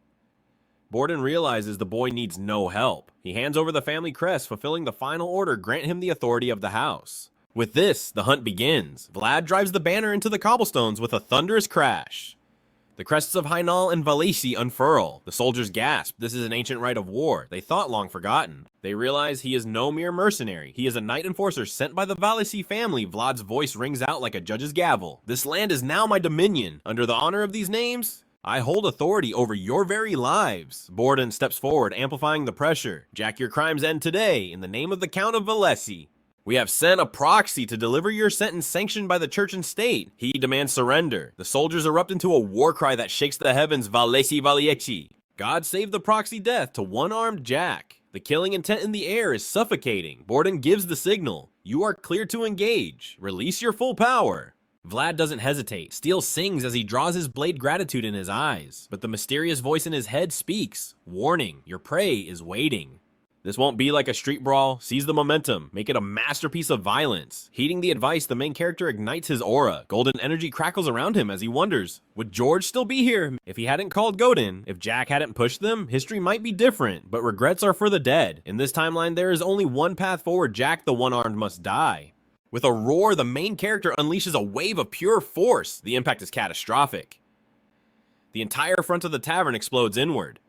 Borden realizes the boy needs no help. He hands over the family crest, fulfilling the final order grant him the authority of the house. With this, the hunt begins. Vlad drives the banner into the cobblestones with a thunderous crash. The crests of Hainal and Valisi unfurl. The soldiers gasp. This is an ancient rite of war, they thought long forgotten. They realize he is no mere mercenary. He is a knight enforcer sent by the Valisi family. Vlad's voice rings out like a judge's gavel. This land is now my dominion. Under the honor of these names, I hold authority over your very lives. Borden steps forward, amplifying the pressure. Jack, your crimes end today, in the name of the Count of Valesi. We have sent a proxy to deliver your sentence sanctioned by the church and state. He demands surrender. The soldiers erupt into a war cry that shakes the heavens. Valesi Valiechi. God save the proxy death to one-armed Jack. The killing intent in the air is suffocating. Borden gives the signal. You are clear to engage. Release your full power. Vlad doesn't hesitate. Steel sings as he draws his blade, gratitude in his eyes. But the mysterious voice in his head speaks. Warning, your prey is waiting. This won't be like a street brawl. Seize the momentum. Make it a masterpiece of violence. Heeding the advice, the main character ignites his aura. Golden energy crackles around him as he wonders, would George still be here if he hadn't called Godin? If Jack hadn't pushed them, history might be different, but regrets are for the dead. In this timeline, there is only one path forward. Jack the one-armed must die. With a roar, the main character unleashes a wave of pure force. The impact is catastrophic. The entire front of the tavern explodes inward.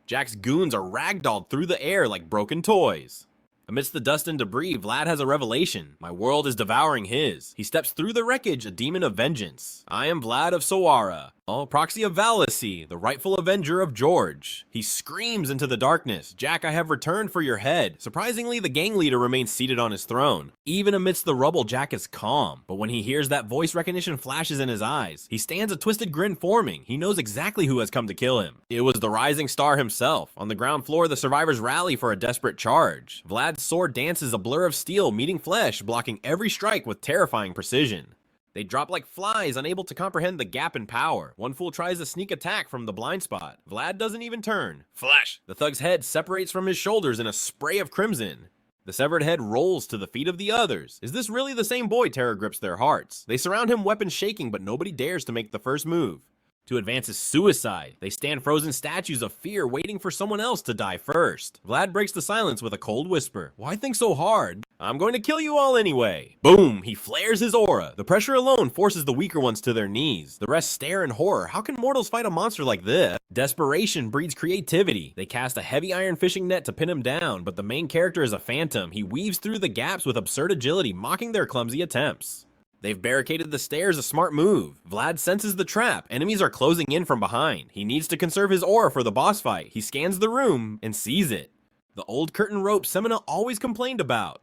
Jack's goons are ragdolled through the air like broken toys. Amidst the dust and debris, Vlad has a revelation. My world is devouring his. He steps through the wreckage, a demon of vengeance. I am Vlad of Sowara, proxy of Valisi, the rightful avenger of George. He screams into the darkness. Jack, I have returned for your head. Surprisingly, the gang leader remains seated on his throne. Even amidst the rubble, Jack is calm. But when he hears that voice, recognition flashes in his eyes. He stands, a twisted grin forming. He knows exactly who has come to kill him. It was the rising star himself. On the ground floor, the survivors rally for a desperate charge. Vlad's sword dances, a blur of steel meeting flesh, blocking every strike with terrifying precision. They drop like flies, unable to comprehend the gap in power. One fool tries a sneak attack from the blind spot. Vlad doesn't even turn. Flash! The thug's head separates from his shoulders in a spray of crimson. The severed head rolls to the feet of the others. Is this really the same boy? Terror grips their hearts. They surround him, weapons shaking, but nobody dares to make the first move. To advance is suicide. They stand frozen statues of fear, waiting for someone else to die first. Vlad breaks the silence with a cold whisper. Why think so hard? I'm going to kill you all anyway. Boom! He flares his aura. The pressure alone forces the weaker ones to their knees. The rest stare in horror. How can mortals fight a monster like this? Desperation breeds creativity. They cast a heavy iron fishing net to pin him down, but the main character is a phantom. He weaves through the gaps with absurd agility, mocking their clumsy attempts. They've barricaded the stairs, a smart move. Vlad senses the trap. Enemies are closing in from behind. He needs to conserve his aura for the boss fight. He scans the room and sees it. The old curtain rope Semina always complained about.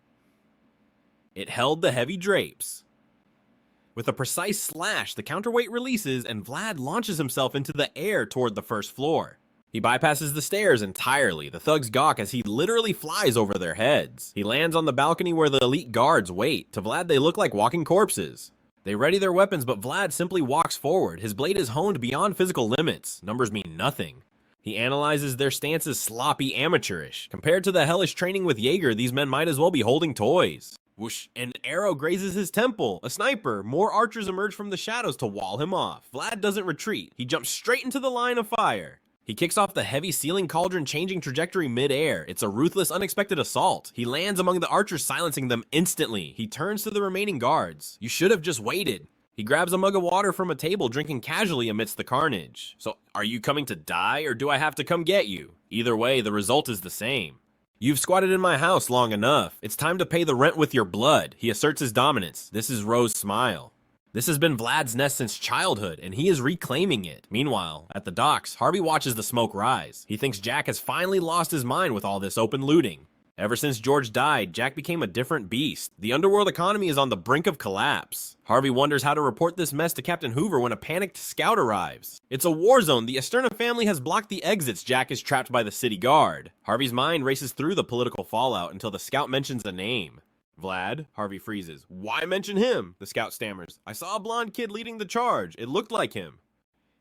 It held the heavy drapes. With a precise slash, the counterweight releases and Vlad launches himself into the air toward the first floor. He bypasses the stairs entirely. The thugs gawk as he literally flies over their heads. He lands on the balcony where the elite guards wait. To Vlad, they look like walking corpses. They ready their weapons, but Vlad simply walks forward. His blade is honed beyond physical limits. Numbers mean nothing. He analyzes their stances, sloppy, amateurish. Compared to the hellish training with Jaeger, these men might as well be holding toys. Whoosh, an arrow grazes his temple. A sniper. More archers emerge from the shadows to wall him off. Vlad doesn't retreat. He jumps straight into the line of fire. He kicks off the heavy ceiling cauldron, changing trajectory mid-air. It's a ruthless, unexpected assault. He lands among the archers, silencing them instantly. He turns to the remaining guards. You should have just waited. He grabs a mug of water from a table, drinking casually amidst the carnage. So, are you coming to die, or do I have to come get you? Either way, the result is the same. You've squatted in my house long enough. It's time to pay the rent with your blood. He asserts his dominance. This is Ro's smile. This has been Vlad's nest since childhood, and he is reclaiming it. Meanwhile, at the docks, Harvey watches the smoke rise. He thinks Jack has finally lost his mind with all this open looting. Ever since George died, Jack became a different beast. The underworld economy is on the brink of collapse. Harvey wonders how to report this mess to Captain Hoover when a panicked scout arrives. It's a war zone. The Esterna family has blocked the exits. Jack is trapped by the city guard. Harvey's mind races through the political fallout until the scout mentions a name. Vlad? Harvey freezes. Why mention him? The scout stammers. I saw a blonde kid leading the charge. It looked like him.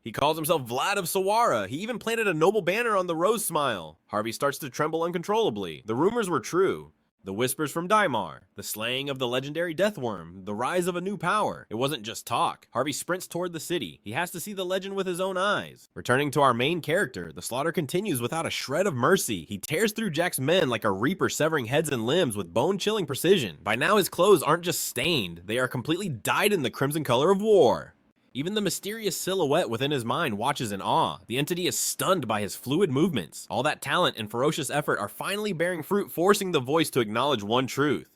He calls himself Vlad of Sawara. He even planted a noble banner on the rose smile. Harvey starts to tremble uncontrollably. The rumors were true. The whispers from Daimar, the slaying of the legendary Deathworm, the rise of a new power. It wasn't just talk. Harvey sprints toward the city. He has to see the legend with his own eyes. Returning to our main character, the slaughter continues without a shred of mercy. He tears through Jack's men like a reaper, severing heads and limbs with bone-chilling precision. By now his clothes aren't just stained, they are completely dyed in the crimson color of war. Even the mysterious silhouette within his mind watches in awe. The entity is stunned by his fluid movements. All that talent and ferocious effort are finally bearing fruit, forcing the voice to acknowledge one truth.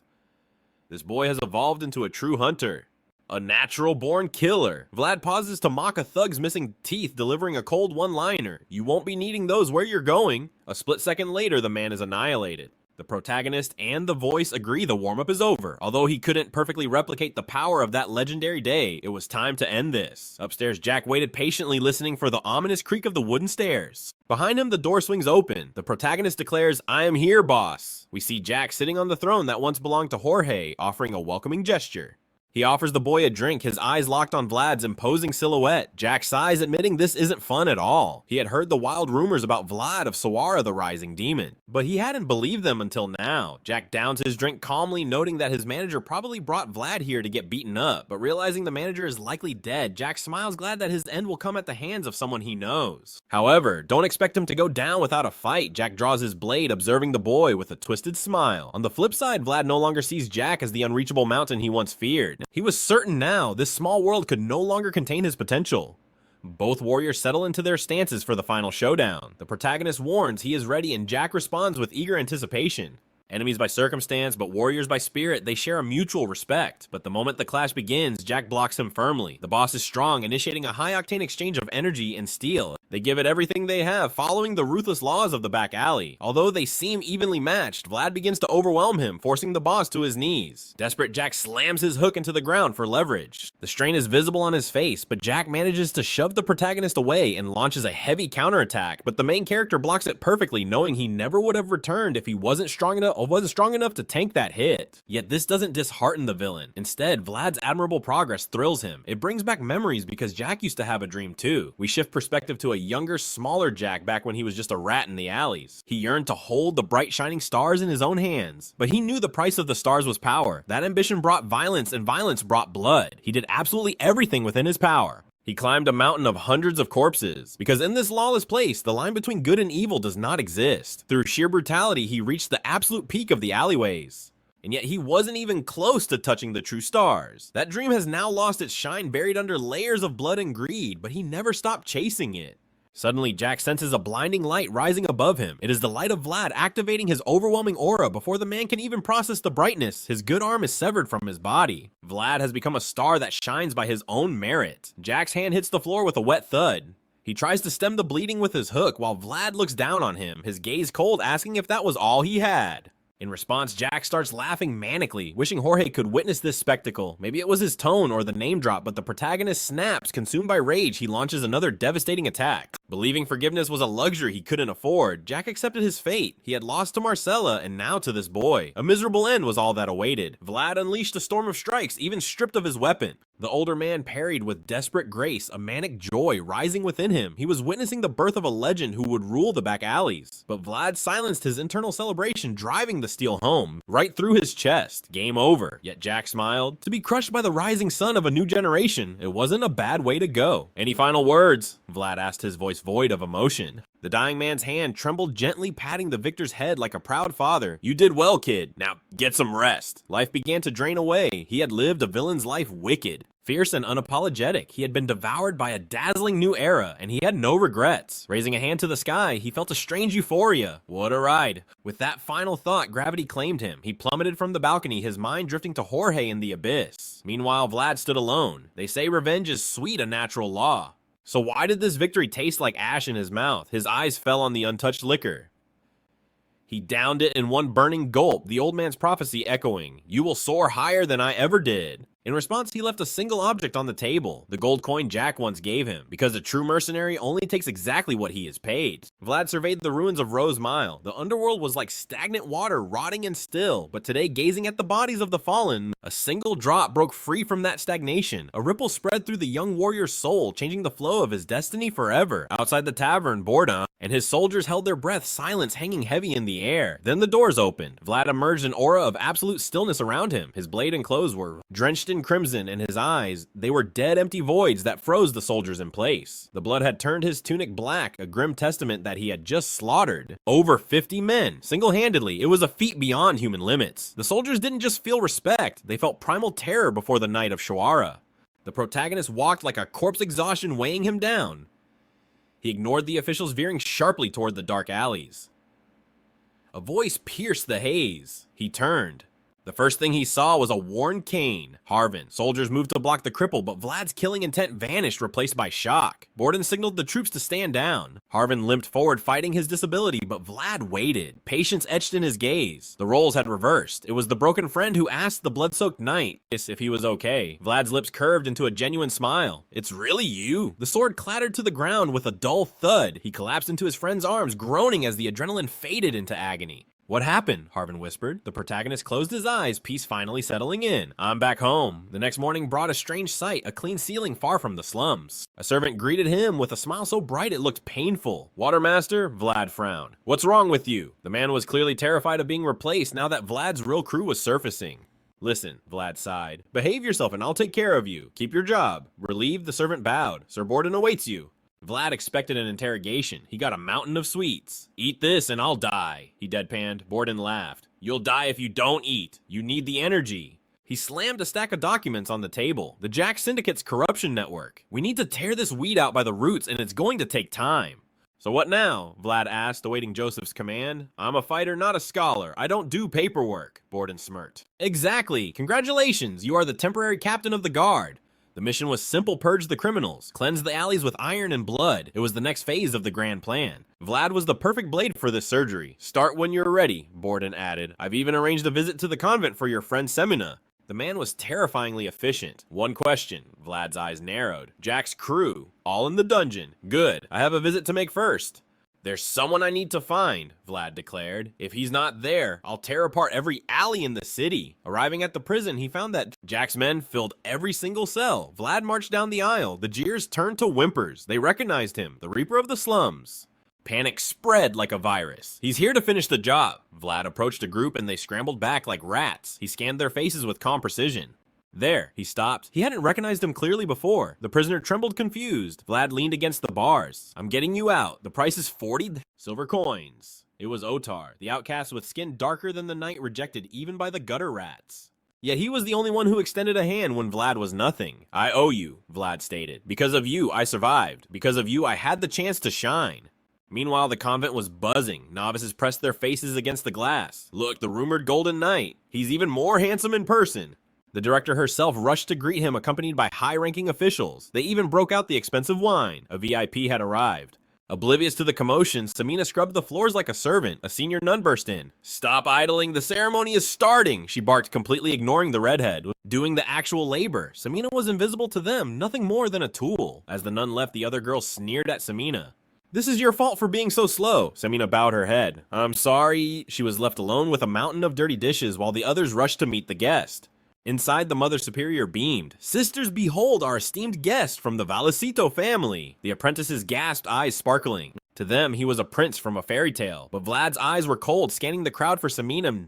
This boy has evolved into a true hunter. A natural-born killer. Vlad pauses to mock a thug's missing teeth, delivering a cold one-liner. You won't be needing those where you're going. A split second later, the man is annihilated. The protagonist and the voice agree the warm-up is over. Although he couldn't perfectly replicate the power of that legendary day, it was time to end this. Upstairs, Jack waited patiently, listening for the ominous creak of the wooden stairs. Behind him, the door swings open. The protagonist declares, I am here, boss. We see Jack sitting on the throne that once belonged to Jorge, offering a welcoming gesture. He offers the boy a drink, his eyes locked on Vlad's imposing silhouette. Jack sighs, admitting this isn't fun at all. He had heard the wild rumors about Vlad of Sawara the Rising Demon, but he hadn't believed them until now. Jack downs his drink calmly, noting that his manager probably brought Vlad here to get beaten up, but realizing the manager is likely dead, Jack smiles, glad that his end will come at the hands of someone he knows. However, don't expect him to go down without a fight. Jack draws his blade, observing the boy with a twisted smile. On the flip side, Vlad no longer sees Jack as the unreachable mountain he once feared. He was certain now this small world could no longer contain his potential. Both warriors settle into their stances for the final showdown. The protagonist warns he is ready, and Jack responds with eager anticipation. Enemies by circumstance, but warriors by spirit, they share a mutual respect. But the moment the clash begins, Jack blocks him firmly. The boss is strong, initiating a high-octane exchange of energy and steel. They give it everything they have, following the ruthless laws of the back alley. Although they seem evenly matched, Vlad begins to overwhelm him, forcing the boss to his knees. Desperate, Jack slams his hook into the ground for leverage. The strain is visible on his face, but Jack manages to shove the protagonist away and launches a heavy counterattack. But the main character blocks it perfectly, knowing he never would have returned if he wasn't strong enough to tank that hit. Yet this doesn't dishearten the villain. Instead, Vlad's admirable progress thrills him. It brings back memories because Jack used to have a dream too. We shift perspective to a younger, smaller Jack back when he was just a rat in the alleys. He yearned to hold the bright shining stars in his own hands, but he knew the price of the stars was power. That ambition brought violence, and violence brought blood. He did absolutely everything within his power. He climbed a mountain of hundreds of corpses, because in this lawless place, the line between good and evil does not exist. Through sheer brutality, he reached the absolute peak of the alleyways. And yet he wasn't even close to touching the true stars. That dream has now lost its shine, buried under layers of blood and greed, but he never stopped chasing it. Suddenly, Jack senses a blinding light rising above him. It is the light of Vlad activating his overwhelming aura. Before the man can even process the brightness, his good arm is severed from his body. Vlad has become a star that shines by his own merit. Jack's hand hits the floor with a wet thud. He tries to stem the bleeding with his hook while Vlad looks down on him, his gaze cold, asking if that was all he had. In response, Jack starts laughing manically, wishing Jorge could witness this spectacle. Maybe it was his tone or the name drop, but the protagonist snaps. Consumed by rage, he launches another devastating attack. Believing forgiveness was a luxury he couldn't afford, Jack accepted his fate. He had lost to Marcella and now to this boy. A miserable end was all that awaited. Vlad unleashed a storm of strikes, even stripped of his weapon. The older man parried with desperate grace, a manic joy rising within him. He was witnessing the birth of a legend who would rule the back alleys. But Vlad silenced his internal celebration, driving the steel home, right through his chest. Game over. Yet Jack smiled. To be crushed by the rising sun of a new generation, it wasn't a bad way to go. Any final words? Vlad asked, his voice void of emotion. The dying man's hand trembled, gently patting the victor's head like a proud father. You did well, kid. Now get some rest. Life began to drain away. He had lived a villain's life wicked. Fierce and unapologetic, he had been devoured by a dazzling new era, and he had no regrets. Raising a hand to the sky, he felt a strange euphoria. What a ride. With that final thought, gravity claimed him. He plummeted from the balcony, his mind drifting to Jorge in the abyss. Meanwhile, Vlad stood alone. They say revenge is sweet, a natural law. So why did this victory taste like ash in his mouth? His eyes fell on the untouched liquor. He downed it in one burning gulp, the old man's prophecy echoing, "You will soar higher than I ever did." In response, he left a single object on the table, the gold coin Jack once gave him, because a true mercenary only takes exactly what he is paid. Vlad surveyed the ruins of Rose Mile. The underworld was like stagnant water, rotting and still, but today, gazing at the bodies of the fallen, a single drop broke free from that stagnation. A ripple spread through the young warrior's soul, changing the flow of his destiny forever. Outside the tavern, boredom, and his soldiers held their breath, silence hanging heavy in the air. Then the doors opened. Vlad emerged, an aura of absolute stillness around him. His blade and clothes were drenched in crimson, and his eyes, they were dead empty voids that froze the soldiers in place. The blood had turned his tunic black, a grim testament that he had just slaughtered over 50 men, single-handedly. It was a feat beyond human limits. The soldiers didn't just feel respect, they felt primal terror before the night of Shawara. The protagonist walked like a corpse, exhaustion weighing him down. He ignored the officials, veering sharply toward the dark alleys. A voice pierced the haze. He turned. The first thing he saw was a worn cane. Harvin. Soldiers moved to block the cripple, but Vlad's killing intent vanished, replaced by shock. Borden signaled the troops to stand down. Harvin limped forward, fighting his disability, but Vlad waited. Patience etched in his gaze. The roles had reversed. It was the broken friend who asked the blood-soaked knight if he was okay. Vlad's lips curved into a genuine smile. "It's really you?" The sword clattered to the ground with a dull thud. He collapsed into his friend's arms, groaning as the adrenaline faded into agony. "What happened?" Harvin whispered. The protagonist closed his eyes, peace finally settling in. "I'm back home." The next morning brought a strange sight, a clean ceiling far from the slums. A servant greeted him with a smile so bright it looked painful. "Watermaster?" Vlad frowned. "What's wrong with you?" The man was clearly terrified of being replaced now that Vlad's real crew was surfacing. "Listen," Vlad sighed. "Behave yourself and I'll take care of you. Keep your job." Relieved, the servant bowed. "Sir Borden awaits you." Vlad expected an interrogation. He got a mountain of sweets. "Eat this and I'll die," he deadpanned. Borden laughed. "You'll die if you don't eat. You need the energy." He slammed a stack of documents on the table. "The Jack Syndicate's corruption network. We need to tear this weed out by the roots, and it's going to take time." "So what now?" Vlad asked, awaiting Joseph's command. "I'm a fighter, not a scholar. I don't do paperwork," Borden smirked. "Exactly. Congratulations. You are the temporary captain of the guard." The mission was simple: purge the criminals, cleanse the alleys with iron and blood. It was the next phase of the grand plan. Vlad was the perfect blade for this surgery. "Start when you're ready," Borden added. "I've even arranged a visit to the convent for your friend Semina." The man was terrifyingly efficient. "One question." Vlad's eyes narrowed. "Jack's crew, all in the dungeon. Good. I have a visit to make first." "There's someone I need to find," Vlad declared. "If he's not there, I'll tear apart every alley in the city." Arriving at the prison, he found that Jack's men filled every single cell. Vlad marched down the aisle. The jeers turned to whimpers. They recognized him, the Reaper of the Slums. Panic spread like a virus. "He's here to finish the job." Vlad approached a group and they scrambled back like rats. He scanned their faces with calm precision. "There," he stopped. He hadn't recognized him clearly before. The prisoner trembled, confused. Vlad leaned against the bars. "I'm getting you out. The price is 40 silver coins." It was Otar, the outcast with skin darker than the night, rejected even by the gutter rats. Yet he was the only one who extended a hand when Vlad was nothing. "I owe you," Vlad stated. "Because of you, I survived. Because of you, I had the chance to shine." Meanwhile, the convent was buzzing. Novices pressed their faces against the glass. "Look, the rumored Golden Knight. He's even more handsome in person." The director herself rushed to greet him, accompanied by high-ranking officials. They even broke out the expensive wine. A VIP had arrived. Oblivious to the commotion, Semina scrubbed the floors like a servant. A senior nun burst in. "Stop idling, the ceremony is starting," she barked, completely ignoring the redhead. Doing the actual labor. Semina was invisible to them, nothing more than a tool. As the nun left, the other girl sneered at Semina. "This is your fault for being so slow." Semina bowed her head. "I'm sorry." She was left alone with a mountain of dirty dishes while the others rushed to meet the guest. Inside, the Mother Superior beamed. "Sisters, behold our esteemed guest from the Valecito family." The apprentices gasped, eyes sparkling. To them, he was a prince from a fairy tale. But Vlad's eyes were cold, scanning the crowd for Semina.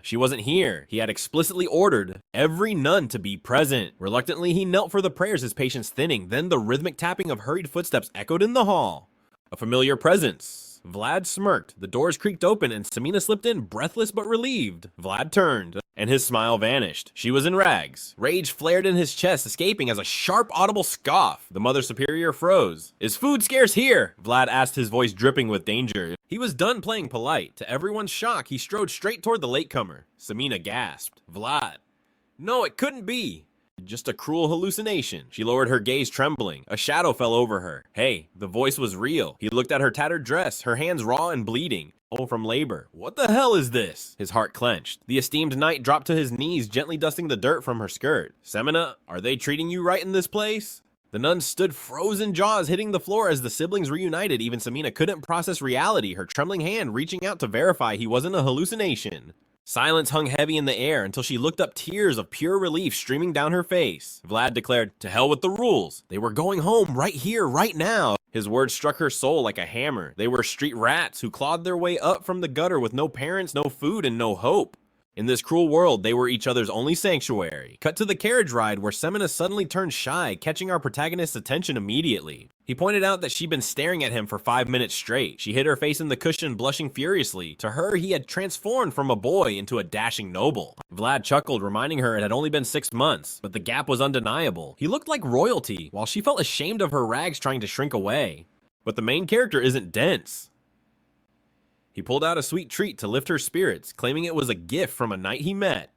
She wasn't here. He had explicitly ordered every nun to be present. Reluctantly, he knelt for the prayers, his patience thinning. Then the rhythmic tapping of hurried footsteps echoed in the hall. A familiar presence. Vlad smirked. The doors creaked open and Samina slipped in, breathless but relieved. Vlad turned, and his smile vanished. She was in rags. Rage flared in his chest, escaping as a sharp, audible scoff. The Mother Superior froze. "Is food scarce here?" Vlad asked, his voice dripping with danger. He was done playing polite. To everyone's shock, he strode straight toward the latecomer. Samina gasped. "Vlad. No, it couldn't be. Just a cruel hallucination." She lowered her gaze, trembling. A shadow fell over her. Hey, the voice was real. He looked at her tattered dress, her hands raw and bleeding. Oh, from labor. "What the hell is this?" His heart clenched. The esteemed knight dropped to his knees, gently dusting the dirt from her skirt. "Semina, are they treating you right in this place?" The nun stood, frozen jaws hitting the floor as the siblings reunited. Even Samina couldn't process reality, her trembling hand reaching out to verify he wasn't a hallucination. Silence hung heavy in the air until she looked up, tears of pure relief streaming down her face. Vlad declared, "To hell with the rules. They were going home right here, right now." His words struck her soul like a hammer. They were street rats who clawed their way up from the gutter with no parents, no food, and no hope. In this cruel world, they were each other's only sanctuary. Cut to the carriage ride where Semina suddenly turned shy, catching our protagonist's attention immediately. He pointed out that she'd been staring at him for 5 minutes straight. She hid her face in the cushion, blushing furiously. To her, he had transformed from a boy into a dashing noble. Vlad chuckled, reminding her it had only been 6 months, but the gap was undeniable. He looked like royalty, while she felt ashamed of her rags trying to shrink away. But the main character isn't dense. He pulled out a sweet treat to lift her spirits, claiming it was a gift from a knight he met.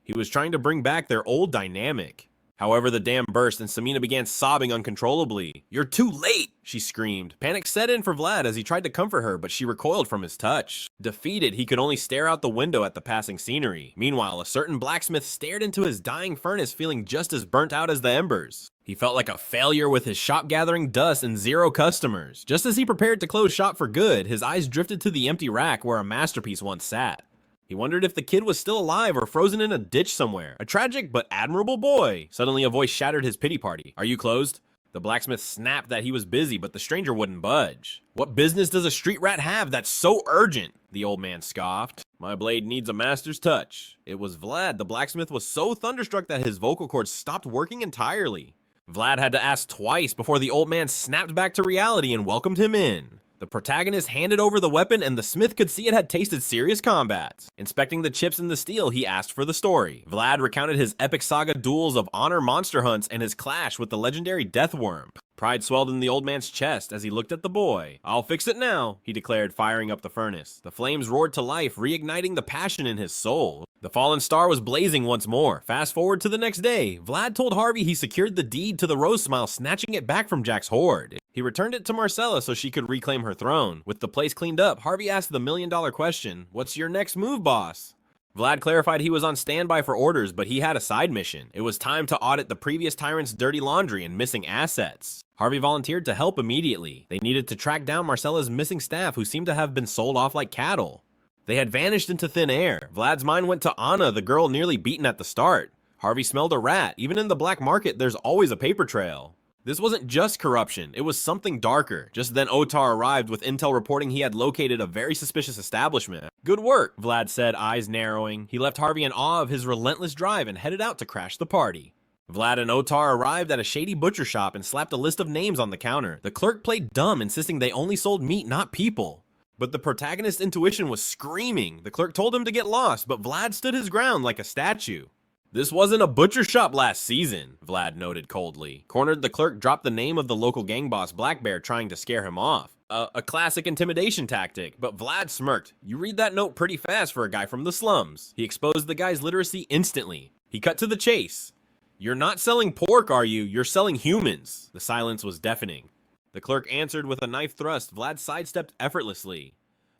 He was trying to bring back their old dynamic. However, the dam burst and Samina began sobbing uncontrollably. "You're too late!" she screamed. Panic set in for Vlad as he tried to comfort her, but she recoiled from his touch. Defeated, he could only stare out the window at the passing scenery. Meanwhile, a certain blacksmith stared into his dying furnace, feeling just as burnt out as the embers. He felt like a failure with his shop gathering dust and 0 customers. Just as he prepared to close shop for good, his eyes drifted to the empty rack where a masterpiece once sat. He wondered if the kid was still alive or frozen in a ditch somewhere. A tragic but admirable boy. Suddenly a voice shattered his pity party. "Are you closed?" The blacksmith snapped that he was busy, but the stranger wouldn't budge. "What business does a street rat have that's so urgent?" the old man scoffed. "My blade needs a master's touch." It was Vlad. The blacksmith was so thunderstruck that his vocal cords stopped working entirely. Vlad had to ask twice before the old man snapped back to reality and welcomed him in. The protagonist handed over the weapon and the smith could see it had tasted serious combat. Inspecting the chips in the steel, he asked for the story. Vlad recounted his epic saga duels of honor monster hunts and his clash with the legendary Deathworm. Pride swelled in the old man's chest as he looked at the boy. "I'll fix it now," he declared, firing up the furnace. The flames roared to life, reigniting the passion in his soul. The fallen star was blazing once more. Fast forward to the next day. Vlad told Harvey he secured the deed to the Rose Smile, snatching it back from Jack's hoard. He returned it to Marcella so she could reclaim her throne. With the place cleaned up, Harvey asked the million-dollar question, "What's your next move, boss?" Vlad clarified he was on standby for orders, but he had a side mission. It was time to audit the previous tyrant's dirty laundry and missing assets. Harvey volunteered to help immediately. They needed to track down Marcella's missing staff, who seemed to have been sold off like cattle. They had vanished into thin air. Vlad's mind went to Anna, the girl nearly beaten at the start. Harvey smelled a rat. Even in the black market, there's always a paper trail. This wasn't just corruption, it was something darker. Just then Otar arrived with intel reporting he had located a very suspicious establishment. "Good work," Vlad said, eyes narrowing. He left Harvey in awe of his relentless drive and headed out to crash the party. Vlad and Otar arrived at a shady butcher shop and slapped a list of names on the counter. The clerk played dumb, insisting they only sold meat, not people. But the protagonist's intuition was screaming. The clerk told him to get lost, but Vlad stood his ground like a statue. "This wasn't a butcher shop last season," Vlad noted coldly. Cornered, the clerk dropped the name of the local gang boss, Black Bear, trying to scare him off. A classic intimidation tactic, but Vlad smirked. "You read that note pretty fast for a guy from the slums." He exposed the guy's literacy instantly. He cut to the chase. "You're not selling pork, are you? You're selling humans." The silence was deafening. The clerk answered with a knife thrust. Vlad sidestepped effortlessly.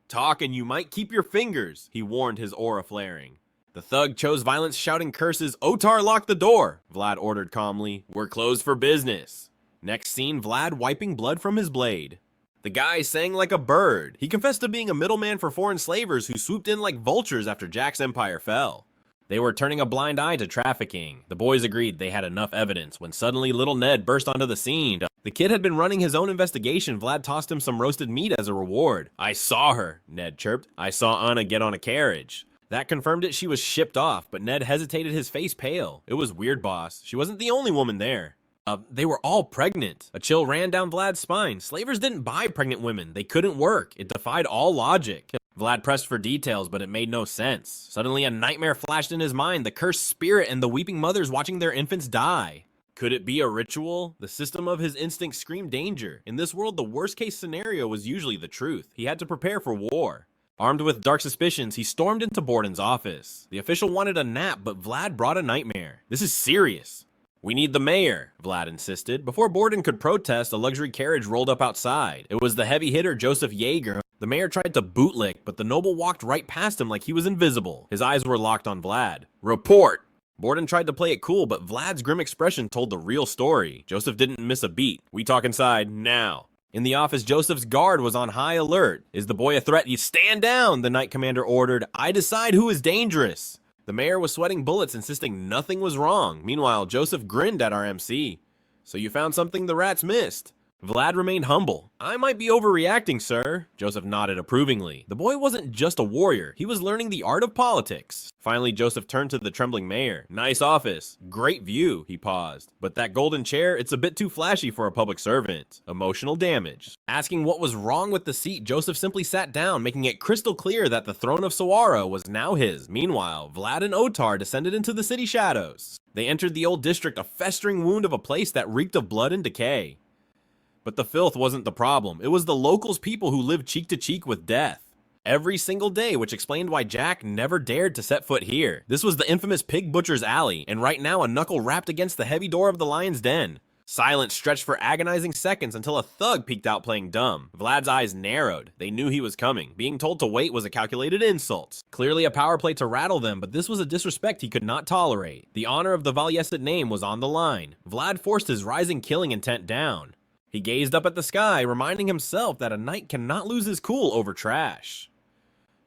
"Talk and you might keep your fingers," he warned, his aura flaring. The thug chose violence, shouting curses. "Otar, lock the door," Vlad ordered calmly. "We're closed for business." Next scene, Vlad wiping blood from his blade. The guy sang like a bird. He confessed to being a middleman for foreign slavers who swooped in like vultures after Jack's empire fell. They were turning a blind eye to trafficking. The boys agreed they had enough evidence when suddenly little Ned burst onto the scene. The kid had been running his own investigation. Vlad tossed him some roasted meat as a reward. "I saw her," Ned chirped. "I saw Anna get on a carriage." That confirmed it. She was shipped off, but Ned hesitated, his face pale. "It was weird, boss. She wasn't the only woman there." They were all pregnant. A chill ran down Vlad's spine. Slavers didn't buy pregnant women. They couldn't work. It defied all logic. Vlad pressed for details, but it made no sense. Suddenly, a nightmare flashed in his mind, the cursed spirit and the weeping mothers watching their infants die. Could it be a ritual? The system of his instinct screamed danger. In this world, the worst-case scenario was usually the truth. He had to prepare for war. Armed with dark suspicions, he stormed into Borden's office. The official wanted a nap, but Vlad brought a nightmare. This is serious. We need the mayor, Vlad insisted. Before Borden could protest, a luxury carriage rolled up outside. It was the heavy hitter Joseph Yeager. The mayor tried to bootlick, but the noble walked right past him like he was invisible. His eyes were locked on Vlad. Report! Borden tried to play it cool, but Vlad's grim expression told the real story. Joseph didn't miss a beat. We talk inside now. In the office, Joseph's guard was on high alert. Is the boy a threat? You stand down, the knight commander ordered. I decide who is dangerous. The mayor was sweating bullets, insisting nothing was wrong. Meanwhile, Joseph grinned at our MC. So you found something the rats missed. Vlad remained humble. I might be overreacting, sir. Joseph nodded approvingly. The boy wasn't just a warrior. He was learning the art of politics. Finally, Joseph turned to the trembling mayor. Nice office. Great view, he paused. But that golden chair, it's a bit too flashy for a public servant. Emotional damage. Asking what was wrong with the seat, Joseph simply sat down, making it crystal clear that the throne of Sawara was now his. Meanwhile, Vlad and Otar descended into the city shadows. They entered the old district, a festering wound of a place that reeked of blood and decay. But the filth wasn't the problem. It was the locals' people who lived cheek to cheek with death. Every single day, which explained why Jack never dared to set foot here. This was the infamous Pig Butcher's Alley, and right now a knuckle rapped against the heavy door of the Lion's Den. Silence stretched for agonizing seconds until a thug peeked out playing dumb. Vlad's eyes narrowed. They knew he was coming. Being told to wait was a calculated insult. Clearly a power play to rattle them, but this was a disrespect he could not tolerate. The honor of the Valyesid name was on the line. Vlad forced his rising killing intent down. He gazed up at the sky, reminding himself that a knight cannot lose his cool over trash.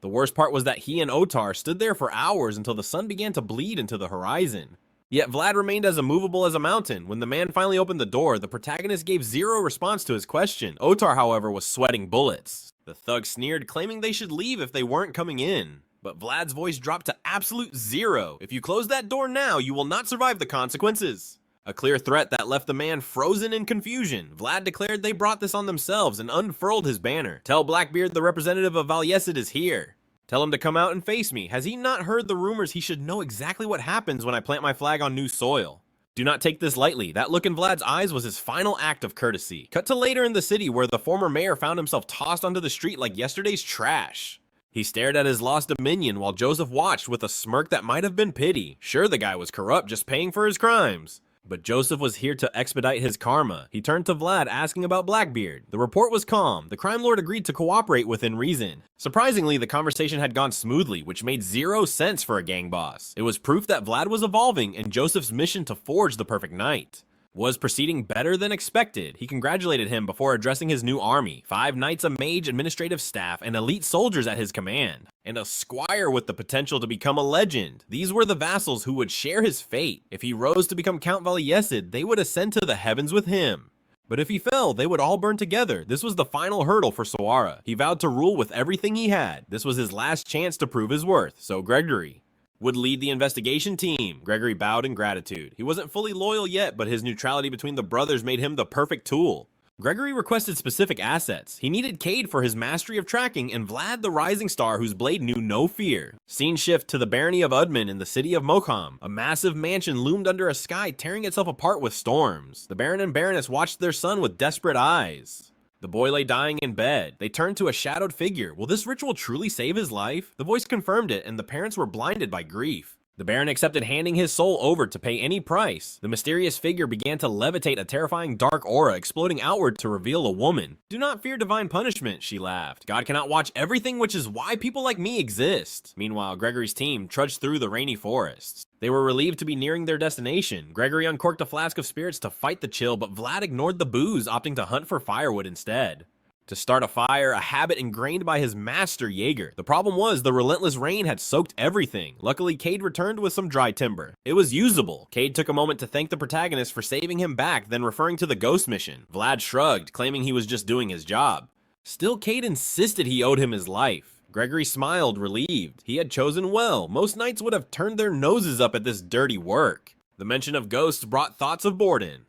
The worst part was that he and Otar stood there for hours until the sun began to bleed into the horizon. Yet Vlad remained as immovable as a mountain. When the man finally opened the door, the protagonist gave zero response to his question. Otar, however, was sweating bullets. The thug sneered, claiming they should leave if they weren't coming in. But Vlad's voice dropped to absolute zero. If you close that door now, you will not survive the consequences. A clear threat that left the man frozen in confusion. Vlad declared they brought this on themselves and unfurled his banner. Tell Blackbeard the representative of Valyesid is here. Tell him to come out and face me. Has he not heard the rumors? He should know exactly what happens when I plant my flag on new soil. Do not take this lightly. That look in Vlad's eyes was his final act of courtesy. Cut to later in the city where the former mayor found himself tossed onto the street like yesterday's trash. He stared at his lost dominion while Joseph watched with a smirk that might have been pity. Sure, the guy was corrupt, just paying for his crimes. But Joseph was here to expedite his karma. He turned to Vlad asking about Blackbeard. The report was calm. The crime lord agreed to cooperate within reason. Surprisingly, the conversation had gone smoothly, which made zero sense for a gang boss. It was proof that Vlad was evolving and Joseph's mission to forge the perfect knight was proceeding better than expected. He congratulated him before addressing his new army. 5 knights, a mage, administrative staff, and elite soldiers at his command. And a squire with the potential to become a legend. These were the vassals who would share his fate. If he rose to become Count Valyesid, they would ascend to the heavens with him. But if he fell, they would all burn together. This was the final hurdle for Sawara. He vowed to rule with everything he had. This was his last chance to prove his worth. So Gregory would lead the investigation team. Gregory bowed in gratitude. He wasn't fully loyal yet, but his neutrality between the brothers made him the perfect tool. Gregory requested specific assets. He needed Cade for his mastery of tracking and Vlad the rising star whose blade knew no fear. Scene shift to the barony of Udman in the city of Mokham. A massive mansion loomed under a sky tearing itself apart with storms. The Baron and Baroness watched their son with desperate eyes. The boy lay dying in bed. They turned to a shadowed figure. Will this ritual truly save his life? The voice confirmed it, and the parents were blinded by grief. The Baron accepted handing his soul over to pay any price. The mysterious figure began to levitate a terrifying dark aura, exploding outward to reveal a woman. Do not fear divine punishment, she laughed. God cannot watch everything, which is why people like me exist. Meanwhile, Gregory's team trudged through the rainy forests. They were relieved to be nearing their destination. Gregory uncorked a flask of spirits to fight the chill, but Vlad ignored the booze, opting to hunt for firewood instead. To start a fire, a habit ingrained by his master, Yeager. The problem was the relentless rain had soaked everything. Luckily, Cade returned with some dry timber. It was usable. Cade took a moment to thank the protagonist for saving him back, then referring to the ghost mission. Vlad shrugged, claiming he was just doing his job. Still, Cade insisted he owed him his life. Gregory smiled, relieved. He had chosen well. Most knights would have turned their noses up at this dirty work. The mention of ghosts brought thoughts of Borden.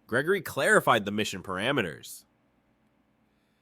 Gregory clarified the mission parameters.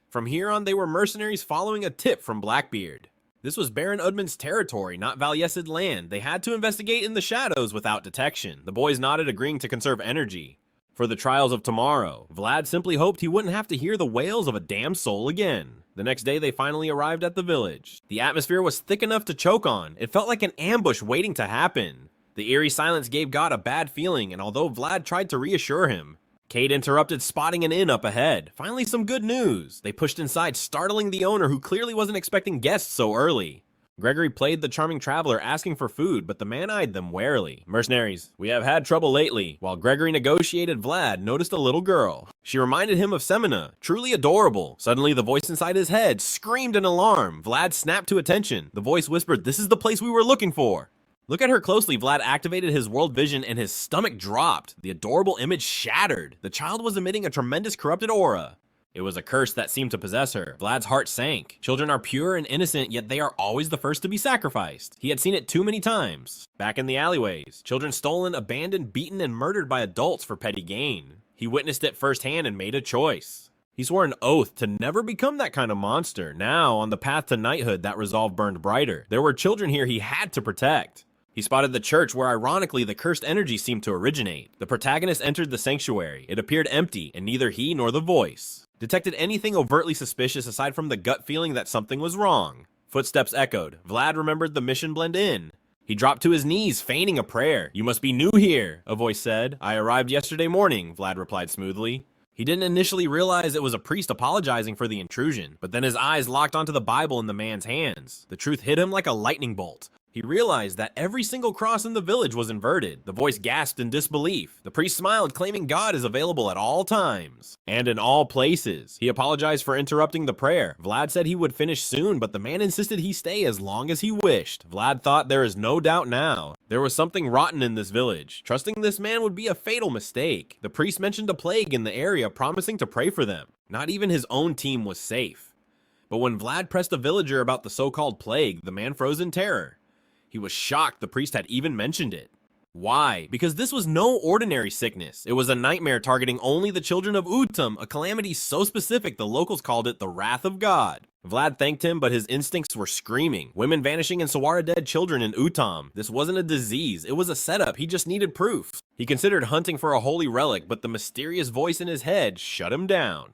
From here on, they were mercenaries following a tip from Blackbeard. This was Baron Udman's territory, not Valyessid land. They had to investigate in the shadows without detection. The boys nodded, agreeing to conserve energy. For the trials of tomorrow, Vlad simply hoped he wouldn't have to hear the wails of a damned soul again. The next day, they finally arrived at the village. The atmosphere was thick enough to choke on. It felt like an ambush waiting to happen. The eerie silence gave God a bad feeling, and although Vlad tried to reassure him, Kate interrupted, spotting an inn up ahead. Finally, some good news. They pushed inside, startling the owner, who clearly wasn't expecting guests so early. Gregory played the charming traveler, asking for food, but the man eyed them warily. Mercenaries, we have had trouble lately. While Gregory negotiated, Vlad noticed a little girl. She reminded him of Semina, truly adorable. Suddenly, the voice inside his head screamed in alarm. Vlad snapped to attention. The voice whispered, "This is the place we were looking for." Look at her closely. Vlad activated his world vision and his stomach dropped. The adorable image shattered. The child was emitting a tremendous corrupted aura. It was a curse that seemed to possess her. Vlad's heart sank. Children are pure and innocent, yet they are always the first to be sacrificed. He had seen it too many times. Back in the alleyways, children stolen, abandoned, beaten, and murdered by adults for petty gain. He witnessed it firsthand and made a choice. He swore an oath to never become that kind of monster. Now, on the path to knighthood, that resolve burned brighter. There were children here he had to protect. He spotted the church where ironically the cursed energy seemed to originate. The protagonist entered the sanctuary. It appeared empty, and neither he nor the voice detected anything overtly suspicious aside from the gut feeling that something was wrong. Footsteps echoed. Vlad remembered the mission blend in. He dropped to his knees, feigning a prayer. "You must be new here," a voice said. "I arrived yesterday morning," Vlad replied smoothly. He didn't initially realize it was a priest apologizing for the intrusion, but then his eyes locked onto the Bible in the man's hands. The truth hit him like a lightning bolt. He realized that every single cross in the village was inverted. The voice gasped in disbelief. The priest smiled, claiming God is available at all times and in all places. He apologized for interrupting the prayer. Vlad said he would finish soon, but the man insisted he stay as long as he wished. Vlad thought, there is no doubt now. There was something rotten in this village. Trusting this man would be a fatal mistake. The priest mentioned a plague in the area, promising to pray for them. Not even his own team was safe. But when Vlad pressed a villager about the so-called plague, the man froze in terror. He was shocked the priest had even mentioned it. Why? Because this was no ordinary sickness. It was a nightmare targeting only the children of Utum, a calamity so specific the locals called it the wrath of God. Vlad thanked him, but his instincts were screaming. Women vanishing and Sawara dead children in Utam. This wasn't a disease, it was a setup. He just needed proof. He considered hunting for a holy relic, but the mysterious voice in his head shut him down.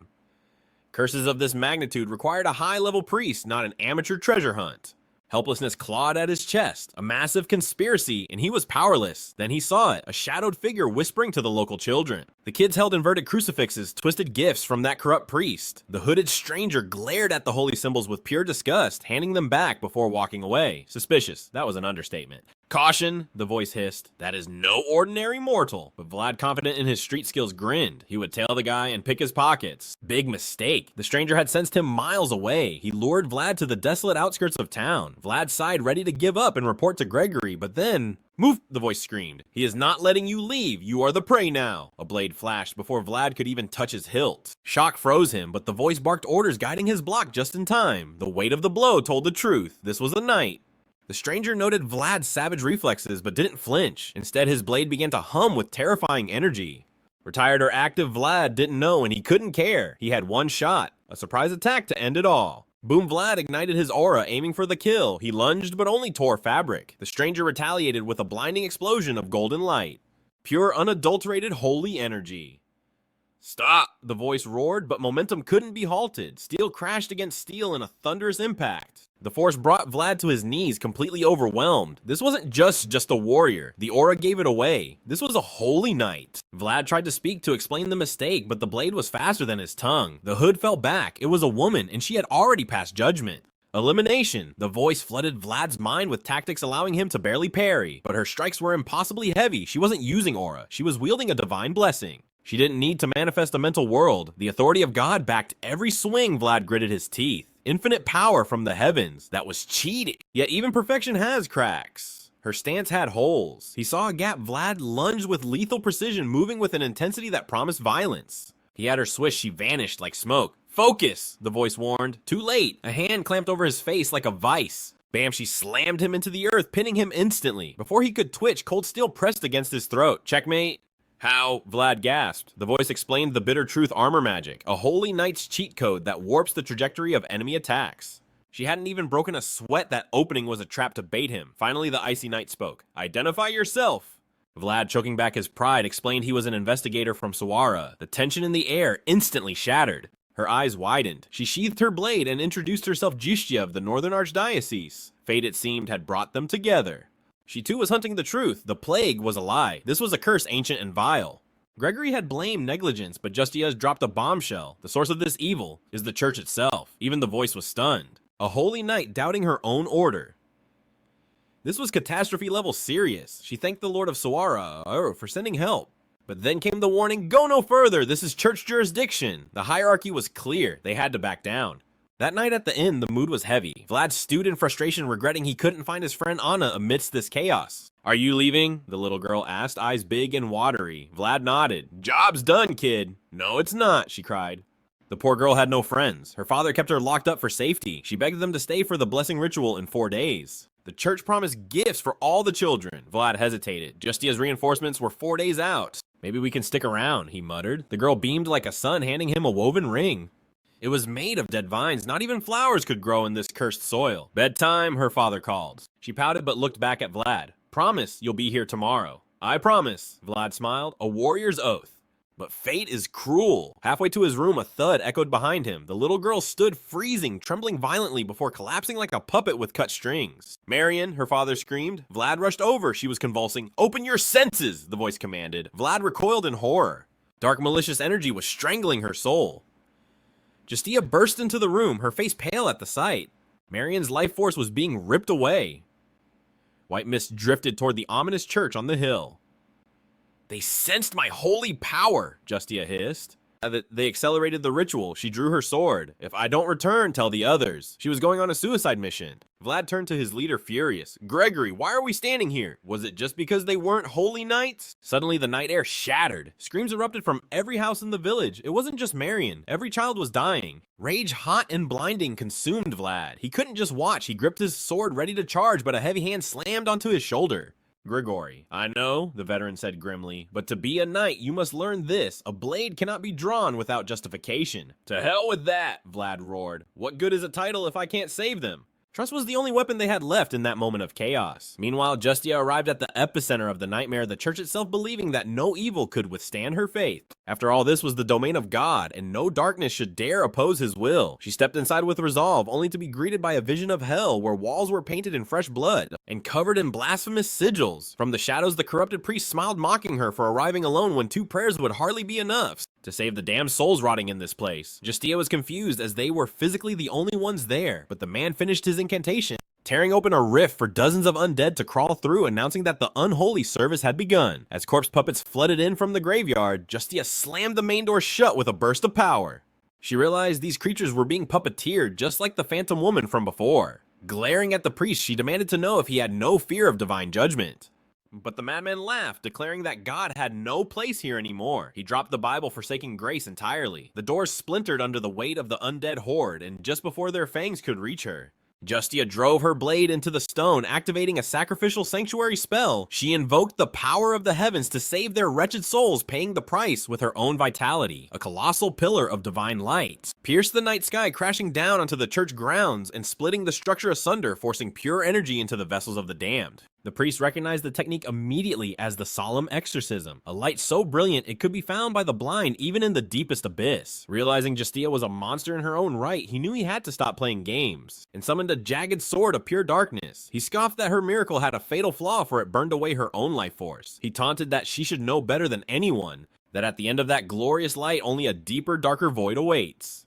Curses of this magnitude required a high-level priest, not an amateur treasure hunt. Helplessness clawed at his chest, a massive conspiracy, and he was powerless. Then he saw it, a shadowed figure whispering to the local children. The kids held inverted crucifixes, twisted gifts from that corrupt priest. The hooded stranger glared at the holy symbols with pure disgust, handing them back before walking away. Suspicious, that was an understatement. "Caution," the voice hissed. "That is no ordinary mortal." But Vlad, confident in his street skills, grinned. He would tail the guy and pick his pockets. Big mistake. The stranger had sensed him miles away. He lured Vlad to the desolate outskirts of town. Vlad sighed, ready to give up and report to Gregory, but then... "Move!" the voice screamed. "He is not letting you leave. You are the prey now." A blade flashed before Vlad could even touch his hilt. Shock froze him, but the voice barked orders, guiding his block just in time. The weight of the blow told the truth. This was a knight. The stranger noted Vlad's savage reflexes, but didn't flinch. Instead, his blade began to hum with terrifying energy. Retired or active, Vlad didn't know, and he couldn't care. He had one shot, a surprise attack to end it all. Boom! Vlad ignited his aura, aiming for the kill. He lunged, but only tore fabric. The stranger retaliated with a blinding explosion of golden light. Pure, unadulterated, holy energy. "Stop!" the voice roared, but momentum couldn't be halted. Steel crashed against steel in a thunderous impact. The force brought Vlad to his knees, completely overwhelmed. This wasn't just a warrior. The aura gave it away. This was a holy knight. Vlad tried to speak to explain the mistake, but the blade was faster than his tongue. The hood fell back. It was a woman, and she had already passed judgment. Elimination. The voice flooded Vlad's mind with tactics allowing him to barely parry, but her strikes were impossibly heavy. She wasn't using aura. She was wielding a divine blessing. She didn't need to manifest a mental world. The authority of God backed every swing. Vlad gritted his teeth. Infinite power from the heavens. That was cheating. Yet even perfection has cracks. Her stance had holes. He saw a gap. Vlad lunged with lethal precision, moving with an intensity that promised violence. He had her swish. She vanished like smoke. "Focus," the voice warned. Too late. A hand clamped over his face like a vice. Bam, she slammed him into the earth, pinning him instantly. Before he could twitch, cold steel pressed against his throat. Checkmate. How? Vlad gasped. The voice explained the bitter truth armor magic, a holy knight's cheat code that warps the trajectory of enemy attacks. She hadn't even broken a sweat that opening was a trap to bait him. Finally, the icy knight spoke. Identify yourself! Vlad, choking back his pride, explained he was an investigator from Sawara. The tension in the air instantly shattered. Her eyes widened. She sheathed her blade and introduced herself Justya of the Northern Archdiocese. Fate, it seemed, had brought them together. She too was hunting the truth. The plague was a lie. This was a curse ancient and vile. Gregory had blamed negligence, but Justya has dropped a bombshell. The source of this evil is the church itself. Even the voice was stunned. A holy knight doubting her own order. This was catastrophe level serious. She thanked the Lord of Sawara for sending help. But then came the warning, go no further, this is church jurisdiction. The hierarchy was clear, they had to back down. That night at the inn, the mood was heavy. Vlad stewed in frustration, regretting he couldn't find his friend Anna amidst this chaos. Are you leaving? The little girl asked, eyes big and watery. Vlad nodded. Job's done, kid. No, it's not, she cried. The poor girl had no friends. Her father kept her locked up for safety. She begged them to stay for the blessing ritual in 4 days. The church promised gifts for all the children. Vlad hesitated. Justya's reinforcements were 4 days out. Maybe we can stick around, he muttered. The girl beamed like a sun, handing him a woven ring. It was made of dead vines. Not even flowers could grow in this cursed soil. Bedtime, her father called. She pouted but looked back at Vlad. Promise you'll be here tomorrow. I promise, Vlad smiled. A warrior's oath. But fate is cruel. Halfway to his room, a thud echoed behind him. The little girl stood freezing, trembling violently before collapsing like a puppet with cut strings. Marion, her father screamed. Vlad rushed over. She was convulsing. Open your senses, the voice commanded. Vlad recoiled in horror. Dark malicious energy was strangling her soul. Justya burst into the room, her face pale at the sight. Marion's life force was being ripped away. White mist drifted toward the ominous church on the hill. They sensed my holy power, Justya hissed. They accelerated the ritual. She drew her sword. If I don't return, tell the others. She was going on a suicide mission. Vlad turned to his leader furious. Gregory, why are we standing here? Was it just because they weren't holy knights? Suddenly the night air shattered. Screams erupted from every house in the village. It wasn't just Marion. Every child was dying. Rage hot and blinding consumed Vlad. He couldn't just watch. He gripped his sword ready to charge, but a heavy hand slammed onto his shoulder. Grigory. I know, the veteran said grimly, but to be a knight, you must learn this. A blade cannot be drawn without justification. To hell with that, Vlad roared. What good is a title if I can't save them? Trust was the only weapon they had left in that moment of chaos. Meanwhile, Justya arrived at the epicenter of the nightmare, the church itself believing that no evil could withstand her faith. After all, this was the domain of God, and no darkness should dare oppose his will. She stepped inside with resolve, only to be greeted by a vision of hell where walls were painted in fresh blood and covered in blasphemous sigils. From the shadows, the corrupted priest smiled, mocking her for arriving alone when 2 prayers would hardly be enough to save the damned souls rotting in this place. Justya was confused as they were physically the only ones there, but the man finished his incantation, tearing open a rift for dozens of undead to crawl through, announcing that the unholy service had begun. As corpse puppets flooded in from the graveyard, Justya slammed the main door shut with a burst of power. She realized these creatures were being puppeteered just like the Phantom Woman from before. Glaring at the priest, she demanded to know if he had no fear of divine judgment. But the madman laughed, declaring that God had no place here anymore. He dropped the Bible, forsaking grace entirely. The doors splintered under the weight of the undead horde, and just before their fangs could reach her, Justya drove her blade into the stone, activating a sacrificial sanctuary spell. She invoked the power of the heavens to save their wretched souls, paying the price with her own vitality. A colossal pillar of divine light pierced the night sky, crashing down onto the church grounds and splitting the structure asunder, forcing pure energy into the vessels of the damned. The priest recognized the technique immediately as the solemn exorcism, a light so brilliant it could be found by the blind even in the deepest abyss. Realizing Justya was a monster in her own right, he knew he had to stop playing games, and summoned a jagged sword of pure darkness. He scoffed that her miracle had a fatal flaw, for it burned away her own life force. He taunted that she should know better than anyone, that at the end of that glorious light only a deeper, darker void awaits.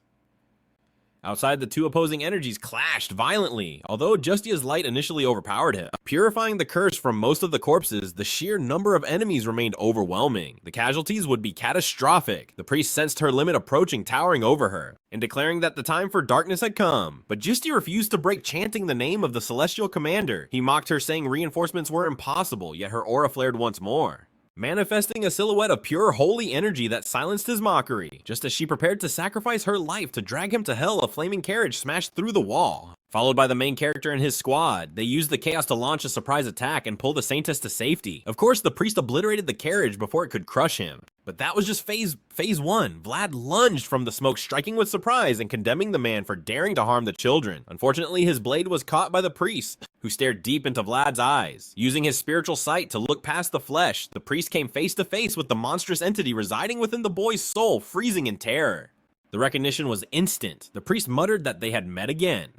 Outside, the 2 opposing energies clashed violently. Although Justya's light initially overpowered him, purifying the curse from most of the corpses, the sheer number of enemies remained overwhelming. The casualties would be catastrophic. The priest sensed her limit approaching, towering over her, and declaring that the time for darkness had come. But Justya refused to break, chanting the name of the celestial commander. He mocked her, saying reinforcements were impossible, yet her aura flared once more, manifesting a silhouette of pure holy energy that silenced his mockery. Just as she prepared to sacrifice her life to drag him to hell, a flaming carriage smashed through the wall. Followed by the main character and his squad. They used the chaos to launch a surprise attack and pull the Saintess to safety. Of course, the priest obliterated the carriage before it could crush him. But that was just phase 1. Vlad lunged from the smoke, striking with surprise and condemning the man for daring to harm the children. Unfortunately, his blade was caught by the priest, who stared deep into Vlad's eyes. Using his spiritual sight to look past the flesh, the priest came face to face with the monstrous entity residing within the boy's soul, freezing in terror. The recognition was instant. The priest muttered that they had met again.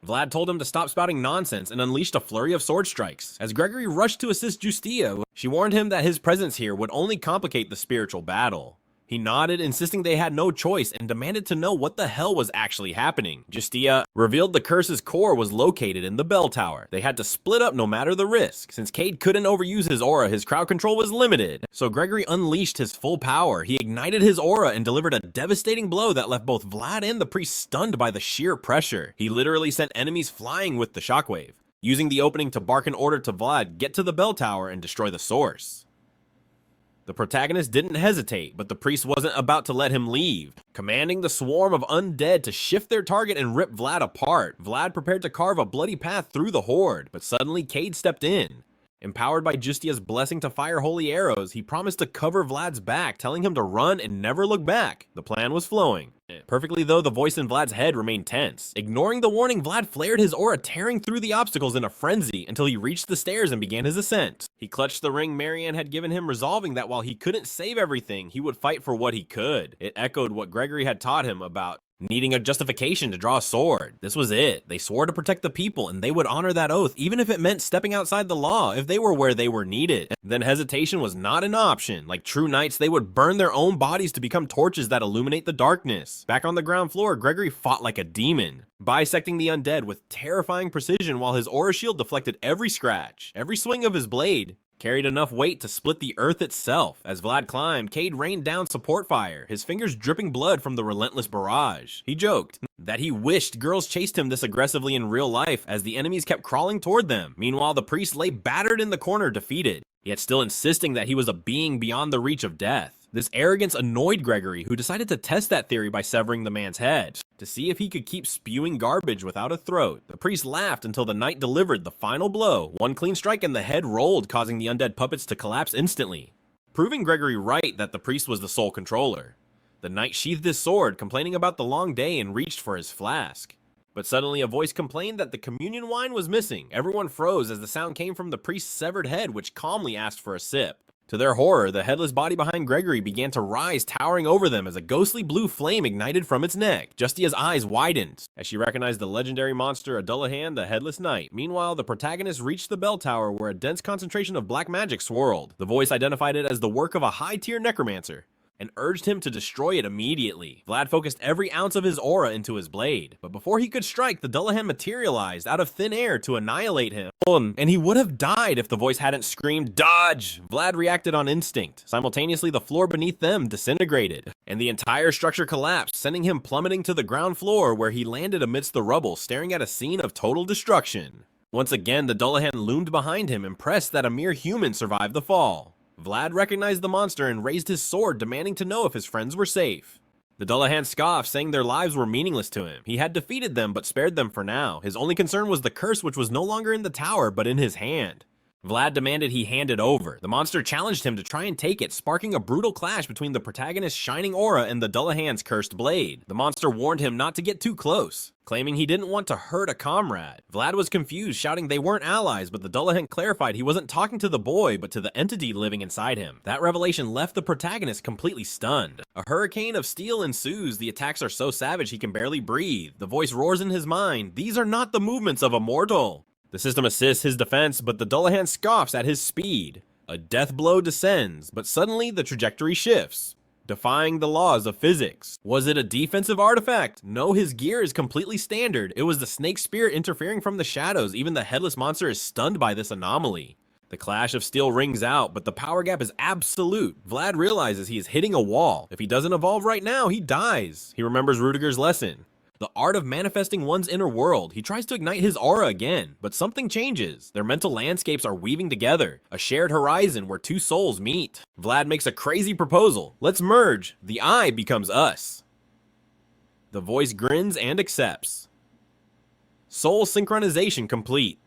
Vlad told him to stop spouting nonsense and unleashed a flurry of sword strikes. As Gregory rushed to assist Justia, she warned him that his presence here would only complicate the spiritual battle. He nodded, insisting they had no choice, and demanded to know what the hell was actually happening. Justia revealed the curse's core was located in the bell tower. They had to split up no matter the risk. Since Cade couldn't overuse his aura, his crowd control was limited. So Gregory unleashed his full power. He ignited his aura and delivered a devastating blow that left both Vlad and the priest stunned by the sheer pressure. He literally sent enemies flying with the shockwave, using the opening to bark an order to Vlad, get to the bell tower and destroy the source. The protagonist didn't hesitate, but the priest wasn't about to let him leave, commanding the swarm of undead to shift their target and rip Vlad apart. Vlad prepared to carve a bloody path through the horde, but suddenly Cade stepped in. Empowered by Justia's blessing to fire holy arrows, he promised to cover Vlad's back, telling him to run and never look back. The plan was flowing perfectly, though the voice in Vlad's head remained tense. Ignoring the warning, Vlad flared his aura, tearing through the obstacles in a frenzy until he reached the stairs and began his ascent. He clutched the ring Marianne had given him, resolving that while he couldn't save everything, he would fight for what he could. It echoed what Gregory had taught him about needing a justification to draw a sword. This was it. They swore to protect the people, and they would honor that oath, even if it meant stepping outside the law if they were where they were needed. Then hesitation was not an option. Like true knights, they would burn their own bodies to become torches that illuminate the darkness. Back on the ground floor, Gregory fought like a demon, bisecting the undead with terrifying precision while his aura shield deflected every scratch. Every swing of his blade carried enough weight to split the earth itself. As Vlad climbed, Cade rained down support fire, his fingers dripping blood from the relentless barrage. He joked that he wished girls chased him this aggressively in real life as the enemies kept crawling toward them. Meanwhile, the priest lay battered in the corner, defeated, yet still insisting that he was a being beyond the reach of death. This arrogance annoyed Gregory, who decided to test that theory by severing the man's head, to see if he could keep spewing garbage without a throat. The priest laughed until the knight delivered the final blow. One clean strike and the head rolled, causing the undead puppets to collapse instantly, proving Gregory right that the priest was the sole controller. The knight sheathed his sword, complaining about the long day, and reached for his flask. But suddenly a voice complained that the communion wine was missing. Everyone froze as the sound came from the priest's severed head, which calmly asked for a sip. To their horror, the headless body behind Gregory began to rise, towering over them as a ghostly blue flame ignited from its neck. Justia's eyes widened as she recognized the legendary monster Adullahan, the Headless Knight. Meanwhile, the protagonist reached the bell tower where a dense concentration of black magic swirled. The voice identified it as the work of a high-tier necromancer and urged him to destroy it immediately. Vlad focused every ounce of his aura into his blade, but before he could strike, the Dullahan materialized out of thin air to annihilate him, and he would have died if the voice hadn't screamed, "Dodge!" Vlad reacted on instinct. Simultaneously, the floor beneath them disintegrated, and the entire structure collapsed, sending him plummeting to the ground floor, where he landed amidst the rubble, staring at a scene of total destruction. Once again, the Dullahan loomed behind him, impressed that a mere human survived the fall. Vlad recognized the monster and raised his sword, demanding to know if his friends were safe. The Dullahan scoffed, saying their lives were meaningless to him. He had defeated them, but spared them for now. His only concern was the curse, which was no longer in the tower, but in his hand. Vlad demanded he hand it over. The monster challenged him to try and take it, sparking a brutal clash between the protagonist's shining aura and the Dullahan's cursed blade. The monster warned him not to get too close, claiming he didn't want to hurt a comrade. Vlad was confused, shouting they weren't allies, but the Dullahan clarified he wasn't talking to the boy, but to the entity living inside him. That revelation left the protagonist completely stunned. A hurricane of steel ensues. The attacks are so savage he can barely breathe. The voice roars in his mind, "These are not the movements of a mortal." The system assists his defense, but the Dullahan scoffs at his speed. A death blow descends, but suddenly the trajectory shifts, defying the laws of physics. Was it a defensive artifact? No, his gear is completely standard. It was the snake spirit interfering from the shadows. Even the headless monster is stunned by this anomaly. The clash of steel rings out, but the power gap is absolute. Vlad realizes he is hitting a wall. If he doesn't evolve right now, he dies. He remembers Rudiger's lesson, the art of manifesting one's inner world. He tries to ignite his aura again, but something changes. Their mental landscapes are weaving together, a shared horizon where two souls meet. Vlad makes a crazy proposal. Let's merge. The I becomes us. The voice grins and accepts. Soul synchronization complete.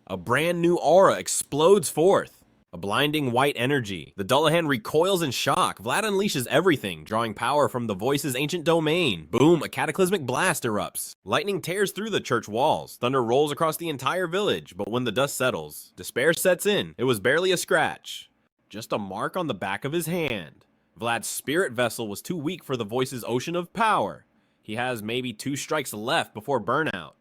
A brand new aura explodes forth. A blinding white energy. The Dullahan recoils in shock. Vlad unleashes everything, drawing power from the voice's ancient domain. Boom, a cataclysmic blast erupts. Lightning tears through the church walls. Thunder rolls across the entire village, but when the dust settles, despair sets in. It was barely a scratch. Just a mark on the back of his hand. Vlad's spirit vessel was too weak for the voice's ocean of power. He has maybe 2 strikes left before burnout.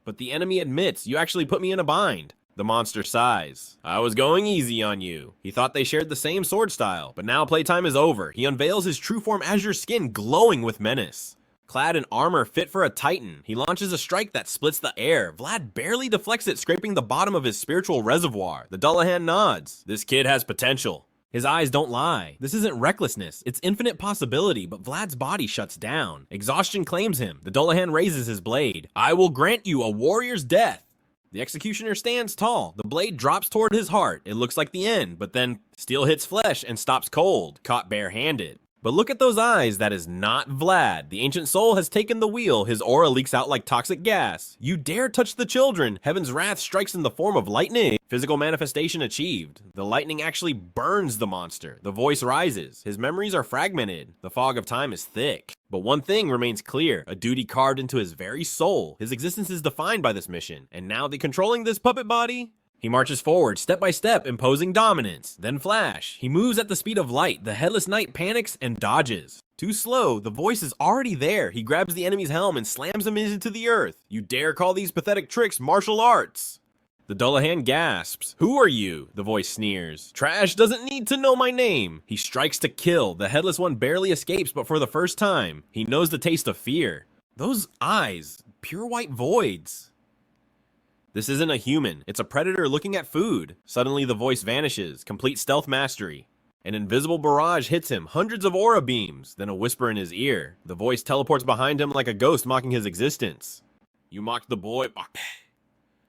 But the enemy admits, you actually put me in a bind. The monster sighs. I was going easy on you. He thought they shared the same sword style, but now playtime is over. He unveils his true form azure skin glowing with menace. Clad in armor fit for a titan, he launches a strike that splits the air. Vlad barely deflects it, scraping the bottom of his spiritual reservoir. The Dullahan nods. This kid has potential. His eyes don't lie. This isn't recklessness, it's infinite possibility, but Vlad's body shuts down. Exhaustion claims him. The Dullahan raises his blade. I will grant you a warrior's death. The executioner stands tall. The blade drops toward his heart. It looks like the end, but then steel hits flesh and stops cold, caught bare-handed. But look at those eyes, that is not Vlad. The ancient soul has taken the wheel, his aura leaks out like toxic gas. You dare touch the children! Heaven's wrath strikes in the form of lightning. Physical manifestation achieved. The lightning actually burns the monster. The voice rises. His memories are fragmented. The fog of time is thick. But one thing remains clear, a duty carved into his very soul. His existence is defined by this mission, and now the controlling this puppet body? He marches forward, step by step, imposing dominance. Then flash. He moves at the speed of light. The headless knight panics and dodges. Too slow, the voice is already there. He grabs the enemy's helm and slams him into the earth. You dare call these pathetic tricks martial arts? The Dullahan gasps. Who are you? The voice sneers. Trash doesn't need to know my name. He strikes to kill. The headless one barely escapes, but for the first time, he knows the taste of fear. Those eyes, pure white voids. This isn't a human, it's a predator looking at food. Suddenly the voice vanishes, complete stealth mastery. An invisible barrage hits him, hundreds of aura beams, then a whisper in his ear. The voice teleports behind him like a ghost mocking his existence. You mocked the boy,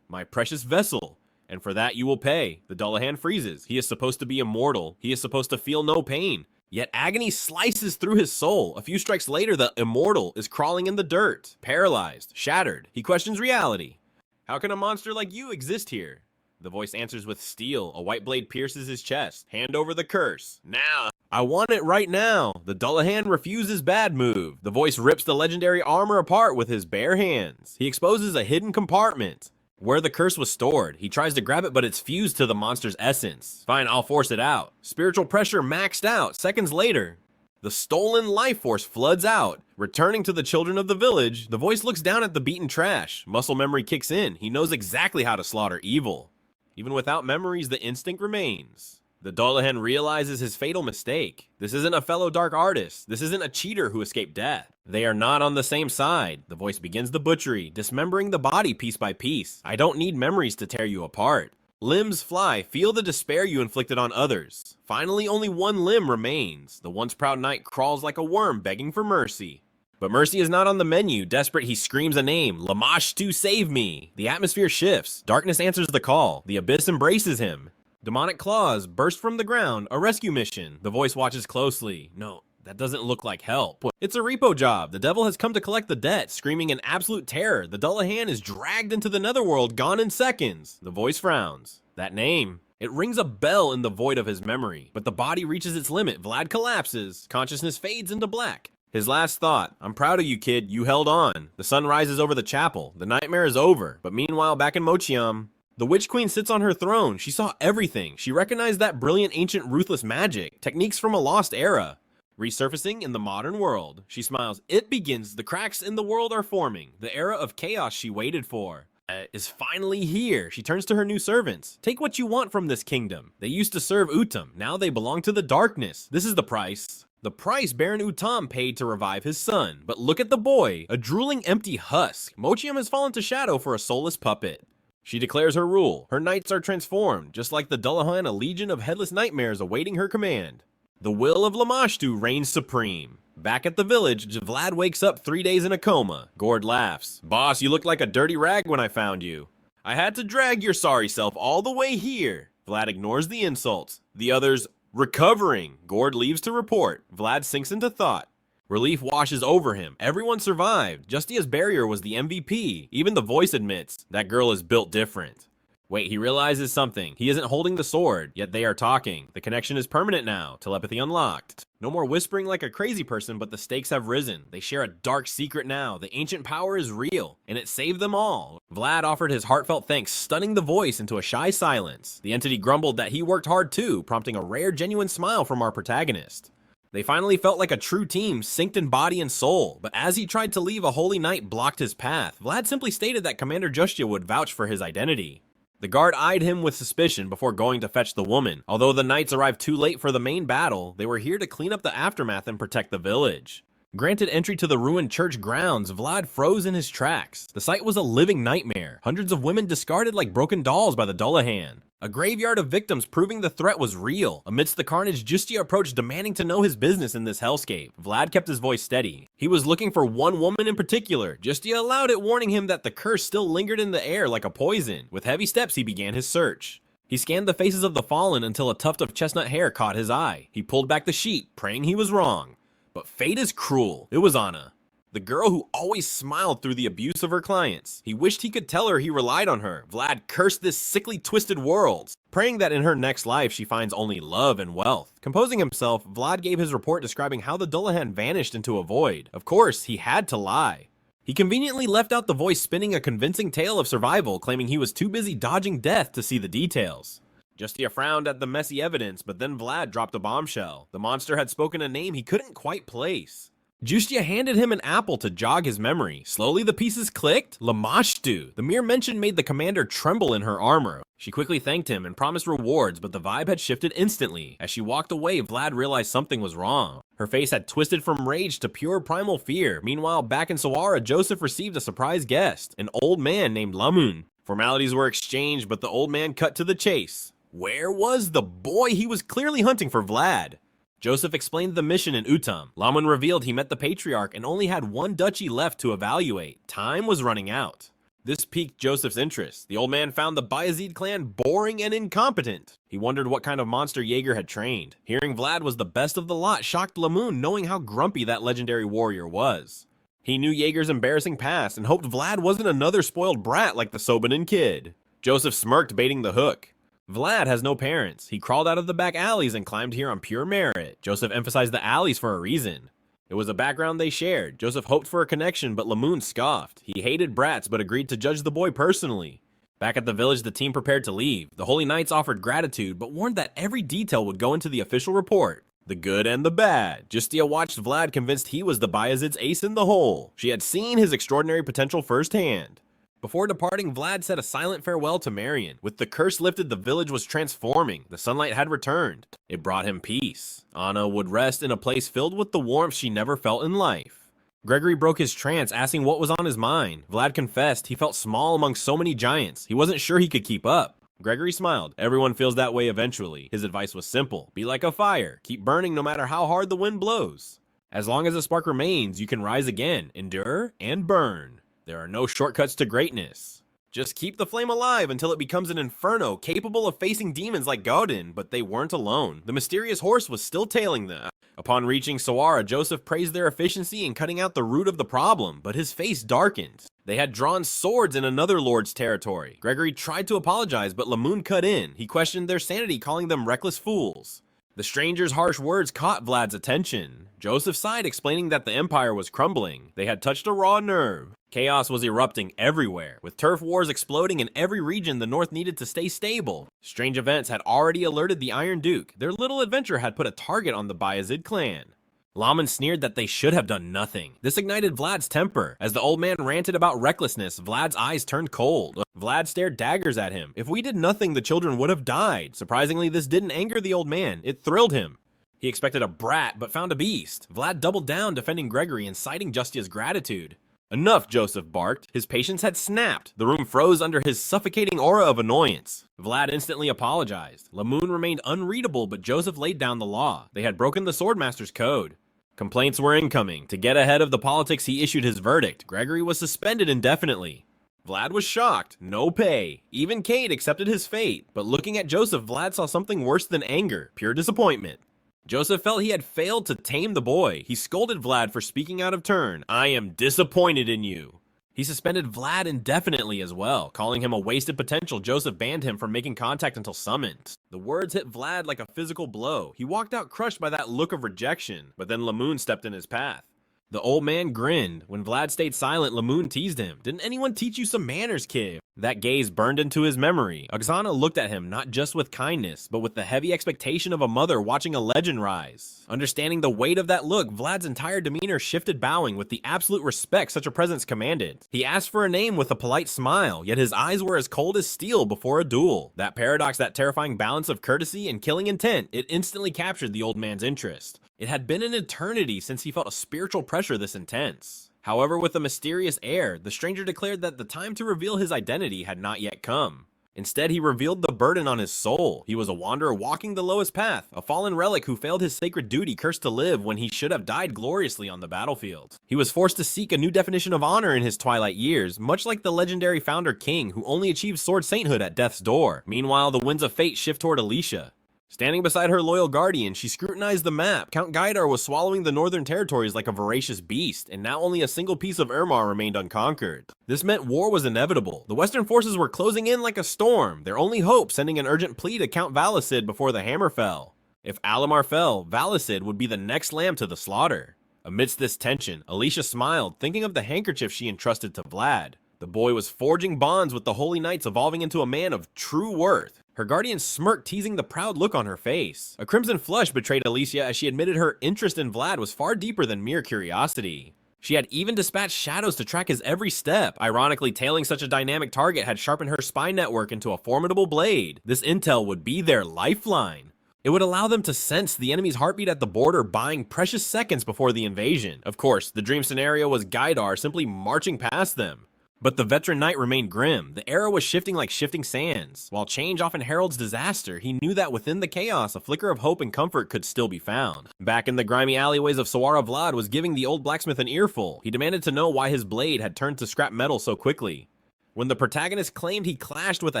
my precious vessel, and for that you will pay. The Dullahan freezes. He is supposed to be immortal, he is supposed to feel no pain. Yet agony slices through his soul. A few strikes later, the immortal is crawling in the dirt, paralyzed, shattered. He questions reality. How can a monster like you exist here? The voice answers with steel. A white blade pierces his chest. Hand over the curse. Now. I want it right now. The Dullahan refuses bad move. The voice rips the legendary armor apart with his bare hands. He exposes a hidden compartment where the curse was stored. He tries to grab it, but it's fused to the monster's essence. Fine, I'll force it out. Spiritual pressure maxed out. Seconds later, the stolen life force floods out. Returning to the children of the village, the voice looks down at the beaten trash. Muscle memory kicks in. He knows exactly how to slaughter evil. Even without memories, the instinct remains. The Dullahan realizes his fatal mistake. This isn't a fellow dark artist. This isn't a cheater who escaped death. They are not on the same side. The voice begins the butchery, dismembering the body piece by piece. I don't need memories to tear you apart. Limbs fly, feel the despair you inflicted on others. Finally, only one limb remains. The once proud knight crawls like a worm, begging for mercy. But mercy is not on the menu. Desperate, he screams a name. Lamashtu, save me! The atmosphere shifts. Darkness answers the call. The abyss embraces him. Demonic claws burst from the ground. A rescue mission. The voice watches closely. No, that doesn't look like help. It's a repo job. The devil has come to collect the debt, screaming in absolute terror. The Dullahan is dragged into the netherworld, gone in seconds. The voice frowns. That name. It rings a bell in the void of his memory. But the body reaches its limit. Vlad collapses. Consciousness fades into black. His last thought, I'm proud of you, kid. You held on. The sun rises over the chapel. The nightmare is over. But meanwhile, back in Mochiam, the Witch Queen sits on her throne. She saw everything. She recognized that brilliant ancient ruthless magic. Techniques from a lost era. Resurfacing in the modern world. She smiles. It begins. The cracks in the world are forming. The era of chaos she waited for is finally here. She turns to her new servants. Take what you want from this kingdom. They used to serve Utam. Now they belong to the darkness. This is the price. The price Baron Utam paid to revive his son. But look at the boy. A drooling empty husk. Mochiam has fallen to shadow for a soulless puppet. She declares her rule. Her knights are transformed. Just like the Dullahan, a legion of headless nightmares awaiting her command. The will of Lamashtu reigns supreme. Back at the village, Vlad wakes up 3 days in a coma. Gord laughs. Boss, you looked like a dirty rag when I found you. I had to drag your sorry self all the way here. Vlad ignores the insults. The others, recovering. Gord leaves to report. Vlad sinks into thought. Relief washes over him. Everyone survived. Justia's barrier was the MVP. Even the voice admits, that girl is built different. Wait, he realizes something. He isn't holding the sword, yet they are talking. The connection is permanent now. Telepathy unlocked. No more whispering like a crazy person, but the stakes have risen. They share a dark secret now. The ancient power is real, and it saved them all. Vlad offered his heartfelt thanks, stunning the voice into a shy silence. The entity grumbled that he worked hard too, prompting a rare, genuine smile from our protagonist. They finally felt like a true team, synced in body and soul, but as he tried to leave, a holy knight blocked his path. Vlad simply stated that Commander Justia would vouch for his identity. The guard eyed him with suspicion before going to fetch the woman. Although the knights arrived too late for the main battle, they were here to clean up the aftermath and protect the village. Granted entry to the ruined church grounds, Vlad froze in his tracks. The site was a living nightmare, hundreds of women discarded like broken dolls by the Dullahan. A graveyard of victims proving the threat was real. Amidst the carnage, Justia approached demanding to know his business in this hellscape. Vlad kept his voice steady. He was looking for one woman in particular. Justia allowed it, warning him that the curse still lingered in the air like a poison. With heavy steps, he began his search. He scanned the faces of the fallen until a tuft of chestnut hair caught his eye. He pulled back the sheet, praying he was wrong. But fate is cruel. It was Anna, the girl who always smiled through the abuse of her clients. He wished he could tell her he relied on her. Vlad cursed this sickly, twisted world, praying that in her next life she finds only love and wealth. Composing himself, Vlad gave his report describing how the Dullahan vanished into a void. Of course, he had to lie. He conveniently left out the voice spinning a convincing tale of survival, claiming he was too busy dodging death to see the details. Justia frowned at the messy evidence, but then Vlad dropped a bombshell. The monster had spoken a name he couldn't quite place. Justia handed him an apple to jog his memory. Slowly the pieces clicked. Lamashtu. The mere mention made the commander tremble in her armor. She quickly thanked him and promised rewards, but the vibe had shifted instantly. As she walked away, Vlad realized something was wrong. Her face had twisted from rage to pure primal fear. Meanwhile, back in Sawara, Joseph received a surprise guest, an old man named Lamun. Formalities were exchanged, but the old man cut to the chase. Where was the boy? He was clearly hunting for Vlad. Joseph explained the mission in Utam. Lamun revealed he met the patriarch and only had one duchy left to evaluate. Time was running out. This piqued Joseph's interest. The old man found the Bayezid clan boring and incompetent. He wondered what kind of monster Jaeger had trained. Hearing Vlad was the best of the lot shocked Lamun, knowing how grumpy that legendary warrior was. He knew Jaeger's embarrassing past and hoped Vlad wasn't another spoiled brat like the Sobanin kid. Joseph smirked, baiting the hook. Vlad has no parents. He crawled out of the back alleys and climbed here on pure merit. Joseph emphasized the alleys for a reason. It was a background they shared. Joseph hoped for a connection, but Lamun scoffed. He hated brats, but agreed to judge the boy personally. Back at the village, the team prepared to leave. The Holy Knights offered gratitude, but warned that every detail would go into the official report. The good and the bad. Justia watched Vlad, convinced he was the Bayezid's ace in the hole. She had seen his extraordinary potential firsthand. Before departing, Vlad said a silent farewell to Marion. With the curse lifted, the village was transforming. The sunlight had returned. It brought him peace. Anna would rest in a place filled with the warmth she never felt in life. Gregory broke his trance, asking what was on his mind. Vlad confessed he felt small among so many giants. He wasn't sure he could keep up. Gregory smiled. Everyone feels that way eventually. His advice was simple. Be like a fire. Keep burning no matter how hard the wind blows. As long as a spark remains, you can rise again, endure, and burn. There are no shortcuts to greatness. Just keep the flame alive until it becomes an inferno capable of facing demons like Gaudin, but they weren't alone. The mysterious horse was still tailing them. Upon reaching Sawara, Joseph praised their efficiency in cutting out the root of the problem, but his face darkened. They had drawn swords in another lord's territory. Gregory tried to apologize, but Lamun cut in. He questioned their sanity, calling them reckless fools. The stranger's harsh words caught Vlad's attention. Joseph sighed, explaining that the empire was crumbling. They had touched a raw nerve. Chaos was erupting everywhere. With turf wars exploding in every region, the North needed to stay stable. Strange events had already alerted the Iron Duke. Their little adventure had put a target on the Bayezid clan. Laman sneered that they should have done nothing. This ignited Vlad's temper. As the old man ranted about recklessness, Vlad's eyes turned cold. Vlad stared daggers at him. If we did nothing, the children would have died. Surprisingly, this didn't anger the old man. It thrilled him. He expected a brat, but found a beast. Vlad doubled down, defending Gregory and citing Justia's gratitude. Enough, Joseph barked. His patience had snapped. The room froze under his suffocating aura of annoyance. Vlad instantly apologized. Lamun remained unreadable, but Joseph laid down the law. They had broken the Swordmaster's code. Complaints were incoming. To get ahead of the politics, he issued his verdict. Gregory was suspended indefinitely. Vlad was shocked. No pay. Even Kate accepted his fate. But looking at Joseph, Vlad saw something worse than anger. Pure disappointment. Joseph felt he had failed to tame the boy. He scolded Vlad for speaking out of turn. "I am disappointed in you." He suspended Vlad indefinitely as well, calling him a wasted potential. Joseph banned him from making contact until summoned. The words hit Vlad like a physical blow. He walked out crushed by that look of rejection, but then Lamoon stepped in his path. The old man grinned. When Vlad stayed silent, Lamoon teased him. "Didn't anyone teach you some manners, kid?" That gaze burned into his memory. Oksana looked at him not just with kindness, but with the heavy expectation of a mother watching a legend rise. Understanding the weight of that look, Vlad's entire demeanor shifted, bowing with the absolute respect such a presence commanded. He asked for a name with a polite smile, yet his eyes were as cold as steel before a duel. That paradox, that terrifying balance of courtesy and killing intent, it instantly captured the old man's interest. It had been an eternity since he felt a spiritual pressure this intense. However, with a mysterious air, the stranger declared that the time to reveal his identity had not yet come. Instead, he revealed the burden on his soul. He was a wanderer walking the lowest path, a fallen relic who failed his sacred duty, cursed to live when he should have died gloriously on the battlefield. He was forced to seek a new definition of honor in his twilight years, much like the legendary founder king who only achieved sword sainthood at death's door. Meanwhile, the winds of fate shift toward Alicia. Standing beside her loyal guardian, she scrutinized the map. Count Gaidar was swallowing the northern territories like a voracious beast, and now only a single piece of Irmar remained unconquered. This meant war was inevitable. The western forces were closing in like a storm, their only hope sending an urgent plea to Count Valacid before the hammer fell. If Alamar fell, Valacid would be the next lamb to the slaughter. Amidst this tension, Alicia smiled, thinking of the handkerchief she entrusted to Vlad. The boy was forging bonds with the Holy Knights, evolving into a man of true worth. Her guardian smirked, teasing the proud look on her face. A crimson flush betrayed Alicia as she admitted her interest in Vlad was far deeper than mere curiosity. She had even dispatched shadows to track his every step. Ironically, tailing such a dynamic target had sharpened her spy network into a formidable blade. This intel would be their lifeline. It would allow them to sense the enemy's heartbeat at the border, buying precious seconds before the invasion. Of course, the dream scenario was Gaidar simply marching past them. But the veteran knight remained grim. The era was shifting like shifting sands. While change often heralds disaster, he knew that within the chaos, a flicker of hope and comfort could still be found. Back in the grimy alleyways of Sawara, Vlad was giving the old blacksmith an earful. He demanded to know why his blade had turned to scrap metal so quickly. When the protagonist claimed he clashed with a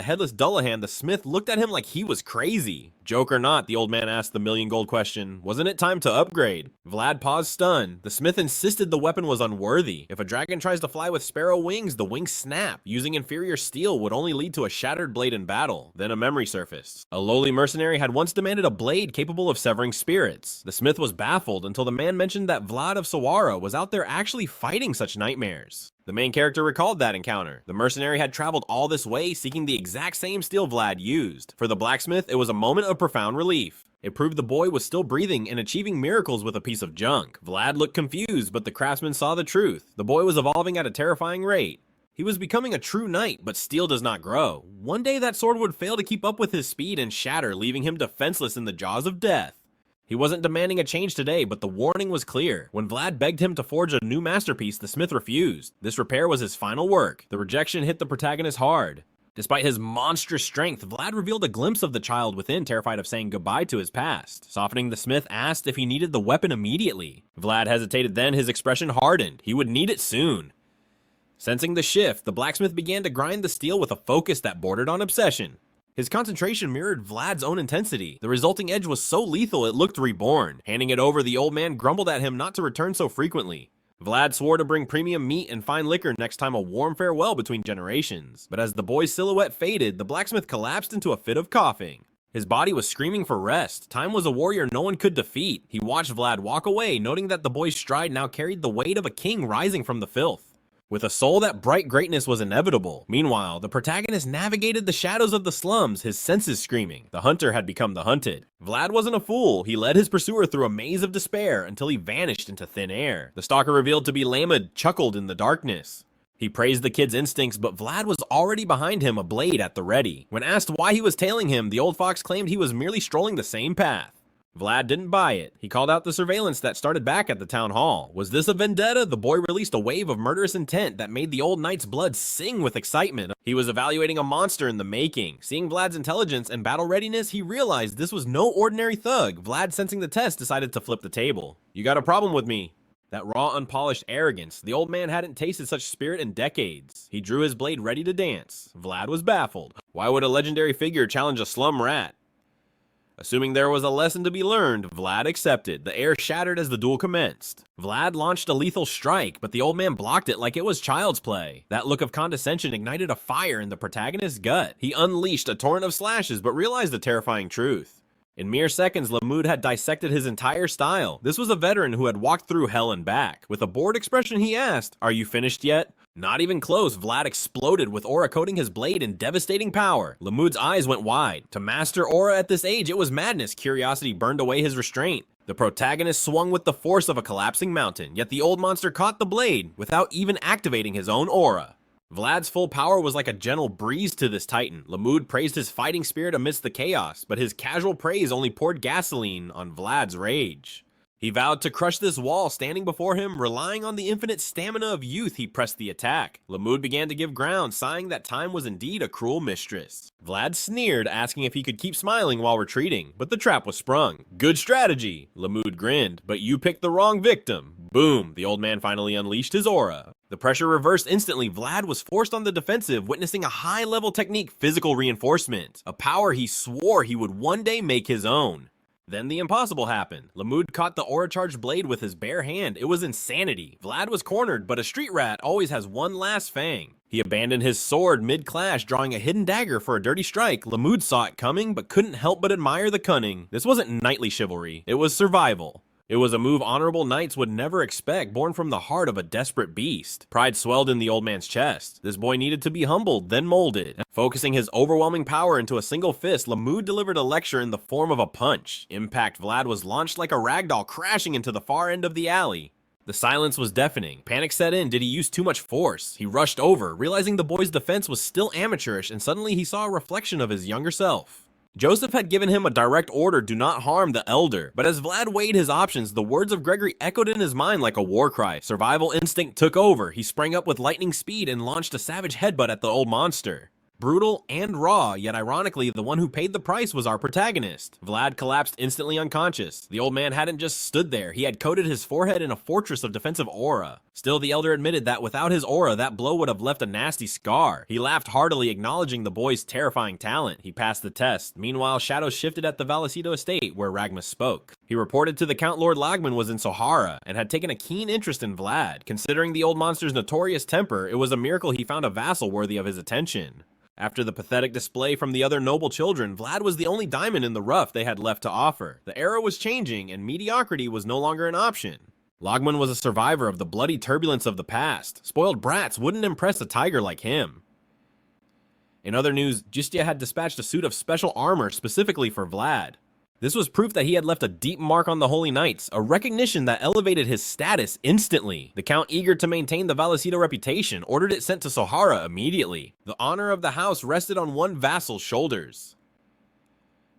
headless Dullahan, the smith looked at him like he was crazy. Joke or not, the old man asked the million gold question, wasn't it time to upgrade? Vlad paused stunned. The smith insisted the weapon was unworthy. If a dragon tries to fly with sparrow wings, the wings snap. Using inferior steel would only lead to a shattered blade in battle. Then a memory surfaced. A lowly mercenary had once demanded a blade capable of severing spirits. The smith was baffled until the man mentioned that Vlad of Sawara was out there actually fighting such nightmares. The main character recalled that encounter. The mercenary had traveled all this way seeking the exact same steel Vlad used. For the blacksmith, it was a moment of profound relief. It proved the boy was still breathing and achieving miracles with a piece of junk. Vlad looked confused, but the craftsman saw the truth. The boy was evolving at a terrifying rate. He was becoming a true knight, but steel does not grow. One day that sword would fail to keep up with his speed and shatter, leaving him defenseless in the jaws of death. He wasn't demanding a change today, but the warning was clear. When Vlad begged him to forge a new masterpiece, the smith refused. This repair was his final work. The rejection hit the protagonist hard. Despite his monstrous strength, Vlad revealed a glimpse of the child within, terrified of saying goodbye to his past. Softening, the smith asked if he needed the weapon immediately. Vlad hesitated, then his expression hardened. He would need it soon. Sensing the shift, the blacksmith began to grind the steel with a focus that bordered on obsession. His concentration mirrored Vlad's own intensity. The resulting edge was so lethal it looked reborn. Handing it over, the old man grumbled at him not to return so frequently. Vlad swore to bring premium meat and fine liquor next time, a warm farewell between generations. But as the boy's silhouette faded, the blacksmith collapsed into a fit of coughing. His body was screaming for rest. Time was a warrior no one could defeat. He watched Vlad walk away, noting that the boy's stride now carried the weight of a king rising from the filth. With a soul that bright greatness was inevitable. Meanwhile, the protagonist navigated the shadows of the slums, his senses screaming. The hunter had become the hunted. Vlad wasn't a fool. He led his pursuer through a maze of despair until he vanished into thin air. The stalker, revealed to be Lamed, chuckled in the darkness. He praised the kid's instincts, but Vlad was already behind him, a blade at the ready. When asked why he was tailing him, the old fox claimed he was merely strolling the same path. Vlad didn't buy it. He called out the surveillance that started back at the town hall. Was this a vendetta? The boy released a wave of murderous intent that made the old knight's blood sing with excitement. He was evaluating a monster in the making. Seeing Vlad's intelligence and battle readiness, he realized this was no ordinary thug. Vlad, sensing the test, decided to flip the table. "You got a problem with me?" That raw, unpolished arrogance. The old man hadn't tasted such spirit in decades. He drew his blade ready to dance. Vlad was baffled. Why would a legendary figure challenge a slum rat? Assuming there was a lesson to be learned, Vlad accepted. The air shattered as the duel commenced. Vlad launched a lethal strike, but the old man blocked it like it was child's play. That look of condescension ignited a fire in the protagonist's gut. He unleashed a torrent of slashes, but realized a terrifying truth. In mere seconds, Lamud had dissected his entire style. This was a veteran who had walked through hell and back. With a bored expression, he asked, "Are you finished yet?" Not even close, Vlad exploded with aura coating his blade in devastating power. Lamud's eyes went wide. To master aura at this age, it was madness. Curiosity burned away his restraint. The protagonist swung with the force of a collapsing mountain, yet the old monster caught the blade without even activating his own aura. Vlad's full power was like a gentle breeze to this titan. Lamud praised his fighting spirit amidst the chaos, but his casual praise only poured gasoline on Vlad's rage. He vowed to crush this wall standing before him, relying on the infinite stamina of youth. He pressed the attack. Lamud began to give ground, sighing that time was indeed a cruel mistress. Vlad sneered, asking if he could keep smiling while retreating, but the trap was sprung. "Good strategy," Lamud grinned, "but you picked the wrong victim." Boom, the old man finally unleashed his aura. The pressure reversed instantly. Vlad was forced on the defensive, witnessing a high-level technique, physical reinforcement, a power he swore he would one day make his own. Then the impossible happened. Lamud caught the aura-charged blade with his bare hand. It was insanity. Vlad was cornered, but a street rat always has one last fang. He abandoned his sword mid-clash, drawing a hidden dagger for a dirty strike. Lamud saw it coming, but couldn't help but admire the cunning. This wasn't knightly chivalry. It was survival. It was a move honorable knights would never expect, born from the heart of a desperate beast. Pride swelled in the old man's chest. This boy needed to be humbled, then molded. Focusing his overwhelming power into a single fist, Lamud delivered a lecture in the form of a punch. Impact Vlad was launched like a ragdoll, crashing into the far end of the alley. The silence was deafening. Panic set in. Did he use too much force? He rushed over, realizing the boy's defense was still amateurish, and suddenly he saw a reflection of his younger self. Joseph had given him a direct order, do not harm the elder. But as Vlad weighed his options, the words of Gregory echoed in his mind like a war cry. Survival instinct took over. He sprang up with lightning speed and launched a savage headbutt at the old monster. Brutal and raw, yet ironically, the one who paid the price was our protagonist. Vlad collapsed instantly unconscious. The old man hadn't just stood there, he had coated his forehead in a fortress of defensive aura. Still, the elder admitted that without his aura, that blow would have left a nasty scar. He laughed heartily, acknowledging the boy's terrifying talent. He passed the test. Meanwhile, shadows shifted at the Vallecito estate, where Ragmus spoke. He reported to the Count Lord Lagman was in Sohara, and had taken a keen interest in Vlad. Considering the old monster's notorious temper, it was a miracle he found a vassal worthy of his attention. After the pathetic display from the other noble children, Vlad was the only diamond in the rough they had left to offer. The era was changing, and mediocrity was no longer an option. Lagman was a survivor of the bloody turbulence of the past. Spoiled brats wouldn't impress a tiger like him. In other news, Justya had dispatched a suit of special armor specifically for Vlad. This was proof that he had left a deep mark on the Holy Knights, a recognition that elevated his status instantly. The Count, eager to maintain the Vallecito reputation, ordered it sent to Sohara immediately. The honor of the house rested on one vassal's shoulders.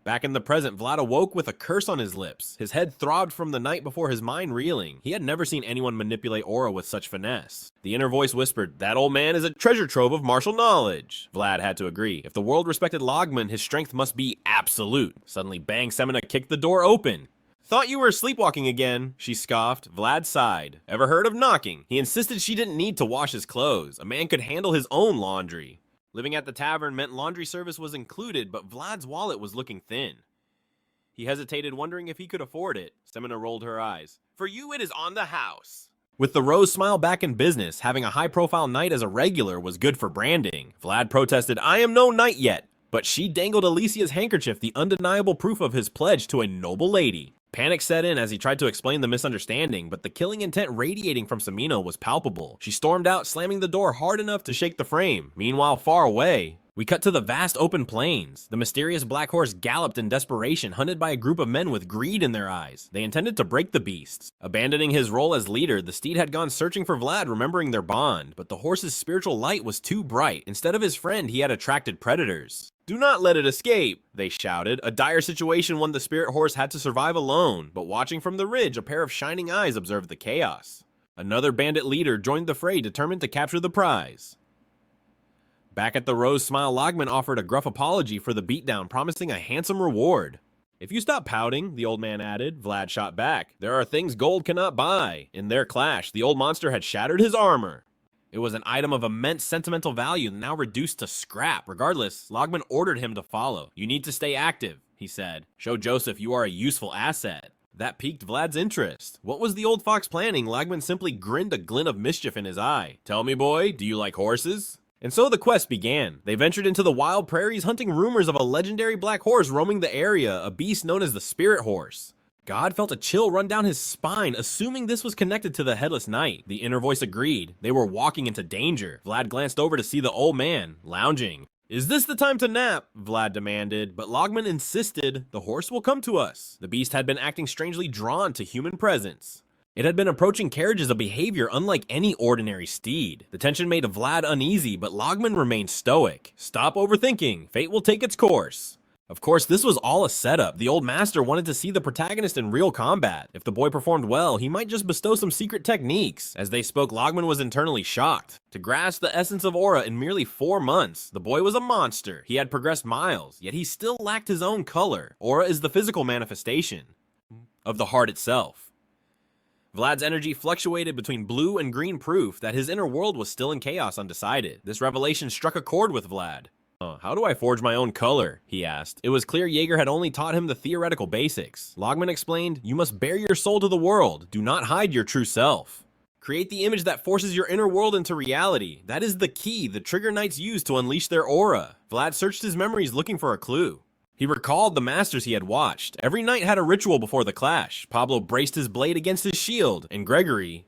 Back in the present, Vlad awoke with a curse on his lips. His head throbbed from the night before, his mind reeling. He had never seen anyone manipulate aura with such finesse. The inner voice whispered, "That old man is a treasure trove of martial knowledge." Vlad had to agree. If the world respected Lagman, his strength must be absolute. Suddenly, bang, Semina kicked the door open. "Thought you were sleepwalking again," she scoffed. Vlad sighed. Ever heard of knocking? He insisted she didn't need to wash his clothes. A man could handle his own laundry. Living at the tavern meant laundry service was included, but Vlad's wallet was looking thin. He hesitated, wondering if he could afford it. Semina rolled her eyes. "For you, it is on the house." With the rose smile back in business, having a high-profile knight as a regular was good for branding. Vlad protested, "I am no knight yet." But she dangled Alicia's handkerchief, the undeniable proof of his pledge to a noble lady. Panic set in as he tried to explain the misunderstanding, but the killing intent radiating from Semina was palpable. She stormed out, slamming the door hard enough to shake the frame. Meanwhile, far away, we cut to the vast open plains. The mysterious black horse galloped in desperation, hunted by a group of men with greed in their eyes. They intended to break the beasts. Abandoning his role as leader, the steed had gone searching for Vlad, remembering their bond, but the horse's spiritual light was too bright. Instead of his friend, he had attracted predators. "Do not let it escape," they shouted. A dire situation, one the spirit horse had to survive alone, but watching from the ridge, a pair of shining eyes observed the chaos. Another bandit leader joined the fray, determined to capture the prize. Back at the Rose Smile, Lagman offered a gruff apology for the beatdown, promising a handsome reward. "If you stop pouting," the old man added. Vlad shot back. "There are things gold cannot buy." In their clash, the old monster had shattered his armor. It was an item of immense sentimental value, now reduced to scrap. Regardless, Logman ordered him to follow. "You need to stay active," he said. "Show Joseph you are a useful asset." That piqued Vlad's interest. What was the old fox planning? Logman simply grinned, a glint of mischief in his eye. "Tell me, boy, do you like horses?" And so the quest began. They ventured into the wild prairies, hunting rumors of a legendary black horse roaming the area, a beast known as the Spirit Horse. God felt a chill run down his spine, assuming this was connected to the Headless Knight. The inner voice agreed. They were walking into danger. Vlad glanced over to see the old man, lounging. "Is this the time to nap?" Vlad demanded, but Logman insisted. "The horse will come to us." The beast had been acting strangely drawn to human presence. It had been approaching carriages, a behavior unlike any ordinary steed. The tension made Vlad uneasy, but Logman remained stoic. "Stop overthinking. Fate will take its course." Of course, this was all a setup. The old master wanted to see the protagonist in real combat. If the boy performed well, he might just bestow some secret techniques. As they spoke, Logman was internally shocked. To grasp the essence of aura in merely 4 months, the boy was a monster. He had progressed miles, yet he still lacked his own color. Aura is the physical manifestation of the heart itself. Vlad's energy fluctuated between blue and green, proof that his inner world was still in chaos, undecided. This revelation struck a chord with Vlad. "How do I forge my own color?" he asked. It was clear Jaeger had only taught him the theoretical basics. Logman explained, "You must bare your soul to the world. Do not hide your true self. Create the image that forces your inner world into reality. That is the key the Trigger Knights used to unleash their aura." Vlad searched his memories looking for a clue. He recalled the masters he had watched. Every knight had a ritual before the clash. Pablo braced his blade against his shield, and Gregory,